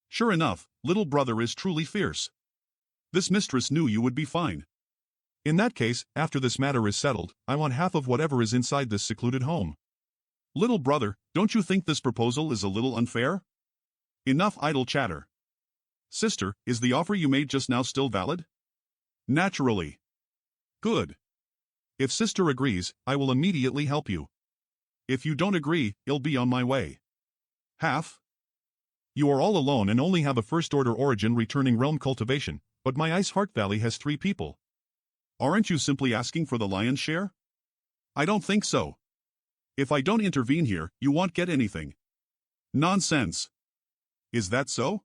Sure enough, little brother is truly fierce. This mistress knew you would be fine. In that case, after this matter is settled, I want half of whatever is inside this secluded home. Little brother, don't you think this proposal is a little unfair? Enough idle chatter. Sister, is the offer you made just now still valid? Naturally. Good. If sister agrees, I will immediately help you. If you don't agree, I'll be on my way. Half? You are all alone and only have a first-order origin returning realm cultivation, but my Ice Heart Valley has 3 people. Aren't you simply asking for the lion's share? I don't think so. If I don't intervene here, you won't get anything. Nonsense. Is that so?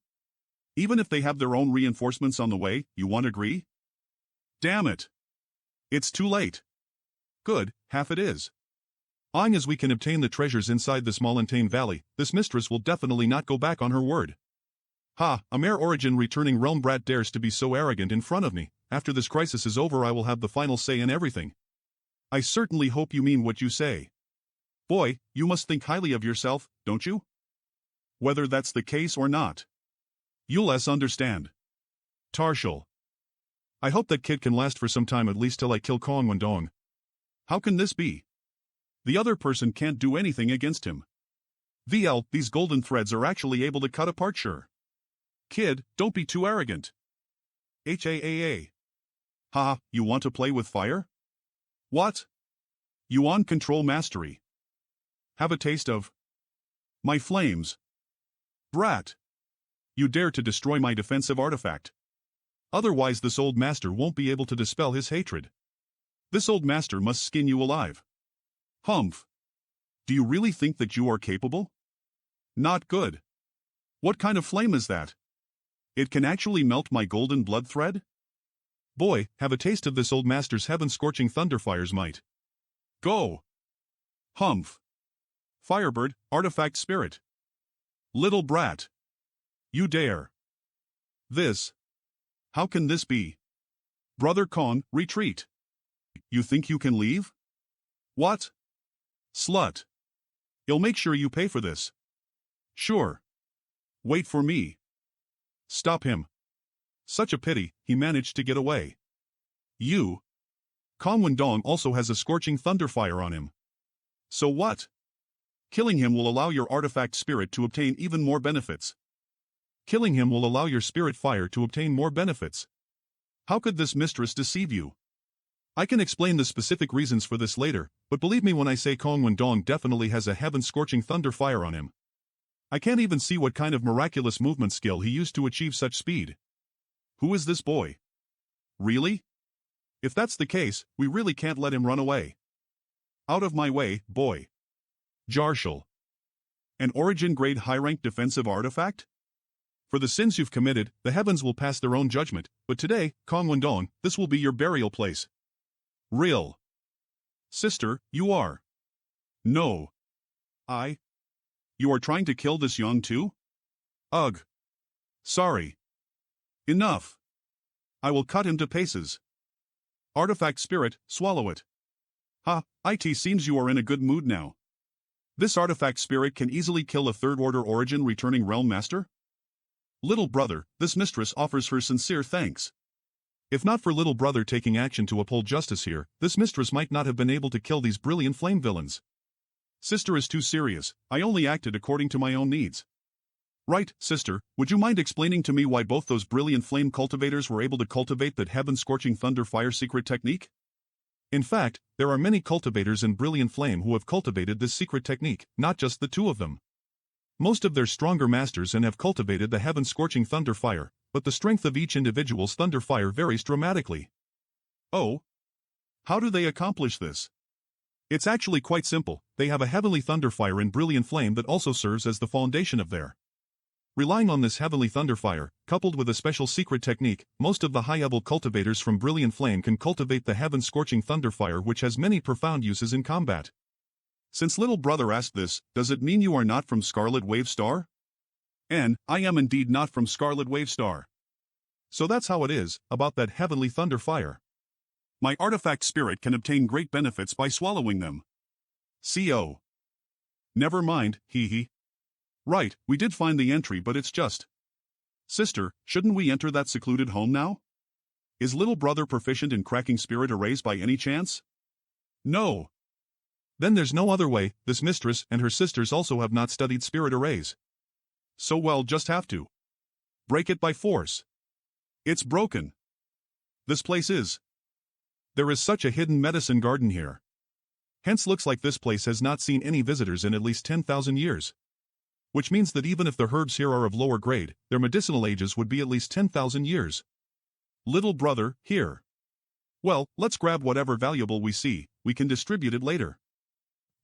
Even if they have their own reinforcements on the way, you won't agree? Damn it. It's too late. Good, half it is. Long as we can obtain the treasures inside this Montaigne Valley, this mistress will definitely not go back on her word. Ha, a mere origin returning realm brat dares to be so arrogant in front of me. After this crisis is over I will have the final say in everything. I certainly hope you mean what you say. Boy, you must think highly of yourself, don't you? Whether that's the case or not. You'll understand. Tarshal. I hope that kid can last for some time at least till I kill Kong Wendong. How can this be? The other person can't do anything against him. VL, these golden threads are actually able to cut apart sure. Kid, don't be too arrogant. HAAA. Ha, you want to play with fire? What? Yuan control mastery. Have a taste of my flames. Brat. You dare to destroy my defensive artifact. Otherwise this old master won't be able to dispel his hatred. This old master must skin you alive. Humph. Do you really think that you are capable? Not good. What kind of flame is that? It can actually melt my golden blood thread? Boy, have a taste of this old master's heaven-scorching thunderfire's might. Go. Humph. Firebird, artifact spirit. Little brat. You dare. This. How can this be? Brother Kong, retreat. You think you can leave? What? Slut. I'll make sure you pay for this. Sure. Wait for me. Stop him. Such a pity, he managed to get away. You. Kong Wendong also has a scorching thunderfire on him. So what? Killing him will allow your artifact spirit to obtain even more benefits. Killing him will allow your spirit fire to obtain more benefits. How could this mistress deceive you? I can explain the specific reasons for this later, but believe me when I say Kong Wendong definitely has a heaven-scorching thunder fire on him. I can't even see what kind of miraculous movement skill he used to achieve such speed. Who is this boy? Really? If that's the case, we really can't let him run away. Out of my way, boy. Jarshal. An origin-grade high-rank defensive artifact? For the sins you've committed, the heavens will pass their own judgment, but today, Kong Wendong, this will be your burial place. Real. Sister, you are. No. You are trying to kill this young too? Ugh. Sorry. Enough. I will cut him to pieces. Artifact spirit, swallow it. Ha, it seems you are in a good mood now. This artifact spirit can easily kill a third-order origin returning realm master? Little brother, this mistress offers her sincere thanks. If not for little brother taking action to uphold justice here, this mistress might not have been able to kill these brilliant flame villains. Sister is too serious, I only acted according to my own needs. Right, sister, would you mind explaining to me why both those brilliant flame cultivators were able to cultivate that heaven-scorching thunder fire secret technique? In fact, there are many cultivators in Brilliant Flame who have cultivated this secret technique, not just the two of them. Most of their stronger masters have cultivated the heaven-scorching thunder fire, but the strength of each individual's thunder fire varies dramatically. Oh? How do they accomplish this? It's actually quite simple, they have a heavenly thunder fire in Brilliant Flame that also serves as the foundation of their. Relying on this heavenly thunder fire, coupled with a special secret technique, most of the high-level cultivators from Brilliant Flame can cultivate the heaven-scorching thunder fire which has many profound uses in combat. Since little brother asked this, does it mean you are not from Scarlet Wave Star? And I am indeed not from Scarlet Wave Star. So that's how it is, about that heavenly thunder fire. My artifact spirit can obtain great benefits by swallowing them. CO. Never mind, hee hee. Right, we did find the entry but it's just. Sister, shouldn't we enter that secluded home now? Is little brother proficient in cracking spirit arrays by any chance? No. Then there's no other way, this mistress and her sisters also have not studied spirit arrays. So we'll just have to break it by force. It's broken. This place is. There is such a hidden medicine garden here. Hence looks like this place has not seen any visitors in at least 10,000 years. Which means that even if the herbs here are of lower grade, their medicinal ages would be at least 10,000 years. Little brother, here. Well, let's grab whatever valuable we see, we can distribute it later.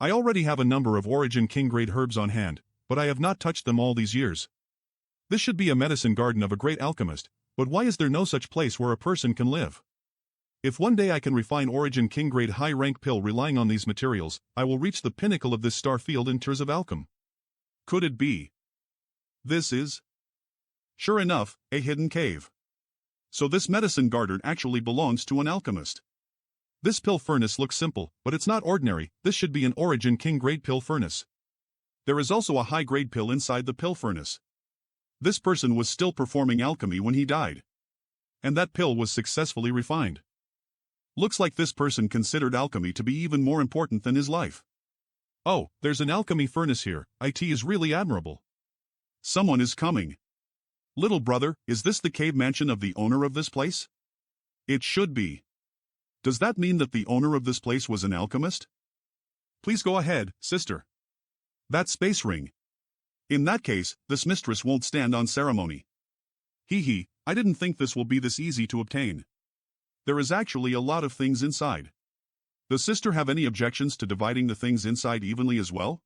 I already have a number of Origin King grade herbs on hand, but I have not touched them all these years. This should be a medicine garden of a great alchemist, but why is there no such place where a person can live? If one day I can refine Origin King grade high rank pill relying on these materials, I will reach the pinnacle of this star field in terms of alchem. Could it be? This is? Sure enough, a hidden cave. So this medicine garden actually belongs to an alchemist. This pill furnace looks simple, but it's not ordinary, this should be an Origin King grade pill furnace. There is also a high grade pill inside the pill furnace. This person was still performing alchemy when he died. And that pill was successfully refined. Looks like this person considered alchemy to be even more important than his life. Oh, there's an alchemy furnace here, it is really admirable. Someone is coming. Little brother, is this the cave mansion of the owner of this place? It should be. Does that mean that the owner of this place was an alchemist? Please go ahead, sister. That space ring. In that case, this mistress won't stand on ceremony. Hee, I didn't think this will be this easy to obtain. There is actually a lot of things inside. Does sister have any objections to dividing the things inside evenly as well?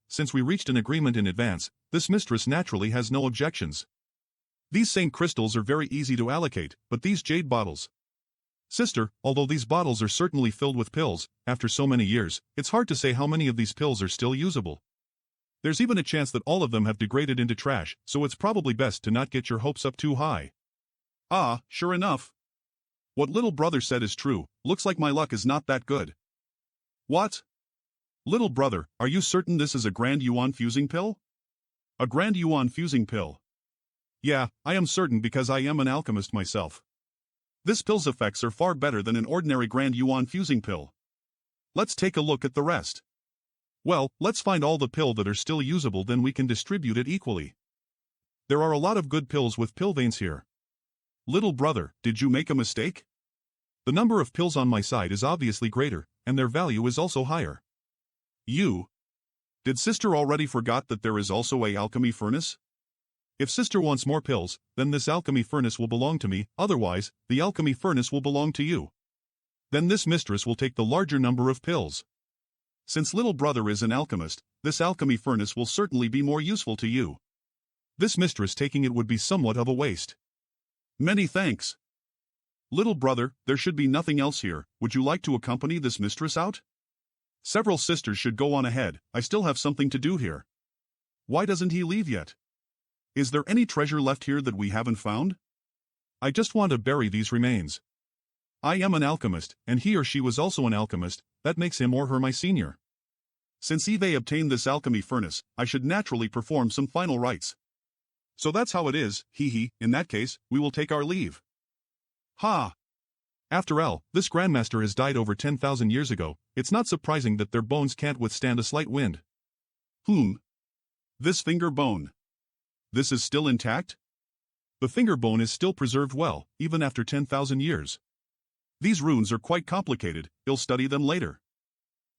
Since we reached an agreement in advance, this mistress naturally has no objections. These same crystals are very easy to allocate, but these jade bottles. Sister, although these bottles are certainly filled with pills, after so many years, it's hard to say how many of these pills are still usable. There's even a chance that all of them have degraded into trash, so it's probably best to not get your hopes up too high. Ah, sure enough. What little brother said is true, looks like my luck is not that good. What? Little brother, are you certain this is a Grand Yuan fusing pill? A Grand Yuan fusing pill. Yeah, I am certain because I am an alchemist myself. This pill's effects are far better than an ordinary Grand Yuan fusing pill. Let's take a look at the rest. Well, let's find all the pill that are still usable, then we can distribute it equally. There are a lot of good pills with pill veins here. Little brother, did you make a mistake? The number of pills on my side is obviously greater, and their value is also higher. Did sister already forgot that there is also a alchemy furnace? If sister wants more pills, then this alchemy furnace will belong to me, otherwise, the alchemy furnace will belong to you. Then this mistress will take the larger number of pills. Since little brother is an alchemist, this alchemy furnace will certainly be more useful to you. This mistress taking it would be somewhat of a waste. Many thanks. Little brother, there should be nothing else here, would you like to accompany this mistress out? Several sisters should go on ahead, I still have something to do here. Why doesn't he leave yet? Is there any treasure left here that we haven't found? I just want to bury these remains. I am an alchemist, and he or she was also an alchemist, that makes him or her my senior. Since Eve obtained this alchemy furnace, I should naturally perform some final rites. So that's how it is, in that case, we will take our leave. Ha! After all, this Grandmaster has died over 10,000 years ago, it's not surprising that their bones can't withstand a slight wind. This finger bone. This is still intact? The finger bone is still preserved well, even after 10,000 years. These runes are quite complicated, I'll study them later.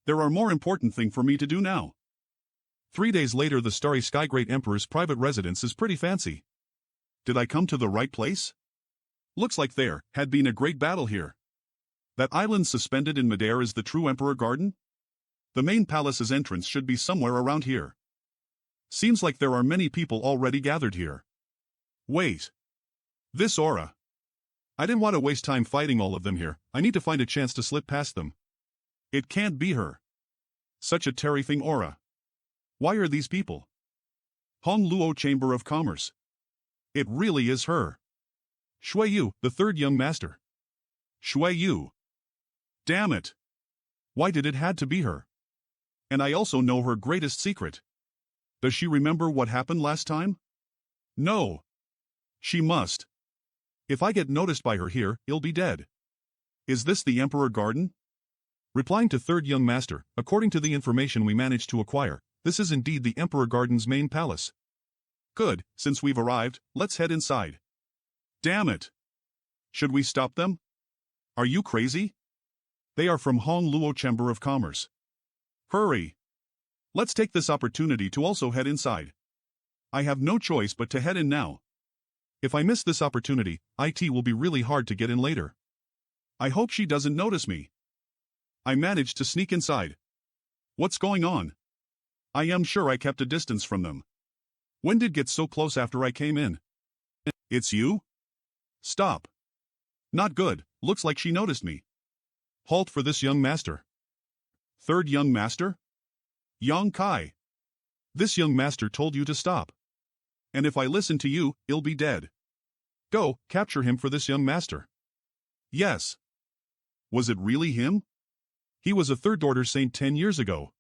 There are more important things for me to do now. 3 days later, the Starry Sky Great Emperor's private residence is pretty fancy. Did I come to the right place? Looks like there had been a great battle here. That island suspended in midair is the true Emperor Garden? The main palace's entrance should be somewhere around here. Seems like there are many people already gathered here. Wait. This aura. I didn't want to waste time fighting all of them here, I need to find a chance to slip past them. It can't be her. Such a terrifying aura. Why are these people? Hong Luo Chamber of Commerce. It really is her. Shui Yu, the third young master. Shui Yu. Damn it. Why did it had to be her? And I also know her greatest secret. Does she remember what happened last time? No. She must. If I get noticed by her here, I'll be dead. Is this the Emperor Garden? Replying to third young master, according to the information we managed to acquire, this is indeed the Emperor Garden's main palace. Good, since we've arrived, let's head inside. Damn it. Should we stop them? Are you crazy? They are from Hong Luo Chamber of Commerce. Hurry. Let's take this opportunity to also head inside. I have no choice but to head in now. If I miss this opportunity, it will be really hard to get in later. I hope she doesn't notice me. I managed to sneak inside. What's going on? I am sure I kept a distance from them. When did get so close after I came in? It's you? Stop. Not good, looks like she noticed me. Halt for this young master. Third young master? Yang Kai. This young master told you to stop. And if I listen to you, I'll be dead. Go, capture him for this young master. Yes. Was it really him? He was a third order saint 10 years ago.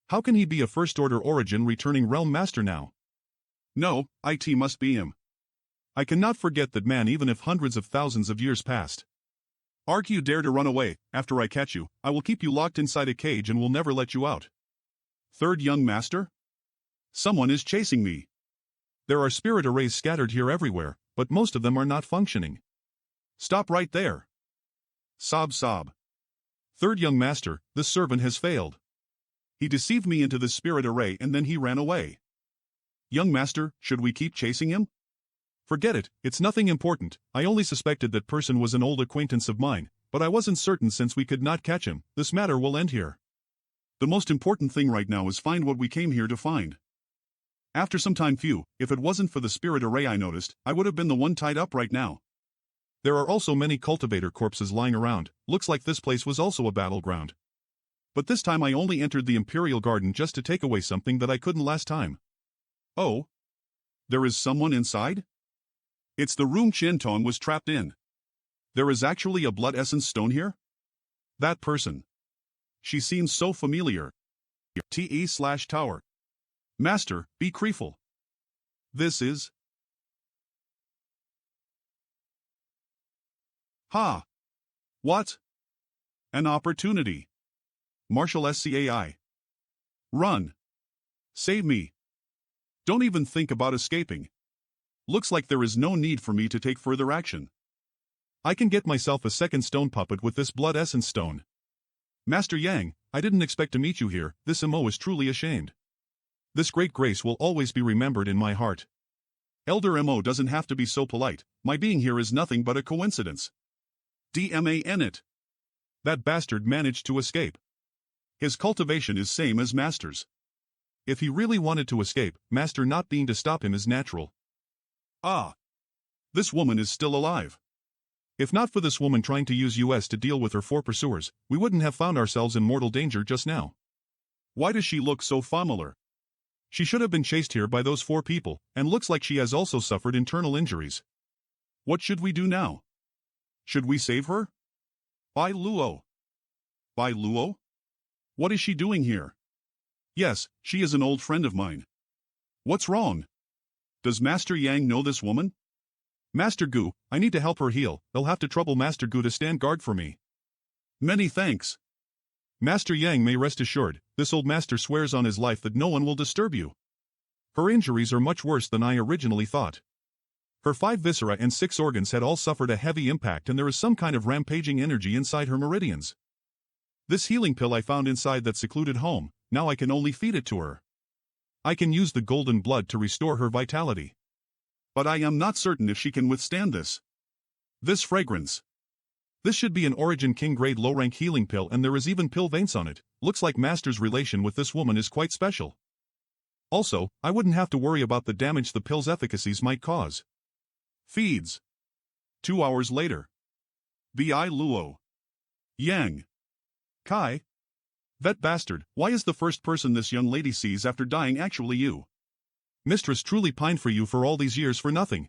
How can he be a first order origin returning realm master now? No, it must be him. I cannot forget that man even if hundreds of thousands of years passed. Ark, you dare to run away, after I catch you, I will keep you locked inside a cage and will never let you out. Third young master? Someone is chasing me. There are spirit arrays scattered here everywhere, but most of them are not functioning. Stop right there. Sob sob. Third young master, this servant has failed. He deceived me into this spirit array and then he ran away. Young master, should we keep chasing him? Forget it, it's nothing important. I only suspected that person was an old acquaintance of mine, but I wasn't certain since we could not catch him. This matter will end here. The most important thing right now is find what we came here to find. After some time if it wasn't for the spirit array I noticed, I would have been the one tied up right now. There are also many cultivator corpses lying around, looks like this place was also a battleground. But this time I only entered the Imperial Garden just to take away something that I couldn't last time. Oh? There is someone inside? It's the room Qintong was trapped in. There is actually a blood essence stone here? That person. She seems so familiar. TE/tower. Master, be careful. This is... Ha! What? An opportunity. Marshal SCAI. Run. Save me. Don't even think about escaping. Looks like there is no need for me to take further action. I can get myself a second stone puppet with this blood essence stone. Master Yang, I didn't expect to meet you here. This MO is truly ashamed. This great grace will always be remembered in my heart. Elder MO doesn't have to be so polite. My being here is nothing but a coincidence. DMAN it. That bastard managed to escape. His cultivation is same as Master's. If he really wanted to escape, Master not being to stop him is natural. Ah. This woman is still alive. If not for this woman trying to use us to deal with her 4 pursuers, we wouldn't have found ourselves in mortal danger just now. Why does she look so familiar? She should have been chased here by those 4 people, and looks like she has also suffered internal injuries. What should we do now? Should we save her? Bai Luo. Bai Luo? What is she doing here? Yes, she is an old friend of mine. What's wrong? Does Master Yang know this woman? Master Gu, I need to help her heal. They'll have to trouble Master Gu to stand guard for me. Many thanks. Master Yang may rest assured, this old master swears on his life that no one will disturb you. Her injuries are much worse than I originally thought. Her 5 viscera and 6 organs had all suffered a heavy impact and there is some kind of rampaging energy inside her meridians. This healing pill I found inside that secluded home, now I can only feed it to her. I can use the golden blood to restore her vitality. But I am not certain if she can withstand this. This fragrance. This should be an Origin King grade low-rank healing pill and there is even pill veins on it. Looks like Master's relation with this woman is quite special. Also, I wouldn't have to worry about the damage the pill's efficacies might cause. Feeds. 2 hours later. Bai Luo. Yang. Kai. That bastard, why is the first person this young lady sees after dying actually you? Mistress truly pined for you for all these years for nothing.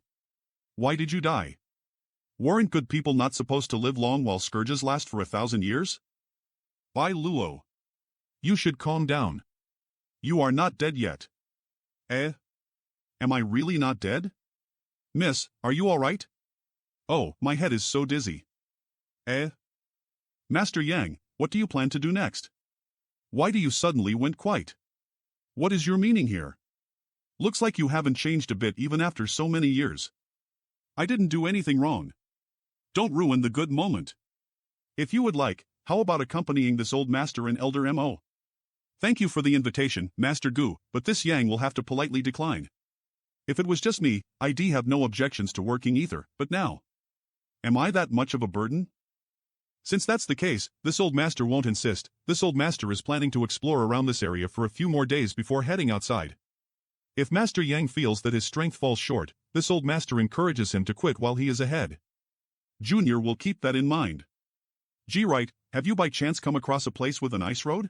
Why did you die? Weren't good people not supposed to live long while scourges last for 1,000 years? Bai Luo. You should calm down. You are not dead yet. Eh? Am I really not dead? Miss, are you alright? Oh, my head is so dizzy. Eh? Master Yang, what do you plan to do next? Why do you suddenly went quiet? What is your meaning here? Looks like you haven't changed a bit even after so many years. I didn't do anything wrong. Don't ruin the good moment. If you would like, how about accompanying this old master and elder MO? Thank you for the invitation, Master Gu, but this Yang will have to politely decline. If it was just me, I'd have no objections to working either, but now. Am I that much of a burden? Since that's the case, this old master won't insist. This old master is planning to explore around this area for a few more days before heading outside. If Master Yang feels that his strength falls short, this old master encourages him to quit while he is ahead. Junior will keep that in mind. Gee, right, have you by chance come across a place with an ice road?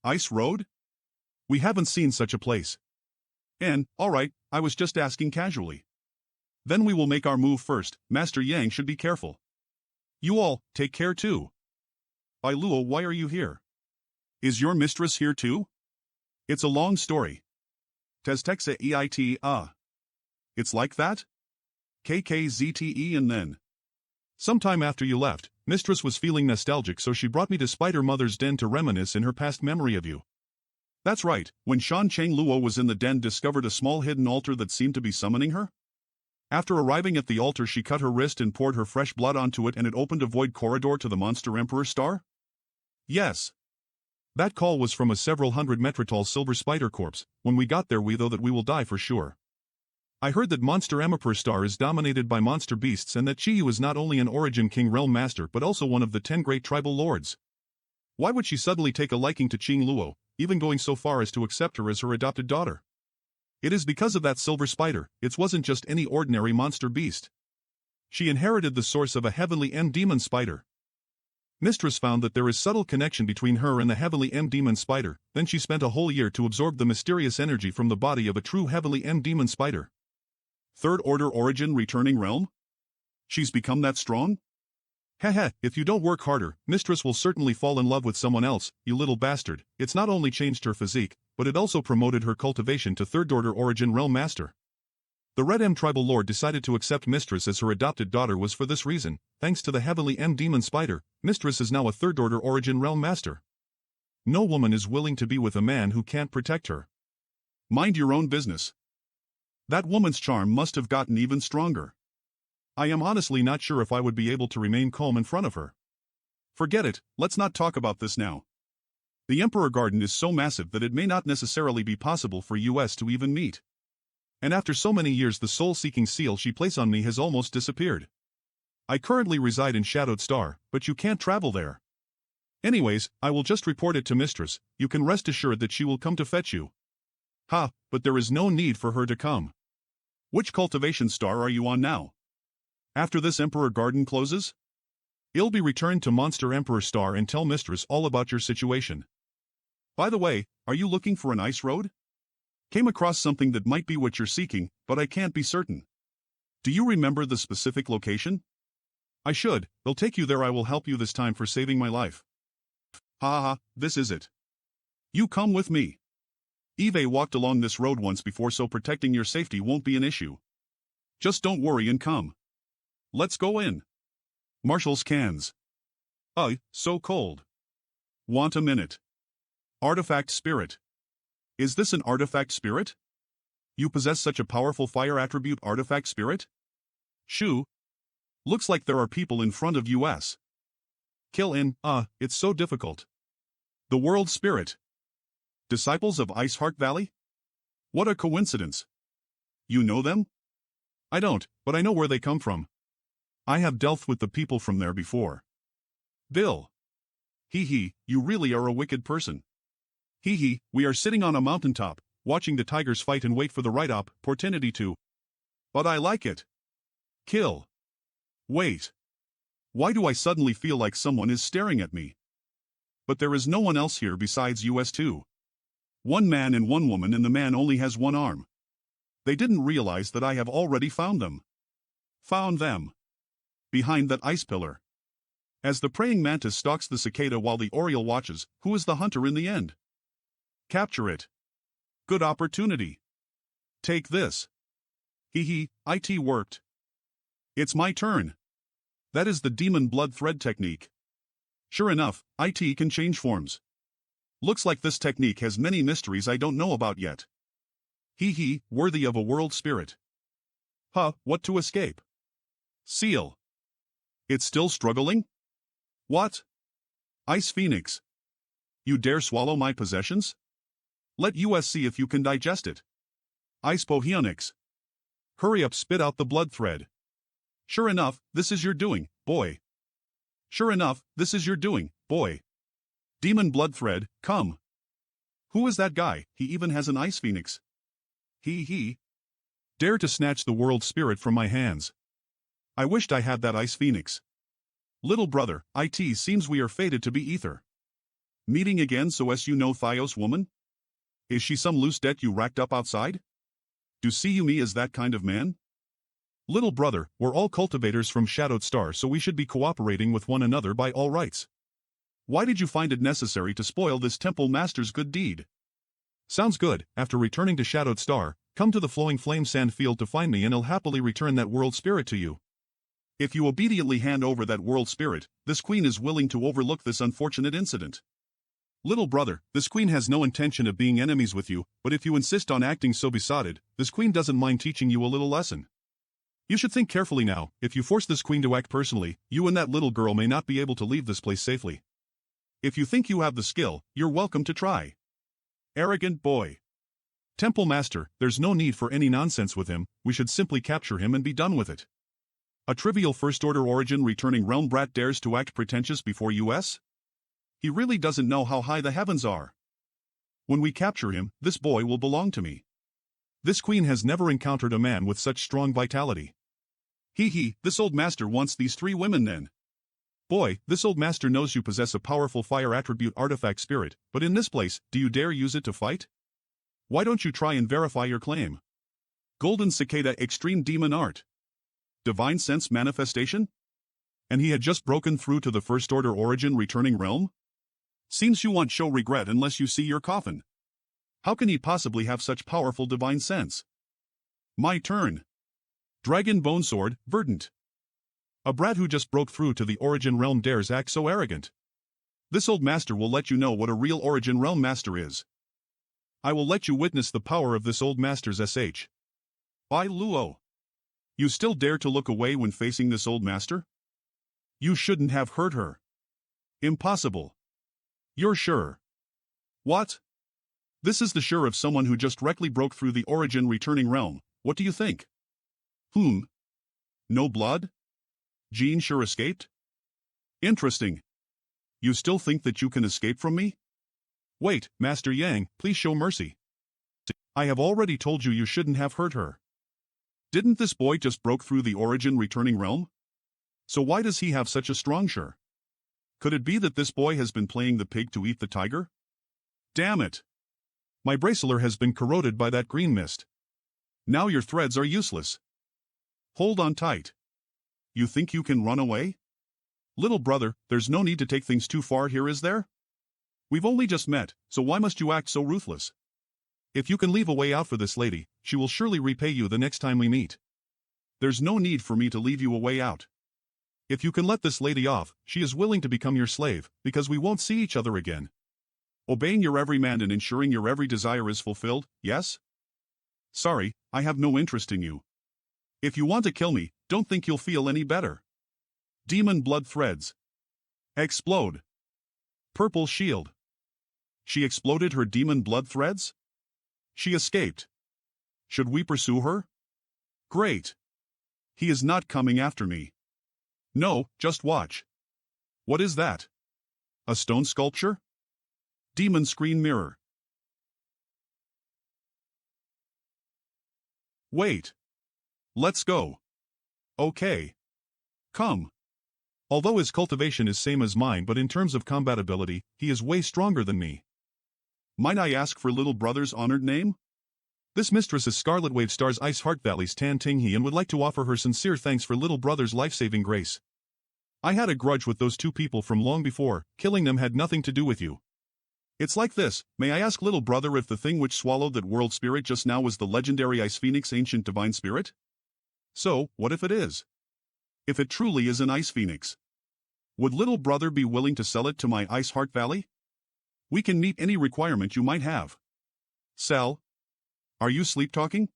Ice road? We haven't seen such a place. And, alright, I was just asking casually. Then we will make our move first. Master Yang should be careful. You all, take care too. Bai Luo, why are you here? Is your mistress here too? It's a long story. Teztexa eit. It's like that? KKZTE and then. Sometime after you left, mistress was feeling nostalgic so she brought me to Spider Mother's den to reminisce in her past memory of you. That's right, when Shan Cheng Luo was in the den discovered a small hidden altar that seemed to be summoning her? After arriving at the altar she cut her wrist and poured her fresh blood onto it and it opened a void corridor to the monster Emperor Star? Yes. That call was from a several hundred meter tall silver spider corpse. When we got there we thought that we will die for sure. I heard that Monster Emperor Star is dominated by monster beasts and that Chiyu is not only an Origin King Realm Master but also one of the 10 great tribal lords. Why would she suddenly take a liking to Qing Luo, even going so far as to accept her as her adopted daughter? It is because of that silver spider. It wasn't just any ordinary monster beast. She inherited the source of a heavenly demon spider. Mistress found that there is subtle connection between her and the heavenly demon spider, then she spent a whole year to absorb the mysterious energy from the body of a true heavenly demon spider. Third order origin returning realm? She's become that strong? Heh, if you don't work harder, Mistress will certainly fall in love with someone else, you little bastard. It's not only changed her physique, but it also promoted her cultivation to third order origin realm master. The Red M tribal lord decided to accept Mistress as her adopted daughter was for this reason. Thanks to the heavenly demon spider, Mistress is now a third order origin realm master. No woman is willing to be with a man who can't protect her. Mind your own business. That woman's charm must have gotten even stronger. I am honestly not sure if I would be able to remain calm in front of her. Forget it, let's not talk about this now. The Emperor Garden is so massive that it may not necessarily be possible for us to even meet. And after so many years the soul-seeking seal she placed on me has almost disappeared. I currently reside in Shadowed Star, but you can't travel there. Anyways, I will just report it to Mistress. You can rest assured that she will come to fetch you. Ha, but there is no need for her to come. Which cultivation star are you on now? After this Emperor Garden closes? You'll be returned to Monster Emperor Star and tell Mistress all about your situation. By the way, are you looking for an ice road? Came across something that might be what you're seeking, but I can't be certain. Do you remember the specific location? I should, they'll take you there. I will help you this time for saving my life. Ha ha, this is it. You come with me. Eve walked along this road once before, so protecting your safety won't be an issue. Just don't worry and come. Let's go in. Marshall's cans. So cold. Want a minute. Artifact spirit. Is this an artifact spirit? You possess such a powerful fire attribute artifact spirit? Shoo. Looks like there are people in front of us. Kill in, it's so difficult. The world spirit. Disciples of Ice Heart Valley? What a coincidence. You know them? I don't, but I know where they come from. I have dealt with the people from there before. Bill. Hee, you really are a wicked person. Hee, we are sitting on a mountaintop, watching the tigers fight and wait for the right opportunity to. But I like it. Kill. Wait. Why do I suddenly feel like someone is staring at me? But there is no one else here besides us two. One man and one woman, and the man only has one arm. They didn't realize that I have already found them. Found them. Behind that ice pillar. As the praying mantis stalks the cicada while the oriole watches, who is the hunter in the end? Capture it. Good opportunity. Take this. Hee, it worked. It's my turn. That is the demon blood thread technique. Sure enough, it can change forms. Looks like this technique has many mysteries I don't know about yet. Hee, worthy of a world spirit. What to escape? Seal. It's still struggling? What? Ice Phoenix. You dare swallow my possessions? Let us see if you can digest it. Ice Boheonix. Hurry up, spit out the blood thread. Sure enough, this is your doing, boy. Sure enough, this is your doing, boy. Demon blood thread, come. Who is that guy? He even has an Ice Phoenix. He. Dare to snatch the world spirit from my hands. I wished I had that Ice Phoenix. Little brother, it seems we are fated to be ether. Meeting again, so as you know Thios woman? Is she some loose debt you racked up outside? Do see you me as that kind of man? Little brother, we're all cultivators from Shadowed Star, so we should be cooperating with one another by all rights. Why did you find it necessary to spoil this temple master's good deed? Sounds good. After returning to Shadowed Star, come to the Flowing Flame Sand Field to find me and I'll happily return that world spirit to you. If you obediently hand over that world spirit, this queen is willing to overlook this unfortunate incident. Little brother, this queen has no intention of being enemies with you, but if you insist on acting so besotted, this queen doesn't mind teaching you a little lesson. You should think carefully now. If you force this queen to act personally, you and that little girl may not be able to leave this place safely. If you think you have the skill, you're welcome to try. Arrogant boy. Temple Master, there's no need for any nonsense with him, we should simply capture him and be done with it. A trivial first-order origin returning realm brat dares to act pretentious before us? He really doesn't know how high the heavens are. When we capture him, this boy will belong to me. This queen has never encountered a man with such strong vitality. This old master wants these 3 women then. Boy, this old master knows you possess a powerful fire attribute artifact spirit, but in this place, do you dare use it to fight? Why don't you try and verify your claim? Golden Cicada Extreme Demon Art. Divine Sense Manifestation? And he had just broken through to the First Order Origin returning realm? Seems you won't show regret unless you see your coffin. How can he possibly have such powerful divine sense? My turn. Dragon Bone Sword, Verdant. A brat who just broke through to the Origin realm dares act so arrogant. This old master will let you know what a real Origin realm master is. I will let you witness the power of this old master's SH. By Luo. You still dare to look away when facing this old master? You shouldn't have hurt her. Impossible. You're sure. What? This is the sure of someone who just directly broke through the Origin returning realm, what do you think? No blood? Jean sure escaped? Interesting. You still think that you can escape from me? Wait, Master Yang, please show mercy. I have already told you shouldn't have hurt her. Didn't this boy just broke through the Origin returning realm? So why does he have such a strong sure? Could it be that this boy has been playing the pig to eat the tiger? Damn it! My bracelet has been corroded by that green mist. Now your threads are useless. Hold on tight. You think you can run away? Little brother, there's no need to take things too far here, is there? We've only just met, so why must you act so ruthless? If you can leave a way out for this lady, she will surely repay you the next time we meet. There's no need for me to leave you a way out. If you can let this lady off, she is willing to become your slave, because we won't see each other again. Obeying your every command and ensuring your every desire is fulfilled, yes? Sorry, I have no interest in you. If you want to kill me, don't think you'll feel any better. Demon blood threads. Explode. Purple shield. She exploded her demon blood threads? She escaped. Should we pursue her? Great. He is not coming after me. No, just watch. What is that? A stone sculpture? Demon screen mirror. Wait. Let's go. Okay. Come. Although his cultivation is same as mine, but in terms of combat ability, he is way stronger than me. Might I ask for little brother's honored name? This mistress is Scarlet Wave Star's Ice Heart Valley's Tan Tinghe and would like to offer her sincere thanks for little brother's life-saving grace. I had a grudge with those 2 people from long before, killing them had nothing to do with you. It's like this, may I ask little brother if the thing which swallowed that world spirit just now was the legendary Ice Phoenix ancient divine spirit? So, what if it is? If it truly is an Ice Phoenix, would little brother be willing to sell it to my Ice Heart Valley? We can meet any requirement you might have. Sell? Are you sleep-talking?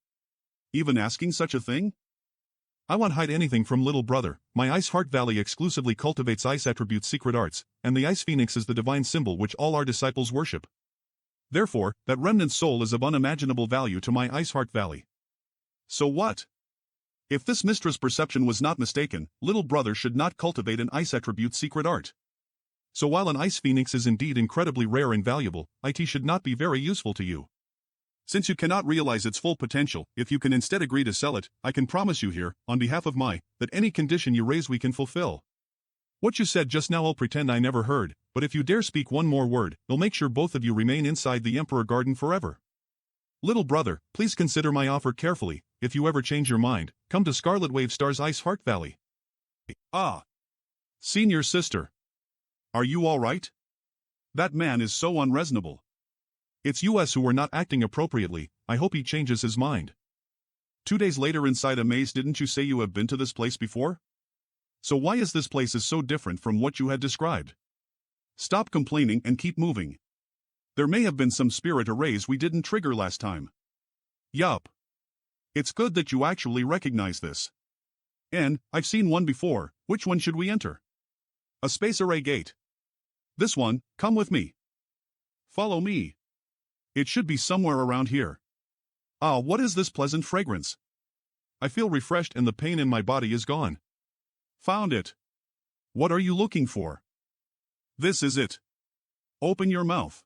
Even asking such a thing? I won't hide anything from little brother. My Ice Heart Valley exclusively cultivates ice attribute secret arts, and the Ice Phoenix is the divine symbol which all our disciples worship. Therefore, that remnant soul is of unimaginable value to my Ice Heart Valley. So what? If this mistress' perception was not mistaken, little brother should not cultivate an ice attribute secret art. So while an Ice Phoenix is indeed incredibly rare and valuable, it should not be very useful to you. Since you cannot realize its full potential, if you can instead agree to sell it, I can promise you here, on behalf of that any condition you raise we can fulfill. What you said just now I'll pretend I never heard, but if you dare speak one more word, I'll make sure both of you remain inside the Emperor Garden forever. Little brother, please consider my offer carefully. If you ever change your mind, come to Scarlet Wave Star's Ice Heart Valley. Ah. Senior sister. Are you all right? That man is so unreasonable. It's us who are not acting appropriately. I hope he changes his mind. 2 days later inside a maze, didn't you say you have been to this place before? So why is this place so different from what you had described? Stop complaining and keep moving. There may have been some spirit arrays we didn't trigger last time. Yup. It's good that you actually recognize this. And, I've seen one before. Which one should we enter? A space array gate. This one, come with me. Follow me. It should be somewhere around here. Ah, what is this pleasant fragrance? I feel refreshed and the pain in my body is gone. Found it. What are you looking for? This is it. Open your mouth.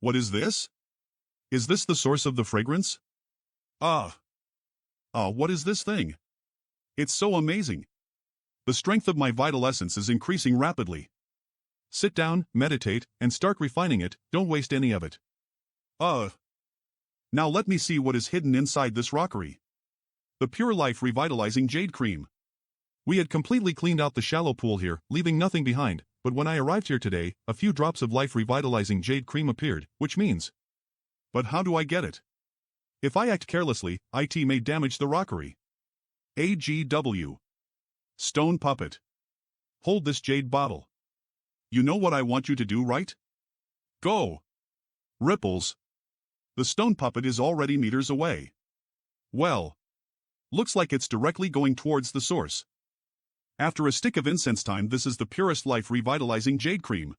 What is this? Is this the source of the fragrance? Ah. What is this thing? It's so amazing. The strength of my vital essence is increasing rapidly. Sit down, meditate, and start refining it, don't waste any of it. Now let me see what is hidden inside this rockery. The Pure Life Revitalizing Jade Cream. We had completely cleaned out the shallow pool here, leaving nothing behind, but when I arrived here today, a few drops of Life Revitalizing Jade Cream appeared, which means... But how do I get it? If I act carelessly, it may damage the rockery. AGW. Stone Puppet. Hold this jade bottle. You know what I want you to do, right? Go. Ripples. The stone puppet is already meters away. Well. Looks like it's directly going towards the source. After a stick of incense time, this is the purest life revitalizing jade cream.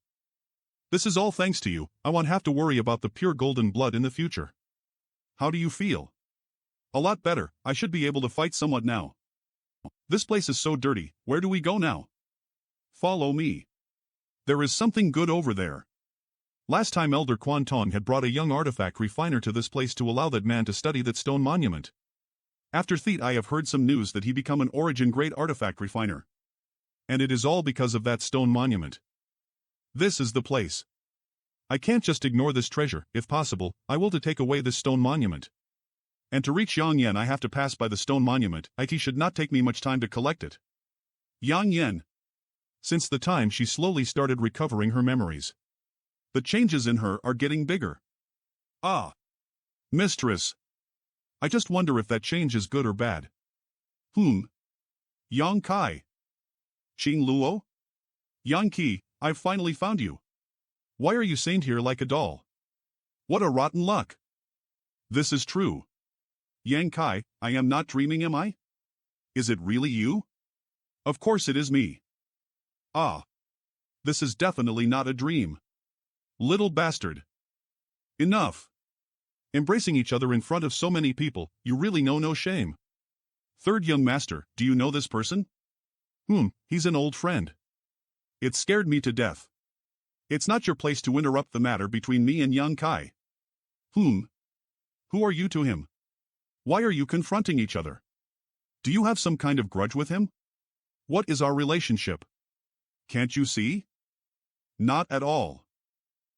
This is all thanks to you. I won't have to worry about the pure golden blood in the future. How do you feel? A lot better. I should be able to fight somewhat now. This place is so dirty. Where do we go now? Follow me. There is something good over there. Last time Elder Quan Tong had brought a young artifact refiner to this place to allow that man to study that stone monument. After Theet I have heard some news that he become an origin great artifact refiner. And it is all because of that stone monument. This is the place. I can't just ignore this treasure. If possible, I will to take away this stone monument. And to reach Yang Yen I have to pass by the stone monument. It should not take me much time to collect it. Yang Yen. Since the time she slowly started recovering her memories. The changes in her are getting bigger. Ah. Mistress. I just wonder if that change is good or bad. Yang Kai. Qing Luo? Yang Qi, I've finally found you. Why are you saint here like a doll? What a rotten luck. This is true. Yang Kai, I am not dreaming, am I? Is it really you? Of course it is me. Ah. This is definitely not a dream. Little bastard. Enough. Embracing each other in front of so many people, you really know no shame. Third young master, do you know this person? He's an old friend. It scared me to death. It's not your place to interrupt the matter between me and Yang Kai. Who are you to him? Why are you confronting each other? Do you have some kind of grudge with him? What is our relationship? Can't you see? Not at all.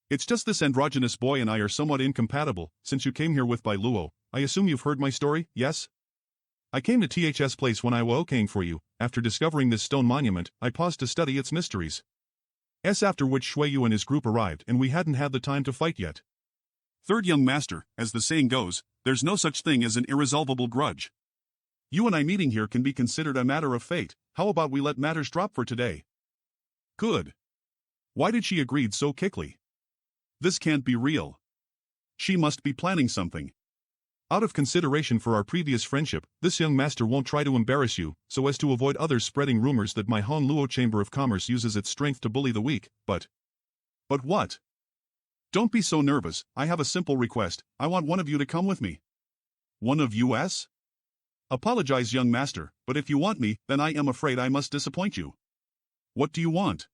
It's just this androgynous boy and I are somewhat incompatible. Since you came here with Bai Luo, I assume you've heard my story, yes? I came to THS place when I was okaying for you. After discovering this stone monument, I paused to study its mysteries. After which Shui Yu and his group arrived and we hadn't had the time to fight yet. Third young master, as the saying goes, there's no such thing as an irresolvable grudge. You and I meeting here can be considered a matter of fate. How about we let matters drop for today? Good. Why did she agree so quickly? This can't be real. She must be planning something. Out of consideration for our previous friendship, this young master won't try to embarrass you, so as to avoid others spreading rumors that my Hong Luo Chamber of Commerce uses its strength to bully the weak, but what? Don't be so nervous. I have a simple request. I want one of you to come with me. One of us? Apologize, young master, but if you want me, then I am afraid I must disappoint you. What do you want?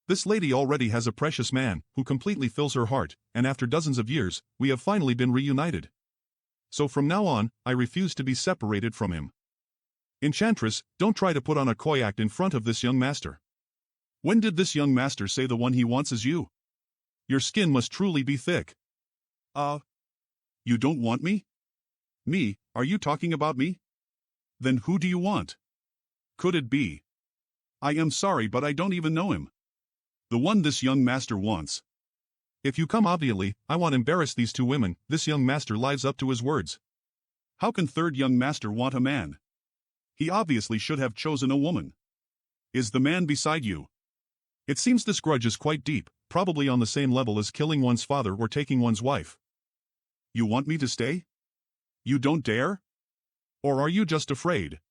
This lady already has a precious man, who completely fills her heart, and after dozens of years, we have finally been reunited. So from now on, I refuse to be separated from him. Enchantress, don't try to put on a coy act in front of this young master. When did this young master say the one he wants is you? Your skin must truly be thick. You don't want me? Me? Are you talking about me? Then who do you want? Could it be? I am sorry, but I don't even know him. The one this young master wants. If you come obviously, I won't embarrass these two women. This young master lives up to his words. How can third young master want a man? He obviously should have chosen a woman. Is the man beside you? It seems this grudge is quite deep, probably on the same level as killing one's father or taking one's wife. You want me to stay? You don't dare? Or are you just afraid?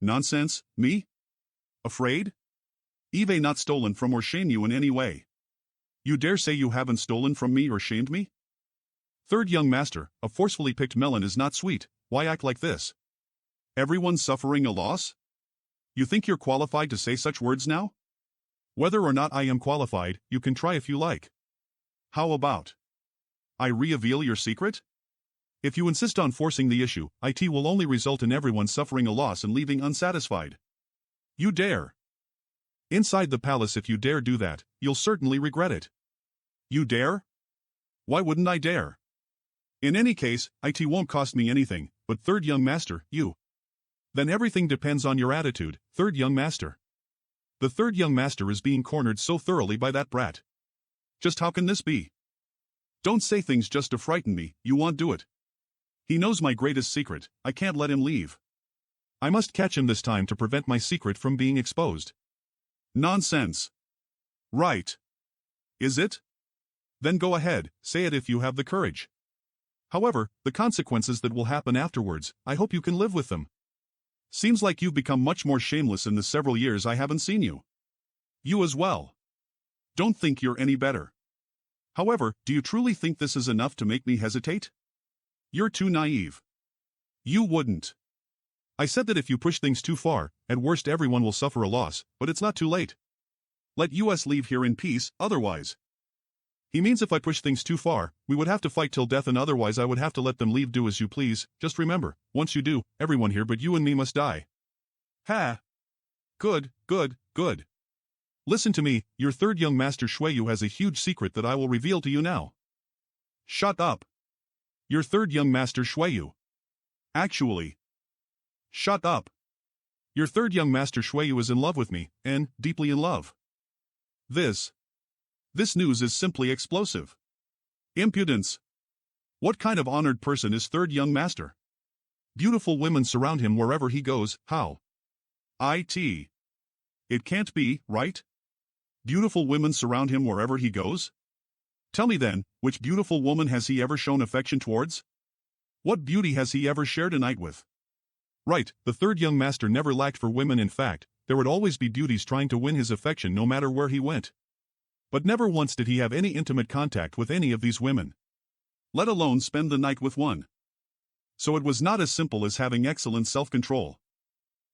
Nonsense, me? Afraid? Eve not stolen from or shame you in any way. You dare say you haven't stolen from me or shamed me? Third young master, a forcefully picked melon is not sweet, why act like this? Everyone's suffering a loss? You think you're qualified to say such words now? Whether or not I am qualified, you can try if you like. How about I reveal your secret? If you insist on forcing the issue, it will only result in everyone suffering a loss and leaving unsatisfied. You dare. Inside the palace, if you dare do that, you'll certainly regret it. You dare? Why wouldn't I dare? In any case, it won't cost me anything, but third young master, you. Then everything depends on your attitude, third young master. The third young master is being cornered so thoroughly by that brat. Just how can this be? Don't say things just to frighten me, you won't do it. He knows my greatest secret, I can't let him leave. I must catch him this time to prevent my secret from being exposed. Nonsense. Right. Is it? Then go ahead, say it if you have the courage. However, the consequences that will happen afterwards, I hope you can live with them. Seems like you've become much more shameless in the several years I haven't seen you. You as well. Don't think you're any better. However, do you truly think this is enough to make me hesitate? You're too naive. You wouldn't. I said that if you push things too far, at worst everyone will suffer a loss, but it's not too late. Let us leave here in peace, otherwise. He means if I push things too far, we would have to fight till death, and otherwise I would have to let them leave. Do as you please, just remember, once you do, everyone here but you and me must die. Ha! Good, good, good. Listen to me, your third young master Shuiyu has a huge secret that I will reveal to you now. Shut up. Your third young master Shuiyu. Actually. Shut up. Your third young master Shuiyu is in love with me, and deeply in love. This news is simply explosive. Impudence. What kind of honored person is third young master? Beautiful women surround him wherever he goes, how? It can't be, right? Beautiful women surround him wherever he goes? Tell me then, which beautiful woman has he ever shown affection towards? What beauty has he ever shared a night with? Right, the third young master never lacked for women. In fact, there would always be beauties trying to win his affection no matter where he went. But never once did he have any intimate contact with any of these women, let alone spend the night with one. So it was not as simple as having excellent self-control.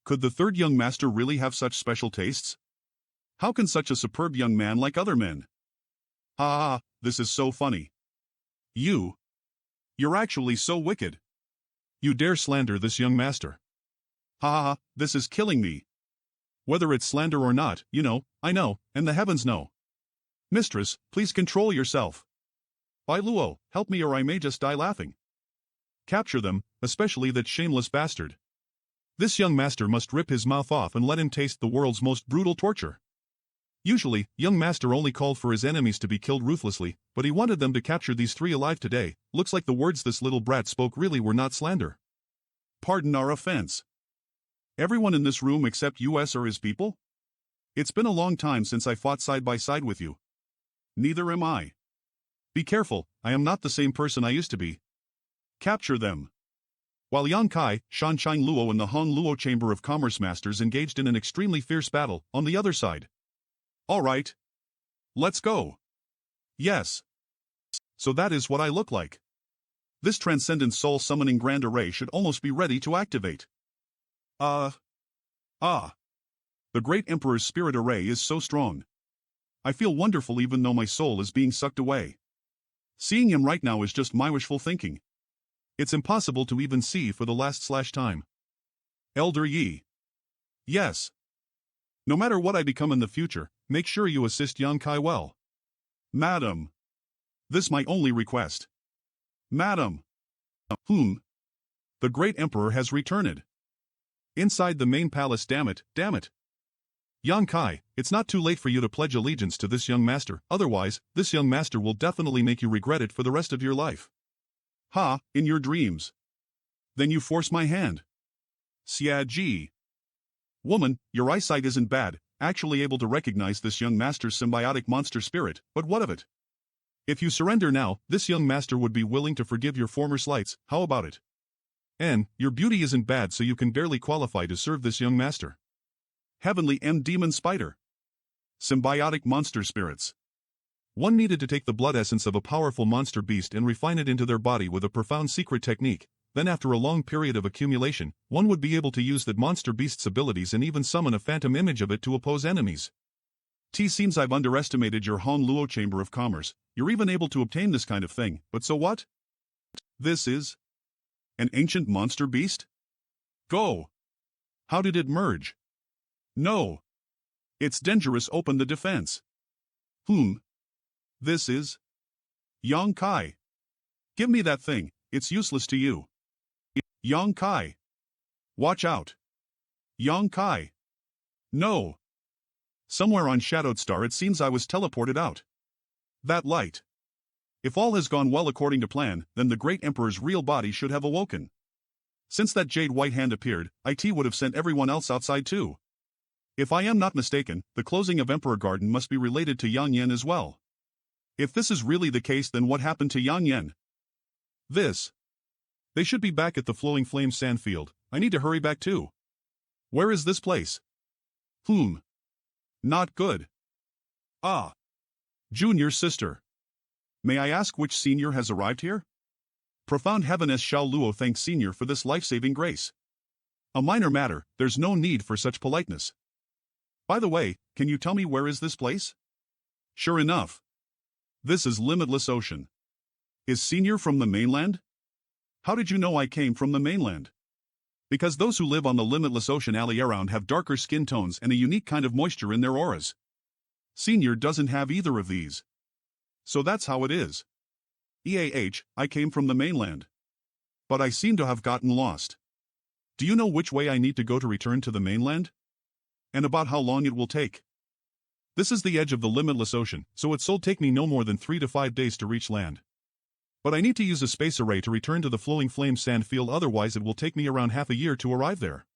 Could the third young master really have such special tastes? How can such a superb young man like other men? Ha ha, this is so funny. You're actually so wicked. You dare slander this young master. Ha ha ha, this is killing me. Whether it's slander or not, you know, I know, and the heavens know. Mistress, please control yourself. Bai Luo, help me or I may just die laughing. Capture them, especially that shameless bastard. This young master must rip his mouth off and let him taste the world's most brutal torture. Usually, young master only called for his enemies to be killed ruthlessly, but he wanted them to capture these three alive today. Looks like the words this little brat spoke really were not slander. Pardon our offense. Everyone in this room except us are his people? It's been a long time since I fought side by side with you. Neither am I. Be careful, I am not the same person I used to be. Capture them. While Yang Kai, Shanshine Luo and the Hong Luo Chamber of Commerce Masters engaged in an extremely fierce battle, on the other side. Alright. Let's go. Yes. So that is what I look like. This transcendent soul summoning grand array should almost be ready to activate. The great Emperor's spirit array is so strong. I feel wonderful even though my soul is being sucked away. Seeing him right now is just my wishful thinking. It's impossible to even see for the last time. Elder Yi. Yes. No matter what I become in the future, make sure you assist Yang Kai well. Madam. This my only request. Madam. The great emperor has returned. Inside the main palace, damn it. Yang Kai, it's not too late for you to pledge allegiance to this young master, otherwise, this young master will definitely make you regret it for the rest of your life. Ha, in your dreams. Then you force my hand. Xia Ji. Woman, your eyesight isn't bad, actually able to recognize this young master's symbiotic monster spirit, but what of it? If you surrender now, this young master would be willing to forgive your former slights, how about it? And, your beauty isn't bad, so you can barely qualify to serve this young master. Heavenly M Demon Spider. Symbiotic monster spirits. One needed to take the blood essence of a powerful monster beast and refine it into their body with a profound secret technique. Then after a long period of accumulation, one would be able to use that monster beast's abilities and even summon a phantom image of it to oppose enemies. Seems I've underestimated your Hong Luo Chamber of Commerce. You're even able to obtain this kind of thing, but so what? This is an ancient monster beast? Go! How did it merge? No. It's dangerous. Open the defense. This is Yang Kai. Give me that thing, it's useless to you. Yang Kai. Watch out. Yang Kai. No. Somewhere on Shadowed Star it seems I was teleported out. That light. If all has gone well according to plan, then the great emperor's real body should have awoken. Since that jade white hand appeared, it would have sent everyone else outside too. If I am not mistaken, the closing of Emperor Garden must be related to Yang Yen as well. If this is really the case, then what happened to Yang Yen? They should be back at the Flowing Flame Sandfield. I need to hurry back too. Where is this place? Not good. Ah. Junior's sister. May I ask which senior has arrived here? Profound Heaveness Xiao Luo thanks senior for this life-saving grace. A minor matter, there's no need for such politeness. By the way, can you tell me where is this place? Sure enough. This is Limitless Ocean. Is senior from the mainland? How did you know I came from the mainland? Because those who live on the Limitless Ocean alley around have darker skin tones and a unique kind of moisture in their auras. Senior doesn't have either of these. So that's how it is. I came from the mainland. But I seem to have gotten lost. Do you know which way I need to go to return to the mainland? And about how long it will take? This is the edge of the Limitless Ocean, so it'll take me no more than 3 to 5 days to reach land. But I need to use a space array to return to the Flowing Flame Sandfield, otherwise it will take me around half a year to arrive there.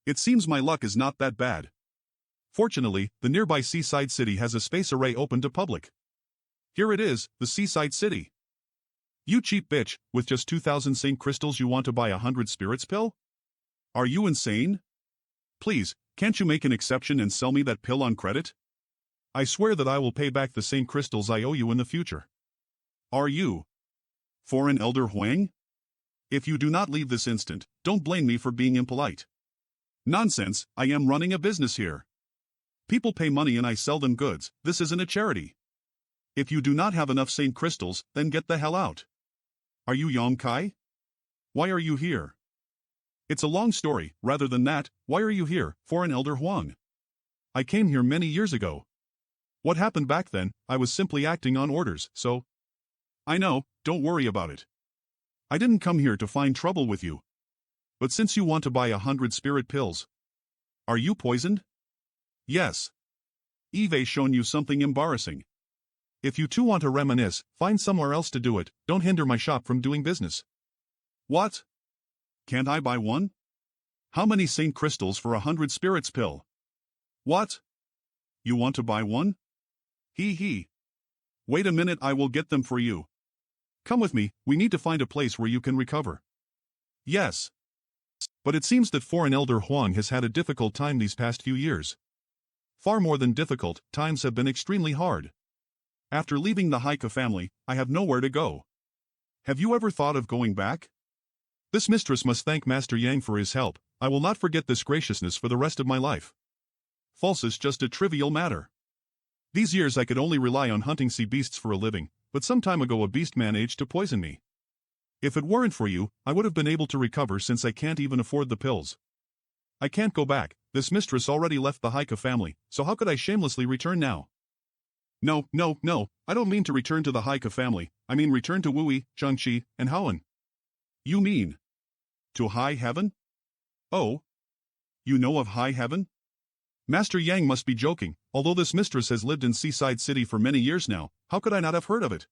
It seems my luck is not that bad. Fortunately, the nearby seaside city has a space array open to public. Here it is, the seaside city. You cheap bitch, with just 2,000 Saint crystals you want to buy 100 spirits pill? Are you insane? Please, can't you make an exception and sell me that pill on credit? I swear that I will pay back the Saint crystals I owe you in the future. Are you Foreign Elder Huang? If you do not leave this instant, don't blame me for being impolite. Nonsense, I am running a business here. People pay money and I sell them goods. This isn't a charity. If you do not have enough Saint crystals, then get the hell out. Are you Yang Kai? Why are you here? It's a long story. Rather than that, why are you here, Foreign Elder Huang? I came here many years ago. What happened back then? I was simply acting on orders, so... I know, don't worry about it. I didn't come here to find trouble with you. But since you want to buy 100 spirit pills... Are you poisoned? Yes. Eve's shown you something embarrassing. If you two want to reminisce, find somewhere else to do it. Don't hinder my shop from doing business. What? Can't I buy one? How many Saint crystals for 100 spirits pill? What? You want to buy one? Hee. Wait a minute, I will get them for you. Come with me, we need to find a place where you can recover. Yes. But it seems that Foreign Elder Huang has had a difficult time these past few years. Far more than difficult, times have been extremely hard. After leaving the Haika family, I have nowhere to go. Have you ever thought of going back? This mistress must thank Master Yang for his help. I will not forget this graciousness for the rest of my life. False is just a trivial matter. These years I could only rely on hunting sea beasts for a living, but some time ago a beast managed to poison me. If it weren't for you, I would have been able to recover since I can't even afford the pills. I can't go back. This mistress already left the Haika family, so how could I shamelessly return now? No, I don't mean to return to the Haika family, I mean return to Wui, Zhangqi, and Haoan. You mean to High Heaven? Oh? You know of High Heaven? Master Yang must be joking. Although this mistress has lived in Seaside City for many years now, how could I not have heard of it?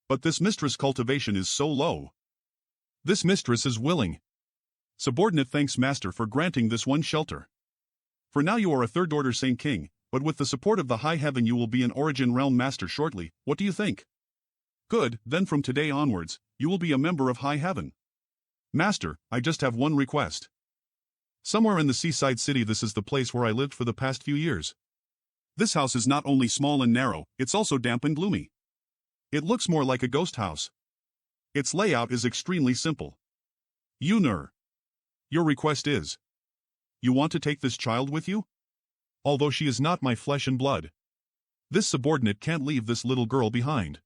But this mistress' cultivation is so low. This mistress is willing. Subordinate thanks Master for granting this one shelter. For now you are a third-order Saint King, but with the support of the High Heaven you will be an Origin Realm Master shortly. What do you think? Good, then from today onwards, you will be a member of High Heaven. Master, I just have one request. Somewhere in the Seaside City this is the place where I lived for the past few years. This house is not only small and narrow, it's also damp and gloomy. It looks more like a ghost house. Its layout is extremely simple. Yunur. Your request is, you want to take this child with you? Although she is not my flesh and blood. This subordinate can't leave this little girl behind.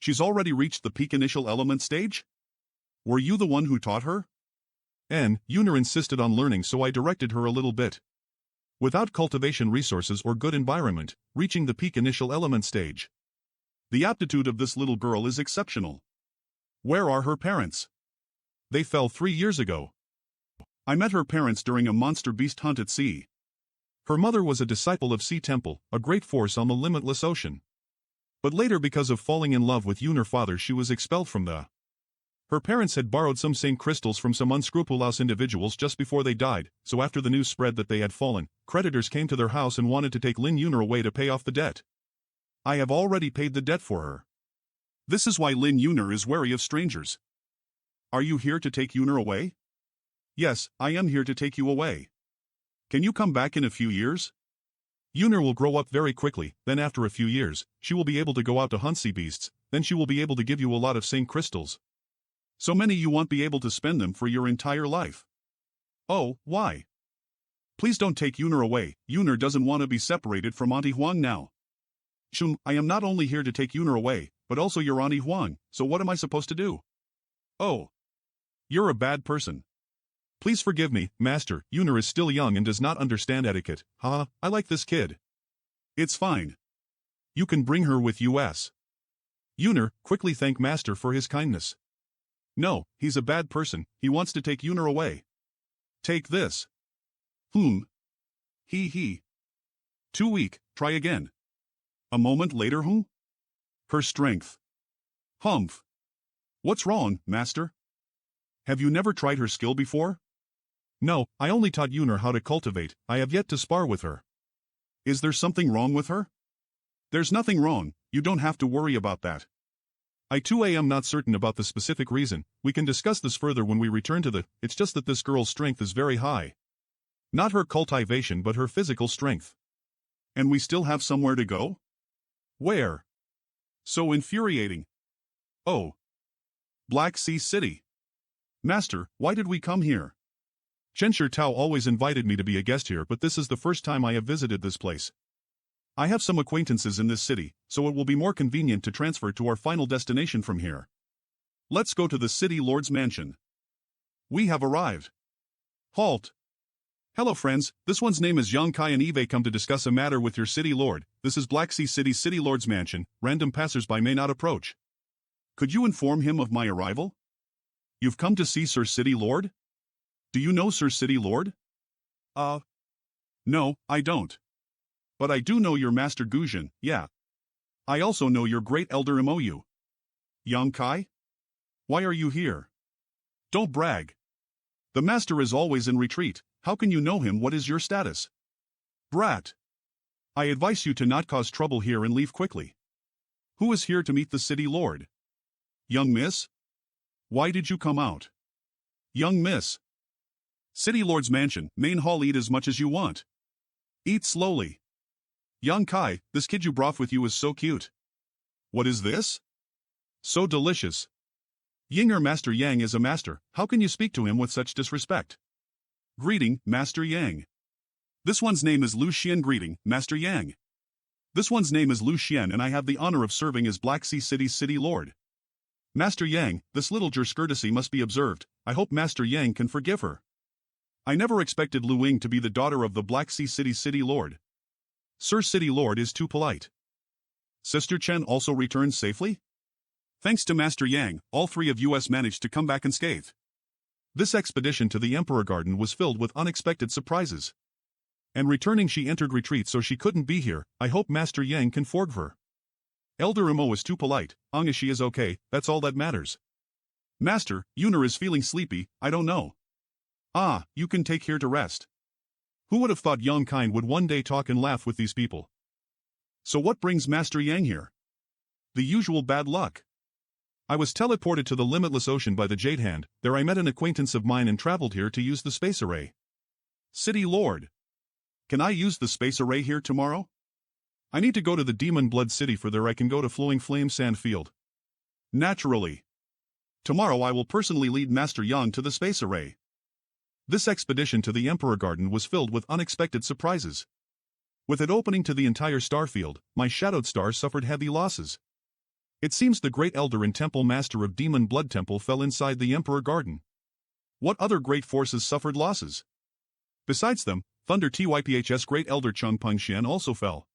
She's already reached the peak initial element stage? Were you the one who taught her? Yunur insisted on learning, so I directed her a little bit. Without cultivation resources or good environment, reaching the peak initial element stage. The aptitude of this little girl is exceptional. Where are her parents? They fell 3 years ago. I met her parents during a monster beast hunt at sea. Her mother was a disciple of Sea Temple, a great force on the limitless ocean. But later, because of falling in love with Yunur father, she was expelled from the. Her parents had borrowed some same crystals from some unscrupulous individuals just before they died, so after the news spread that they had fallen, creditors came to their house and wanted to take Lin Yunur away to pay off the debt. I have already paid the debt for her. This is why Lin Yunur is wary of strangers. Are you here to take Yunur away? Yes, I am here to take you away. Can you come back in a few years? Yunur will grow up very quickly, then after a few years, she will be able to go out to hunt sea beasts, then she will be able to give you a lot of same crystals. So many you won't be able to spend them for your entire life. Oh, why? Please don't take Yunur away. Yunur doesn't want to be separated from Auntie Huang now. Shun, I am not only here to take Yunur away, but also your Auntie Huang, so what am I supposed to do? Oh. You're a bad person. Please forgive me, Master. Yunur is still young and does not understand etiquette. I like this kid. It's fine. You can bring her with us. Yunur, quickly thank Master for his kindness. No, he's a bad person, he wants to take Yunur away. Take this. He. Too weak, try again. A moment later, Her strength. Humph. What's wrong, Master? Have you never tried her skill before? No, I only taught Yunur how to cultivate, I have yet to spar with her. Is there something wrong with her? There's nothing wrong, you don't have to worry about that. I too am not certain about the specific reason, we can discuss this further when we return to it's just that this girl's strength is very high. Not her cultivation but her physical strength. And we still have somewhere to go? Where? So infuriating. Oh. Black Sea City. Master, why did we come here? Chenshir Tao always invited me to be a guest here, but this is the first time I have visited this place. I have some acquaintances in this city, so it will be more convenient to transfer to our final destination from here. Let's go to the City Lord's mansion. We have arrived. Halt. Hello friends, this one's name is Yang Kai and Eve come to discuss a matter with your City Lord. This is Black Sea City's City Lord's mansion, random passersby may not approach. Could you inform him of my arrival? You've come to see Sir City Lord? Do you know Sir City Lord? No, I don't. But I do know your Master Guzhen, yeah. I also know your great elder Mou. Yang Kai? Why are you here? Don't brag. The Master is always in retreat, how can you know him? What is your status? Brat. I advise you to not cause trouble here and leave quickly. Who is here to meet the City Lord? Young Miss? Why did you come out? Young Miss. City Lord's mansion, main hall, eat as much as you want. Eat slowly. Yang Kai, this kid you brought with you is so cute. What is this? So delicious. Yinger Master Yang is a master, how can you speak to him with such disrespect? Greeting, Master Yang. This one's name is Lu Xian. Greeting, Master Yang. This one's name is Lu Xian and I have the honor of serving as Black Sea City's City Lord. Master Yang, this little girl's courtesy must be observed, I hope Master Yang can forgive her. I never expected Lu Ying to be the daughter of the Black Sea City's City Lord. Sir City Lord is too polite. Sister Chen also returned safely? Thanks to Master Yang, all three of us managed to come back unscathed. This expedition to the Emperor Garden was filled with unexpected surprises. And returning she entered retreat so she couldn't be here, I hope Master Yang can forgive her. Elder Imo is too polite, as she is okay, that's all that matters. Master, Yunur is feeling sleepy, I don't know. You can take here to rest. Who would have thought Yang Kind would one day talk and laugh with these people? So what brings Master Yang here? The usual bad luck. I was teleported to the limitless ocean by the Jade Hand, there I met an acquaintance of mine and traveled here to use the space array. City Lord. Can I use the space array here tomorrow? I need to go to the Demon Blood City, for there I can go to Flowing Flame Sand Field. Naturally. Tomorrow I will personally lead Master Yang to the space array. This expedition to the Emperor Garden was filled with unexpected surprises. With it opening to the entire star field, my shadowed star suffered heavy losses. It seems the Great Elder and Temple Master of Demon Blood Temple fell inside the Emperor Garden. What other great forces suffered losses? Besides them, Thunder Typh's Great Elder Changpeng Xian also fell.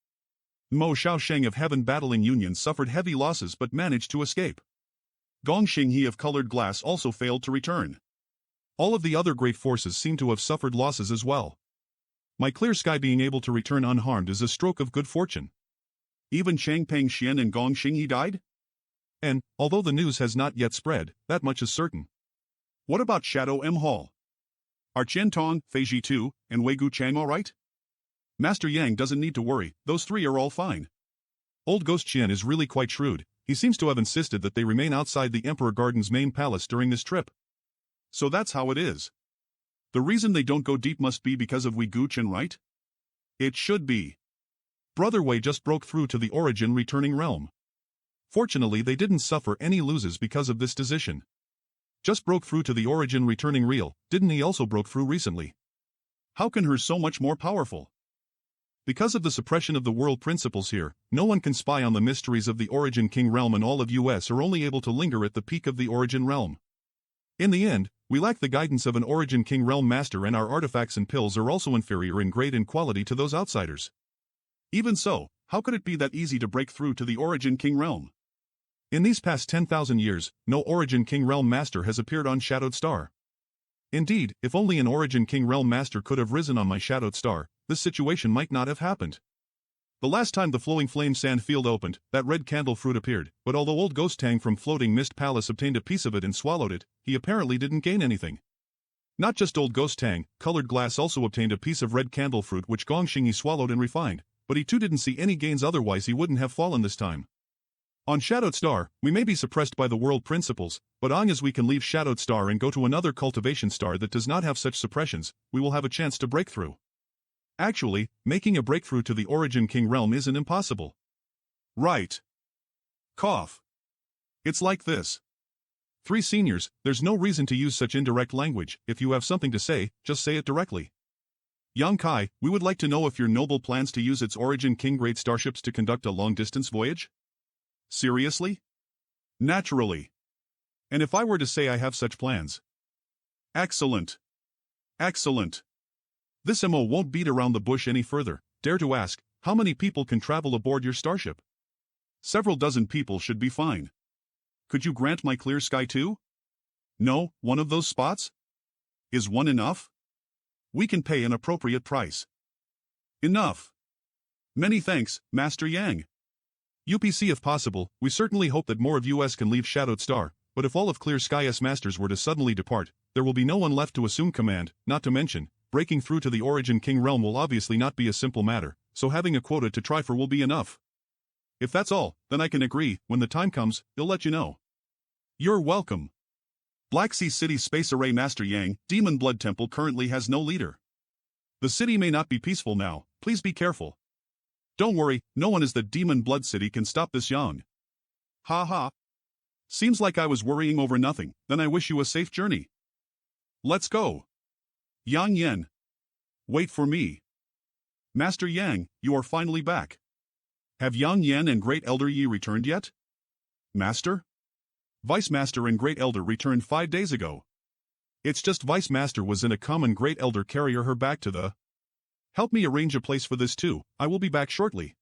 Mo Xiaosheng of Heaven Battling Union suffered heavy losses but managed to escape. Gong Xinghe of Colored Glass also failed to return. All of the other great forces seem to have suffered losses as well. My Clear Sky being able to return unharmed is a stroke of good fortune. Even Changpeng Xian and Gong Xinghe died? And, although the news has not yet spread, that much is certain. What about Shadow M Hall? Are Qian Tong, Fei Ji Tu, and Wei Gu Chang alright? Master Yang doesn't need to worry, those three are all fine. Old Ghost Qian is really quite shrewd. He seems to have insisted that they remain outside the Emperor Garden's main palace during this trip. So that's how it is. The reason they don't go deep must be because of Wei Gu Chen, right? It should be. Brother Wei just broke through to the Origin Returning Realm. Fortunately they didn't suffer any losses because of this decision. Just broke through to the Origin Returning Real, didn't he also broke through recently? How can her so much more powerful? Because of the suppression of the world principles here, no one can spy on the mysteries of the Origin King Realm, and all of US are only able to linger at the peak of the Origin Realm. In the end, we lack the guidance of an Origin King Realm Master, and our artifacts and pills are also inferior in grade and quality to those outsiders. Even so, how could it be that easy to break through to the Origin King Realm? In these past 10,000 years, no Origin King Realm Master has appeared on Shadowed Star. Indeed, if only an Origin King Realm Master could have risen on my Shadowed Star, this situation might not have happened. The last time the Flowing Flame Sand Field opened, that red candle fruit appeared, but although Old Ghost Tang from Floating Mist Palace obtained a piece of it and swallowed it, he apparently didn't gain anything. Not just Old Ghost Tang, Colored Glass also obtained a piece of red candle fruit which Gong Xinghe swallowed and refined, but he too didn't see any gains, otherwise he wouldn't have fallen this time. On Shadowed Star, we may be suppressed by the world principles, but long as we can leave Shadowed Star and go to another cultivation star that does not have such suppressions, we will have a chance to break through. Actually, making a breakthrough to the Origin King Realm isn't impossible. Right. Cough. It's like this. 3 seniors, there's no reason to use such indirect language. If you have something to say, just say it directly. Yang Kai, we would like to know if your noble plans to use its Origin King grade starships to conduct a long-distance voyage? Seriously? Naturally. And if I were to say I have such plans? Excellent. Excellent. This MO won't beat around the bush any further. Dare to ask, how many people can travel aboard your starship? Several dozen people should be fine. Could you grant my Clear Sky too? No, one of those spots? Is one enough? We can pay an appropriate price. Enough. Many thanks, Master Yang. UPC, if possible, we certainly hope that more of US can leave Shadowed Star, but if all of Clear Sky's masters were to suddenly depart, there will be no one left to assume command. Not to mention, breaking through to the Origin King Realm will obviously not be a simple matter, so having a quota to try for will be enough. If that's all, then I can agree. When the time comes, you'll let you know. You're welcome. Black Sea City Space Array Master Yang, Demon Blood Temple currently has no leader. The city may not be peaceful now, please be careful. Don't worry, no one is the Demon Blood City can stop this Yang. Ha ha. Seems like I was worrying over nothing, then I wish you a safe journey. Let's go. Yang Yen. Wait for me. Master Yang, you are finally back. Have Yang Yen and Great Elder Yi returned yet? Master? Vice Master and Great Elder returned 5 days ago. It's just Vice Master was in a common Great Elder carrier her back to the... Help me arrange a place for this too, I will be back shortly.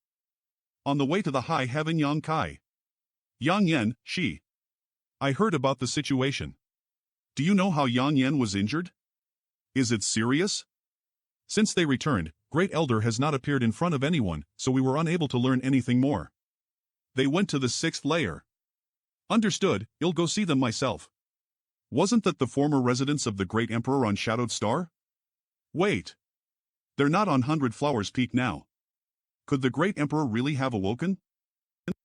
On the way to the High Heaven Yang Kai. Yang Yen, she. I heard about the situation. Do you know how Yang Yen was injured? Is it serious? Since they returned, Great Elder has not appeared in front of anyone, so we were unable to learn anything more. They went to the 6th layer. Understood, I'll go see them myself. Wasn't that the former residence of the Great Emperor on Shadowed Star? Wait. They're not on 100 Flowers Peak now. Could the Great Emperor really have awoken?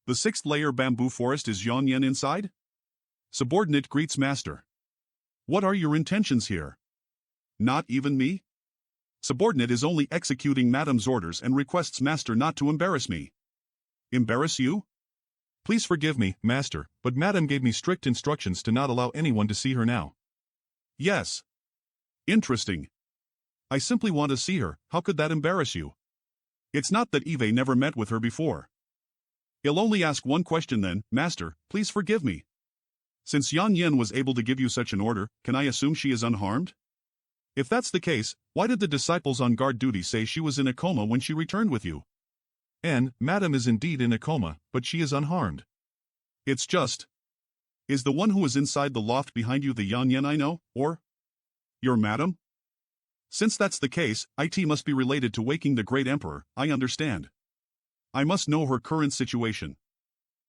The 6th layer bamboo forest is Yang Yen inside? Subordinate greets Master. What are your intentions here? Not even me? Subordinate is only executing Madam's orders and requests Master not to embarrass me. Embarrass you? Please forgive me, master, but madam gave me strict instructions to not allow anyone to see her now. Yes. Interesting. I simply want to see her, how could that embarrass you? It's not that Eve never met with her before. I'll only ask one question then, master, please forgive me. Since Yan Yin was able to give you such an order, can I assume she is unharmed? If that's the case, why did the disciples on guard duty say she was in a coma when she returned with you? And, madam is indeed in a coma, but she is unharmed. It's just. Is the one who is inside the loft behind you the Yan Yin I know, or? Your madam? Since that's the case, it must be related to waking the great emperor, I understand. I must know her current situation.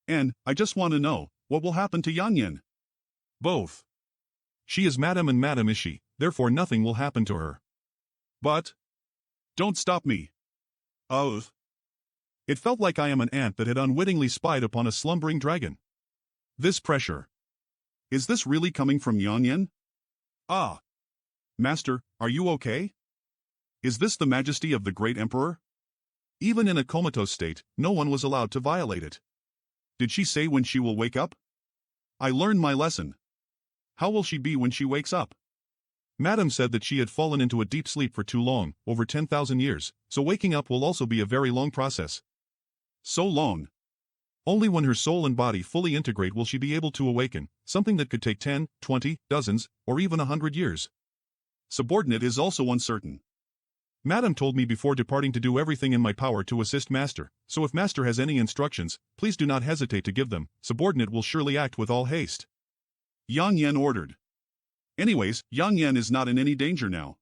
And, I just want to know, what will happen to Yan Yin? Both. She is madam and madam is she, therefore nothing will happen to her. But? Don't stop me. Oh. It felt like I am an ant that had unwittingly spied upon a slumbering dragon. This pressure. Is this really coming from Yan Yin? Ah. Master, are you okay? Is this the majesty of the great emperor? Even in a comatose state, no one was allowed to violate it. Did she say when she will wake up? I learned my lesson. How will she be when she wakes up? Madam said that she had fallen into a deep sleep for too long, over 10,000 years, so waking up will also be a very long process. So long. Only when her soul and body fully integrate will she be able to awaken, something that could take 10, 20, dozens, or even 100 years. Subordinate is also uncertain. Madam told me before departing to do everything in my power to assist master, so if master has any instructions, please do not hesitate to give them, subordinate will surely act with all haste. Yang Yen ordered. Anyways, Yang Yen is not in any danger now.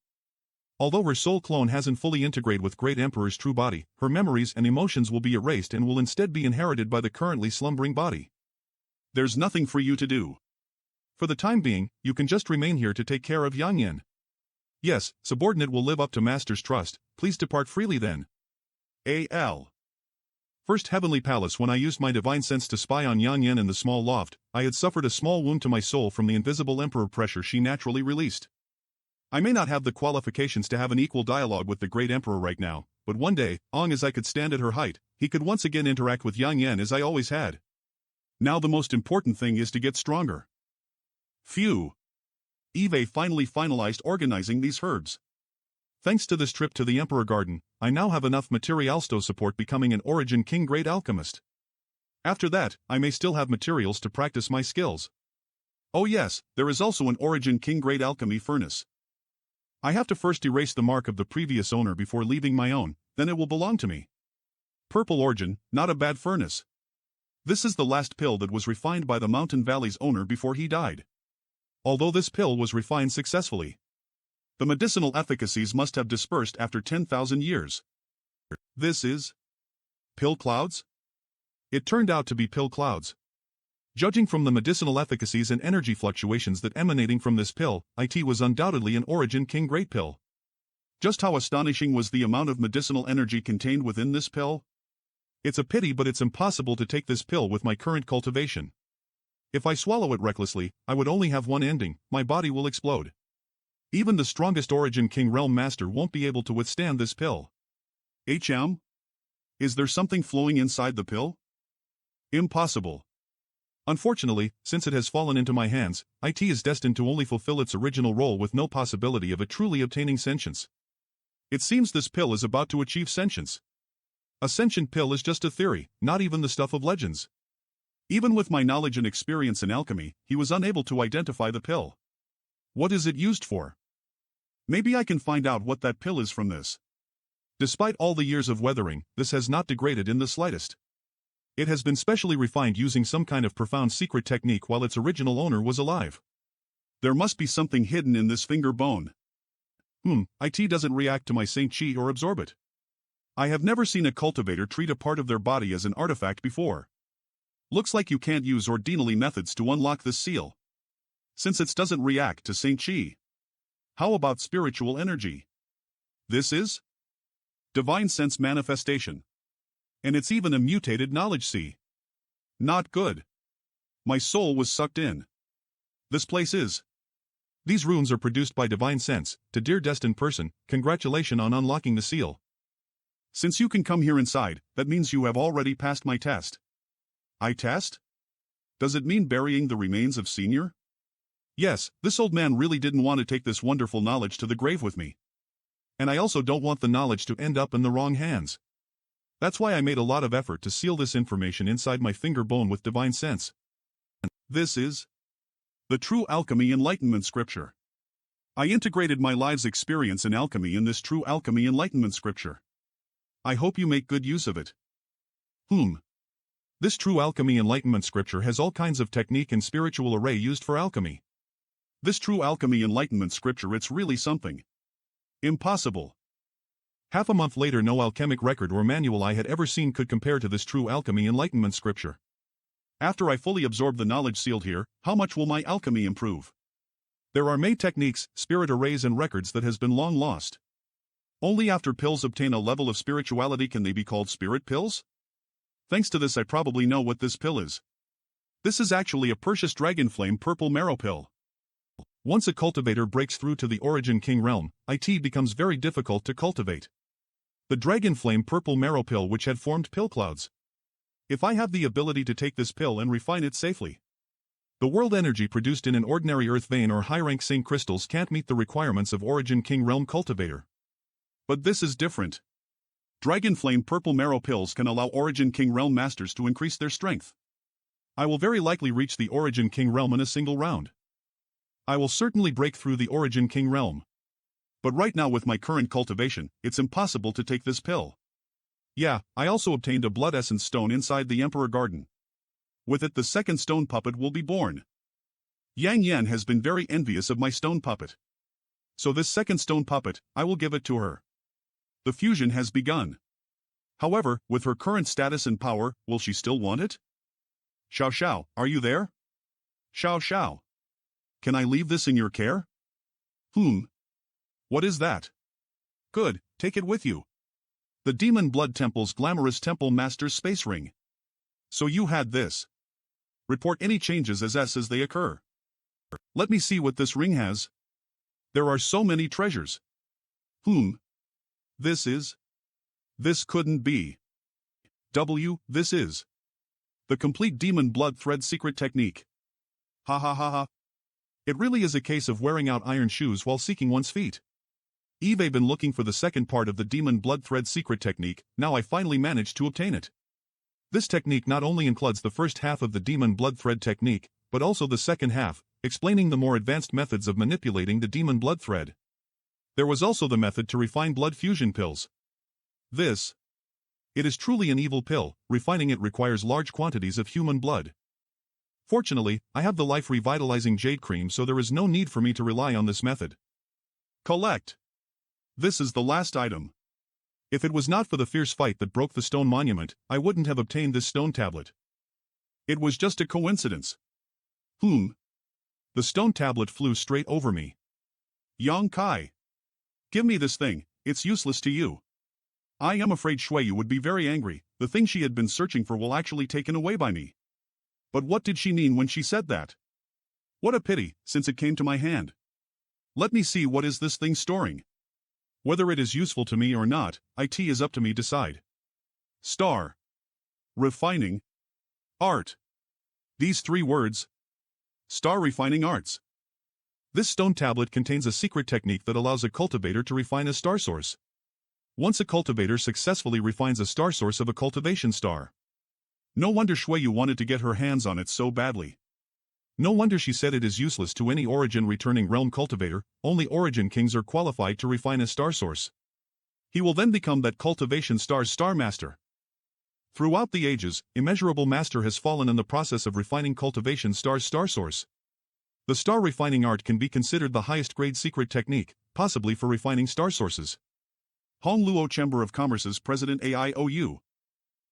Although her soul clone hasn't fully integrated with Great Emperor's true body, her memories and emotions will be erased and will instead be inherited by the currently slumbering body. There's nothing for you to do. For the time being, you can just remain here to take care of Yang Yen. Yes, subordinate will live up to master's trust, please depart freely then. A.L. First Heavenly Palace. When I used my divine sense to spy on Yang Yen in the small loft, I had suffered a small wound to my soul from the invisible emperor pressure she naturally released. I may not have the qualifications to have an equal dialogue with the great emperor right now, but one day, long as I could stand at her height, he could once again interact with Yang Yen as I always had. Now the most important thing is to get stronger. Phew. Eve finally finalized organizing these herbs. Thanks to this trip to the Emperor Garden, I now have enough materials to support becoming an Origin King Great Alchemist. After that, I may still have materials to practice my skills. Oh yes, there is also an Origin King Great Alchemy Furnace. I have to first erase the mark of the previous owner before leaving my own, then it will belong to me. Purple Origin, not a bad furnace. This is the last pill that was refined by the Mountain Valley's owner before he died. Although this pill was refined successfully, the medicinal efficacies must have dispersed after 10,000 years. This is pill clouds? It turned out to be pill clouds. Judging from the medicinal efficacies and energy fluctuations that emanating from this pill, it was undoubtedly an Origin King Great pill. Just how astonishing was the amount of medicinal energy contained within this pill? It's a pity, but it's impossible to take this pill with my current cultivation. If I swallow it recklessly, I would only have one ending, my body will explode. Even the strongest Origin King Realm Master won't be able to withstand this pill. Is there something flowing inside the pill? Impossible. Unfortunately, since it has fallen into my hands, it is destined to only fulfill its original role with no possibility of it truly obtaining sentience. It seems this pill is about to achieve sentience. A sentient pill is just a theory, not even the stuff of legends. Even with my knowledge and experience in alchemy, he was unable to identify the pill. What is it used for? Maybe I can find out what that pill is from this. Despite all the years of weathering, this has not degraded in the slightest. It has been specially refined using some kind of profound secret technique while its original owner was alive. There must be something hidden in this finger bone. It doesn't react to my Saint Chi or absorb it. I have never seen a cultivator treat a part of their body as an artifact before. Looks like you can't use ordinary methods to unlock this seal. Since it doesn't react to Saint Chi. How about spiritual energy? This is divine sense manifestation. And it's even a mutated knowledge sea. Not good. My soul was sucked in. This place is. These runes are produced by divine sense. To dear destined person, congratulations on unlocking the seal. Since you can come here inside, that means you have already passed my test. I test? Does it mean burying the remains of Senior? Yes, this old man really didn't want to take this wonderful knowledge to the grave with me. And I also don't want the knowledge to end up in the wrong hands. That's why I made a lot of effort to seal this information inside my finger bone with divine sense. This is the true alchemy enlightenment scripture. I integrated my life's experience in alchemy in this true alchemy enlightenment scripture. I hope you make good use of it. This true alchemy enlightenment scripture has all kinds of technique and spiritual array used for alchemy. This true alchemy enlightenment scripture, it's really something impossible. Half a month later, no alchemic record or manual I had ever seen could compare to this true alchemy enlightenment scripture. After I fully absorb the knowledge sealed here, how much will my alchemy improve? There are many techniques, spirit arrays and records that has been long lost. Only after pills obtain a level of spirituality can they be called spirit pills? Thanks to this I probably know what this pill is. This is actually a precious dragonflame purple marrow pill. Once a cultivator breaks through to the Origin King realm, it becomes very difficult to cultivate. The dragonflame purple marrow pill which had formed pill clouds. If I have the ability to take this pill and refine it safely, the world energy produced in an ordinary earth vein or high-rank Saint crystals can't meet the requirements of Origin King realm cultivator. But this is different. Dragonflame purple marrow pills can allow Origin King realm masters to increase their strength. I will very likely reach the Origin King realm in a single round. I will certainly break through the Origin King realm. But right now with my current cultivation, it's impossible to take this pill. Yeah, I also obtained a blood essence stone inside the Emperor Garden. With it the second stone puppet will be born. Yang Yan has been very envious of my stone puppet. So this second stone puppet, I will give it to her. The fusion has begun. However, with her current status and power, will she still want it? Xiao Xiao, are you there? Xiao Xiao. Can I leave this in your care? What is that? Good, take it with you. The Demon Blood Temple's glamorous Temple Master's space ring. So you had this. Report any changes as they occur. Let me see what this ring has. There are so many treasures. This couldn't be. This is the complete Demon Blood Thread secret technique. Ha ha ha ha. It really is a case of wearing out iron shoes while seeking one's feet. I've been looking for the second part of the Demon Blood Thread secret technique, now I finally managed to obtain it. This technique not only includes the first half of the Demon Blood Thread technique, but also the second half, explaining the more advanced methods of manipulating the Demon Blood Thread. There was also the method to refine blood fusion pills. It is truly an evil pill, refining it requires large quantities of human blood. Fortunately, I have the life revitalizing jade cream, so there is no need for me to rely on this method. Collect. This is the last item. If it was not for the fierce fight that broke the stone monument, I wouldn't have obtained this stone tablet. It was just a coincidence. The stone tablet flew straight over me. Yang Kai. Give me this thing, it's useless to you. I am afraid Shuiyu would be very angry, the thing she had been searching for will actually taken away by me. But what did she mean when she said that? What a pity, since it came to my hand. Let me see what is this thing storing. Whether it is useful to me or not, it is up to me decide. Star. Refining. Art. These 3 words. Star Refining Arts. This stone tablet contains a secret technique that allows a cultivator to refine a star source. Once a cultivator successfully refines a star source of a cultivation star. No wonder Shuiyu wanted to get her hands on it so badly. No wonder she said it is useless to any Origin returning realm cultivator, only Origin kings are qualified to refine a star source. He will then become that cultivation star's star master. Throughout the ages, immeasurable master has fallen in the process of refining cultivation star's star source. The star refining art can be considered the highest grade secret technique, possibly for refining star sources. Hong Luo Chamber of Commerce's President AIOU.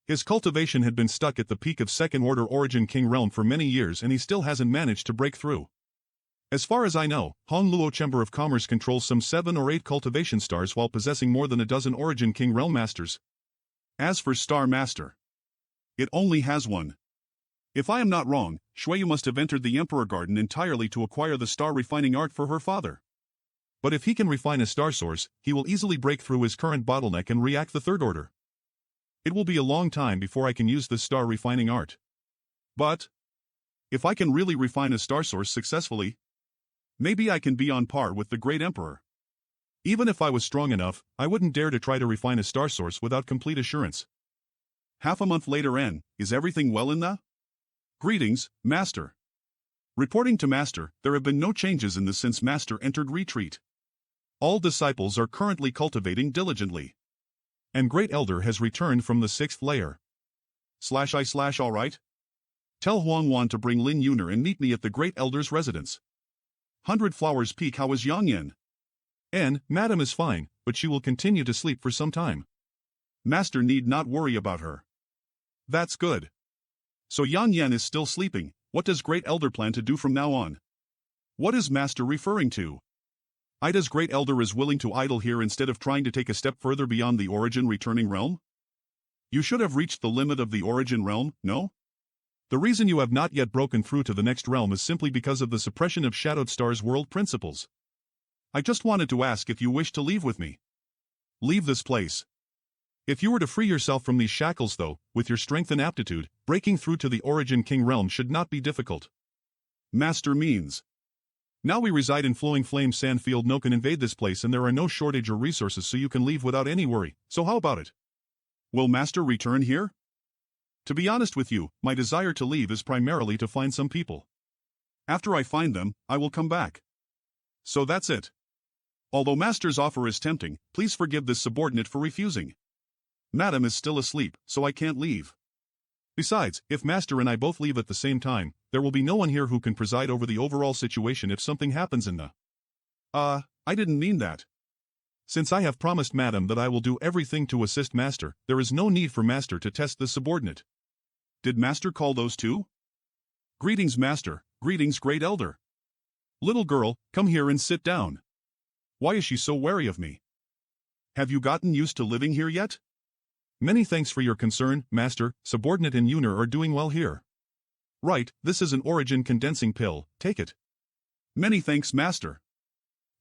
His cultivation had been stuck at the peak of second-order Origin King realm for many years and he still hasn't managed to break through. As far as I know, Hong Luo Chamber of Commerce controls some 7 or 8 cultivation stars while possessing more than a dozen Origin King realm masters. As for Star Master, it only has one. If I am not wrong, Shuiyu must have entered the Emperor Garden entirely to acquire the star refining art for her father. But if he can refine a star source, he will easily break through his current bottleneck and react the third order. It will be a long time before I can use this star refining art. But if I can really refine a star source successfully, maybe I can be on par with the great emperor. Even if I was strong enough, I wouldn't dare to try to refine a star source without complete assurance. Half a month later. Is everything well in the? Greetings, Master. Reporting to Master, there have been no changes in this since Master entered retreat. All disciples are currently cultivating diligently. And Great Elder has returned from the 6th layer. All right. Tell Huang Wan to bring Lin Yuner and meet me at the Great Elder's residence. 100 Flowers Peak. How is Yang Yan? Madam is fine, but she will continue to sleep for some time. Master need not worry about her. That's good. So Yang Yan is still sleeping. What does Great Elder plan to do from now on? What is Master referring to? Ida's Great Elder is willing to idle here instead of trying to take a step further beyond the origin returning realm? You should have reached the limit of the origin realm, no? The reason you have not yet broken through to the next realm is simply because of the suppression of Shadowed Star's world principles. I just wanted to ask if you wish to leave with me. Leave this place. If you were to free yourself from these shackles though, with your strength and aptitude, breaking through to the Origin King realm should not be difficult. Master means. Now we reside in Flowing Flame Sandfield. No can invade this place and there are no shortage of resources, so you can leave without any worry. So how about it? Will Master return here? To be honest with you, my desire to leave is primarily to find some people. After I find them, I will come back. So that's it. Although Master's offer is tempting, please forgive this subordinate for refusing. Madam is still asleep, so I can't leave. Besides, if Master and I both leave at the same time, there will be no one here who can preside over the overall situation if something happens in the... I didn't mean that. Since I have promised Madam that I will do everything to assist Master, there is no need for Master to test the subordinate. Did Master call those two? Greetings, Master. Greetings, Great Elder. Little girl, come here and sit down. Why is she so wary of me? Have you gotten used to living here yet? Many thanks for your concern, Master. Subordinate and Yuner are doing well here. Right, this is an origin condensing pill, take it. Many thanks, Master.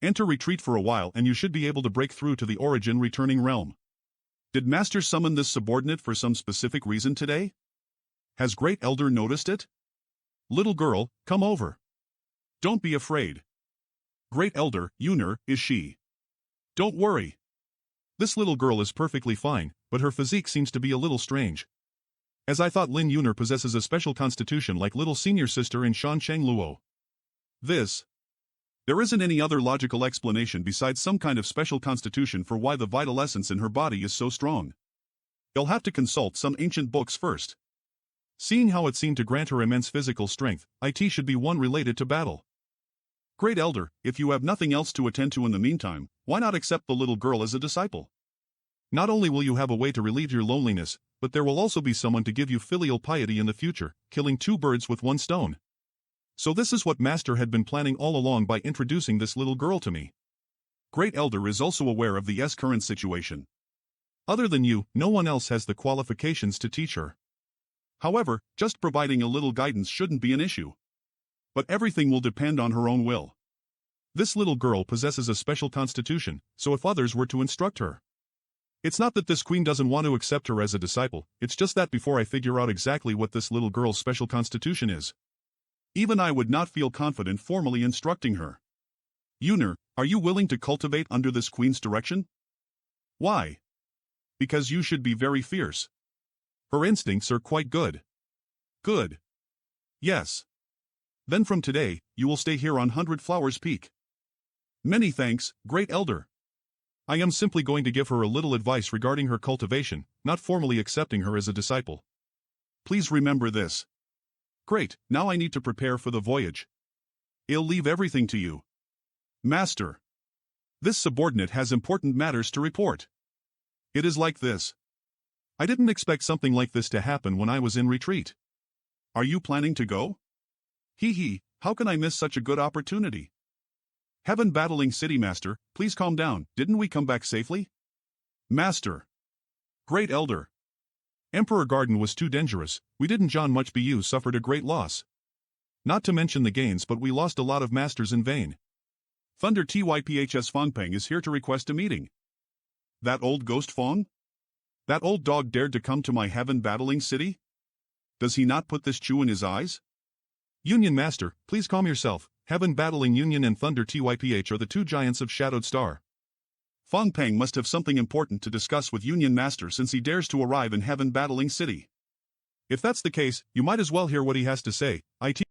Enter retreat for a while and you should be able to break through to the origin returning realm. Did Master summon this subordinate for some specific reason today? Has Great Elder noticed it? Little girl, come over. Don't be afraid. Great Elder, Yuner, is she. Don't worry. This little girl is perfectly fine, but her physique seems to be a little strange. As I thought Lin Yuner possesses a special constitution like little senior sister in Shan Cheng Luo. There isn't any other logical explanation besides some kind of special constitution for why the vital essence in her body is so strong. You'll have to consult some ancient books first. Seeing how it seemed to grant her immense physical strength, it should be one related to battle. Great Elder, if you have nothing else to attend to in the meantime, why not accept the little girl as a disciple? Not only will you have a way to relieve your loneliness, but there will also be someone to give you filial piety in the future, killing two birds with one stone. So this is what Master had been planning all along by introducing this little girl to me. Great Elder is also aware of the current situation. Other than you, no one else has the qualifications to teach her. However, just providing a little guidance shouldn't be an issue. But everything will depend on her own will. This little girl possesses a special constitution, so if others were to instruct her. It's not that this queen doesn't want to accept her as a disciple, it's just that before I figure out exactly what this little girl's special constitution is, even I would not feel confident formally instructing her. Yuner, are you willing to cultivate under this queen's direction? Why? Because you should be very fierce. Her instincts are quite good. Good. Yes. Then from today, you will stay here on 100 Flowers Peak. Many thanks, Great Elder. I am simply going to give her a little advice regarding her cultivation, not formally accepting her as a disciple. Please remember this. Great, now I need to prepare for the voyage. I'll leave everything to you. Master. This subordinate has important matters to report. It is like this. I didn't expect something like this to happen when I was in retreat. Are you planning to go? How can I miss such a good opportunity? Heaven battling city master, please calm down, didn't we come back safely? Master. Great Elder. Emperor Garden was too dangerous, we didn't John much bu suffered a great loss. Not to mention the gains, but we lost a lot of masters in vain. Thunder Typhs Fongpeng is here to request a meeting. That old ghost Fong? That old dog dared to come to my heaven-battling city? Does he not put this chew in his eyes? Union Master, please calm yourself. Heaven-battling Union and Thunder Typh are the two giants of Shadowed Star. Fongpeng must have something important to discuss with Union Master since he dares to arrive in heaven-battling city. If that's the case, you might as well hear what he has to say. It